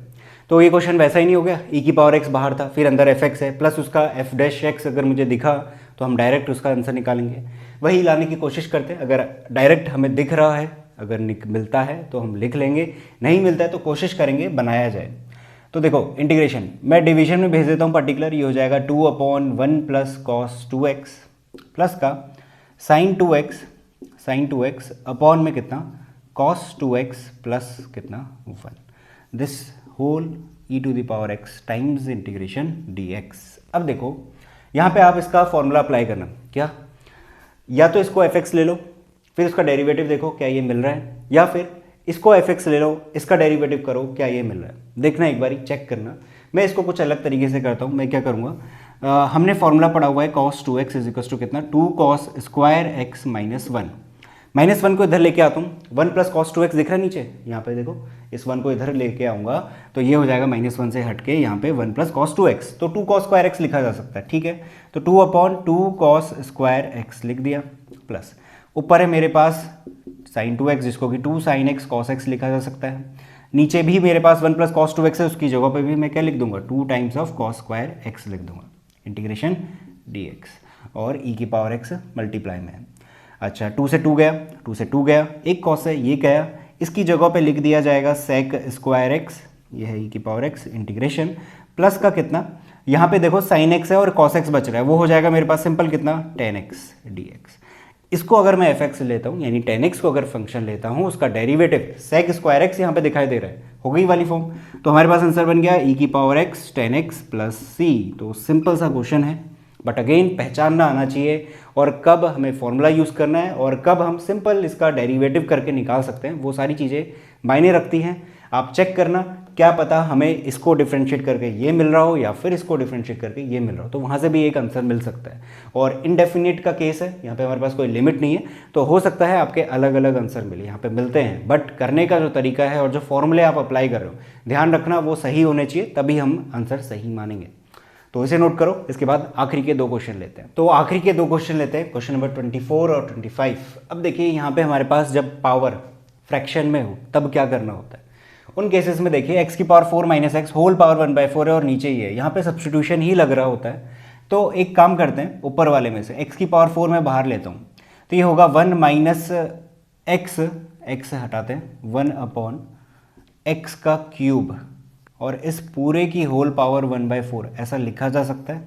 तो ये क्वेश्चन वैसा ही नहीं हो गया, e की पावर x बाहर था, फिर अंदर fx है, प्लस उसका f' अगर मुझे दिखा तो हम डायरेक्ट उसका आंसर निकालेंगे। वही लाने की कोशिश करते हैं, अगर डायरेक्ट हमें दिख रहा है, अगर मिलता है तो हम लिख लेंगे, नहीं मिलता है तो कोशिश करेंगे बनाया जाए। तो देखो इंटीग्रेशन मैं डिवीजन में भेज देता हूँ पर्टिकुलर, ये हो जाएगा 2/1 प्लस कॉस 2x प्लस का साइन 2x अपॉन में कितना cos 2x प्लस कितना 1, this whole e⁻x times integration dx। अब देखो यहाँ पे आप इसका फॉर्मूला अप्लाई करना, क्या, या तो इसको fx ले लो, फिर इसका डेरिवेटिव देखो क्या ये मिल रहा है, या फिर इसको fx ले लो, इसका डेरिवेटिव करो क्या ये मिल रहा है, देखना एक बारी चेक करना। मैं इसको कुछ अलग तरीके से करता हूँ, मैं क्या करूँगा, हमने फॉर्मूला पढ़ा हुआ है cos 2x is equal to कितना 2 cos² x माइनस 1, -1 को इधर लेके आता हूँ, 1 प्लस कॉस 2x दिख रहा है नीचे, यहाँ पे देखो इस 1 को इधर लेके आऊँगा तो ये हो जाएगा -1 से हट के यहाँ पे 1 प्लस कॉस 2x, तो 2 कॉस स्क्वायर x लिखा जा सकता है, ठीक है। तो 2/2 कॉस स्क्वायर x लिख दिया, प्लस ऊपर है मेरे पास sin 2x जिसको कि 2 sin x cos x लिखा जा सकता है। नीचे भी मेरे पास 1 प्लस कॉस 2x है, उसकी जगह पे भी मैं क्या लिख दूंगा 2 times of cos square x लिख दूंगा, इंटीग्रेशन dx और e की पावर x मल्टीप्लाई में है। अच्छा 2 से 2 गया, 2 से 2 गया, एक कॉस है ये गया, इसकी जगह पे लिख दिया जाएगा sec स्क्वायर x, ये है e की पावर x इंटीग्रेशन प्लस का कितना, यहाँ पे देखो sin x है और cos x बच रहा है, वो हो जाएगा मेरे पास सिंपल कितना tan x dx। इसको अगर मैं fx लेता हूँ यानी tan x को अगर फंक्शन लेता हूँ उसका डेरिवेटिव sec स्क्वायर x यहाँ पे दिखाई दे रहा है, हो गई वाली फॉर्म, तो हमारे पास आंसर बन गया e की power x tan x plus c। तो सिंपल सा क्वेश्चन है, बट अगेन पहचानना आना चाहिए और कब हमें फॉर्मूला यूज़ करना है और कब हम सिंपल इसका डेरिवेटिव करके निकाल सकते हैं, वो सारी चीज़ें मायने रखती हैं। आप चेक करना, क्या पता हमें इसको डिफ्रेंशिएट करके ये मिल रहा हो या फिर इसको डिफ्रेंशिएट करके ये मिल रहा हो, तो वहाँ से भी एक आंसर मिल सकता है। और इनडेफिनिट का केस है, यहाँ पे हमारे पास कोई लिमिट नहीं है, तो हो सकता है आपके अलग अलग आंसर मिले, यहाँ पे मिलते हैं, बट करने का जो तरीका है और जो फॉर्मूले आप अप्लाई कर रहे हो ध्यान रखना वो सही होने चाहिए, तभी हम आंसर सही मानेंगे। तो इसे नोट करो। इसके बाद आखिरी के 2 क्वेश्चन लेते हैं। तो आखिरी के 2 क्वेश्चन लेते हैं, क्वेश्चन नंबर 24 और 25। अब देखिए यहाँ पे हमारे पास जब पावर फ्रैक्शन में हो तब क्या करना होता है। उन केसेस में देखिए x की power 4 minus x whole power 1/4 है और नीचे ही है, यहाँ पे सब्सटीट्यूशन ही लग रहा होता है। तो एक काम करते हैं, ऊपर वाले में से x की पावर 4 मैं बाहर लेता हूँ, तो ये होगा 1 माइनस एक्स हटाते हैं 1/x का क्यूब, और इस पूरे की होल पावर 1/4 ऐसा लिखा जा सकता है,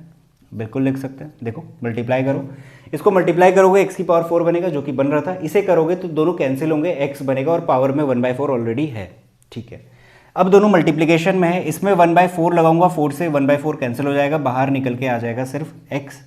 बिल्कुल लिख सकते हैं। देखो मल्टीप्लाई करो, इसको मल्टीप्लाई करोगे x की पावर 4 बनेगा जो कि बन रहा था, इसे करोगे तो दोनों कैंसिल होंगे, x बनेगा और पावर में 1/4 ऑलरेडी है, ठीक है। अब दोनों मल्टीप्लिकेशन में है, इसमें 1/4 लगाऊंगा, 4 से 1/4 कैंसिल हो जाएगा, बाहर निकल के आ जाएगा सिर्फ x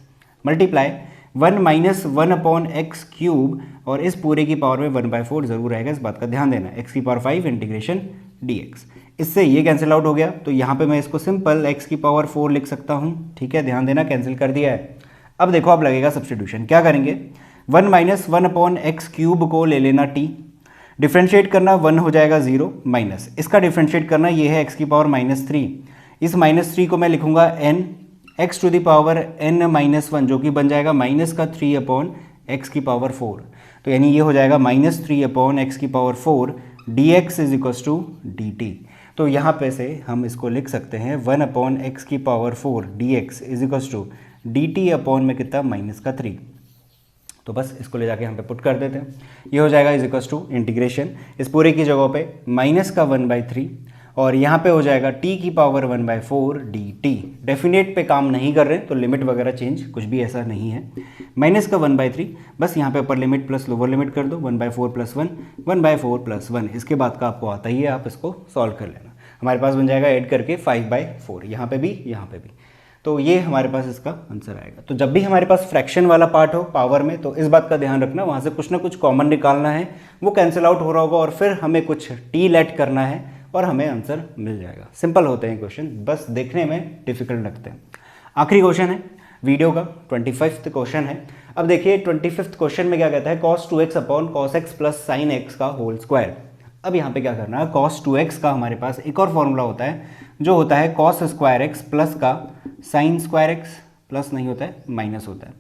multiply 1 minus 1/x cube, और इस पूरे की पावर में 1/4 जरूर रहेगा, इस बात का ध्यान देना, x की पावर 5 इंटीग्रेशन dx। इससे ये कैंसिल आउट हो गया, तो यहाँ पे मैं इसको सिंपल x की पावर 4 लिख सकता हूँ, ठीक है, ध्यान देना कैंसिल कर दिया है। अब देखो अब लगेगा सब्स्टिट्यूशन, क्या करेंगे 1 माइनस 1/x क्यूब को ले लेना t, डिफ्रेंशिएट करना 1 हो जाएगा 0 माइनस इसका डिफ्रेंशिएट करना ये है x की पावर -3, इस -3 को मैं लिखूंगा n x to the power n-1 जो कि बन जाएगा माइनस का 3/x की पावर 4, तो यानी ये हो जाएगा -3/x की power 4 dx is equals to dt। तो यहाँ पे से हम इसको लिख सकते हैं 1/x की power 4 dx is equals to dt upon में कितना -3। तो बस इसको ले जाके यहाँ पे पुट कर देते हैं, ये हो जाएगा इज इक्वल्स टू इंटीग्रेशन, इस पूरे की जगह पे माइनस का 1/3 और यहाँ पे हो जाएगा t की पावर 1/4 dt। डेफिनेट पे काम नहीं कर रहे तो लिमिट वगैरह चेंज कुछ भी ऐसा नहीं है, माइनस का 1/3, बस यहाँ पे upper limit plus lower limit कर दो, 1/4 प्लस 1 1/4 प्लस 1, इसके बाद का आपको आता ही है, आप इसको सॉल्व कर लेना। हमारे पास बन जाएगा ऐड करके 5/4, यहाँ पे भी यहाँ पे भी, तो ये हमारे पास इसका आंसर आएगा। तो जब भी हमारे पास फ्रैक्शन वाला पार्ट हो पावर में, तो इस बात का ध्यान रखना वहाँ से कुछ ना कुछ कॉमन निकालना है, वो कैंसिल आउट हो रहा होगा और फिर हमें कुछ टी लेट करना है और हमें आंसर मिल जाएगा। सिंपल होते हैं क्वेश्चन, बस देखने में डिफिकल्ट लगते हैं। आखिरी क्वेश्चन है वीडियो का, 25th क्वेश्चन है। अब देखिए 25th क्वेश्चन में क्या कहता है, cos 2x upon cos x plus sin x का होल स्क्वायर। अब यहाँ पे क्या करना है, cos 2x का हमारे पास एक और फॉर्मूला होता है जो होता है cos स्क्वायर x प्लस का sin स्क्वायर x, प्लस नहीं होता है माइनस होता है,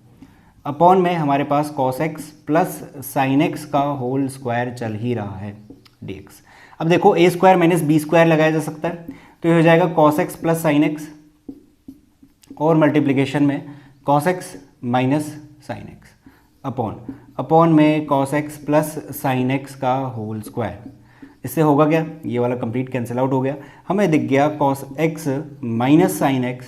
अपॉन में हमारे पास cos x plus sin x का होल स्क्वायर चल ही रहा है dx। अब देखो a square minus b square लगाया जा सकता है, तो ये हो जाएगा cos x plus sin x और मल्टीप्लिकेशन में cos x minus sin x upon में cos x plus sin x का होल स्क्वायर। इससे होगा क्या, ये वाला कंप्लीट कैंसिल आउट हो गया, हमें दिख गया cos x minus sin x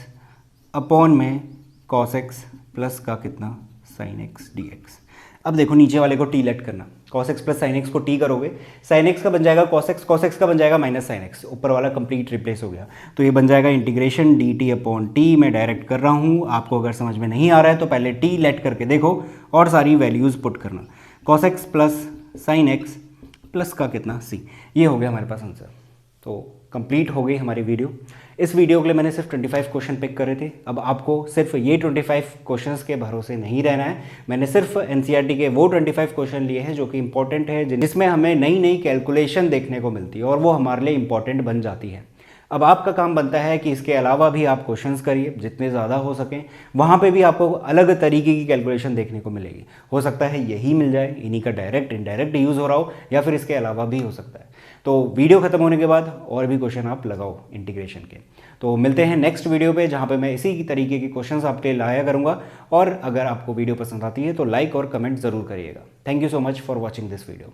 upon में cos x प्लस का कितना sin x dx। अब देखो नीचे वाले को टी लेट करना, cos x plus sin x को टी करोगे, sin x का बन जाएगा cos x का बन जाएगा माइनस sin x, ऊपर वाला कंप्लीट रिप्लेस हो गया, तो ये बन जाएगा इंटीग्रेशन dt अपॉन टी। मैं डायरेक्ट कर रहा हूँ, आपको अगर समझ में नहीं आ रहा है तो पहले टी लेट करके देखो और सारी वैल्यूज़ पुट करना, cos x plus sin x plus का कितना c, ये हो गया हमारे पास आंसर। तो कंप्लीट हो गई हमारी वीडियो। इस वीडियो के लिए मैंने सिर्फ 25 क्वेश्चन पिक करे थे। अब आपको सिर्फ ये 25 क्वेश्चंस के भरोसे नहीं रहना है। मैंने सिर्फ एनसीईआरटी के वो 25 क्वेश्चन लिए हैं जो कि इंपॉर्टेंट है, जिसमें हमें नई नई कैलकुलेशन देखने को मिलती है और वो हमारे लिए इंपॉर्टेंट बन जाती है। अब आपका काम बनता है कि इसके अलावा भी आप क्वेश्चंस करिए जितने ज़्यादा हो सकें। वहाँ पे भी आपको अलग तरीके की कैलकुलेशन देखने को मिलेगी। हो सकता है यही मिल जाए, इन्हीं का डायरेक्ट इनडायरेक्ट यूज़ हो रहा हो, या फिर इसके अलावा भी हो सकता है। तो वीडियो खत्म होने के बाद और भी क्वेश्चन आप लगाओ इंटीग्रेशन के। तो मिलते हैं नेक्स्ट वीडियो पे, जहाँ पे मैं इसी तरीके के क्वेश्चंस आपके लाया करूँगा। और अगर आपको वीडियो पसंद आती है तो लाइक और कमेंट ज़रूर करिएगा। Thank you so much for watching this video.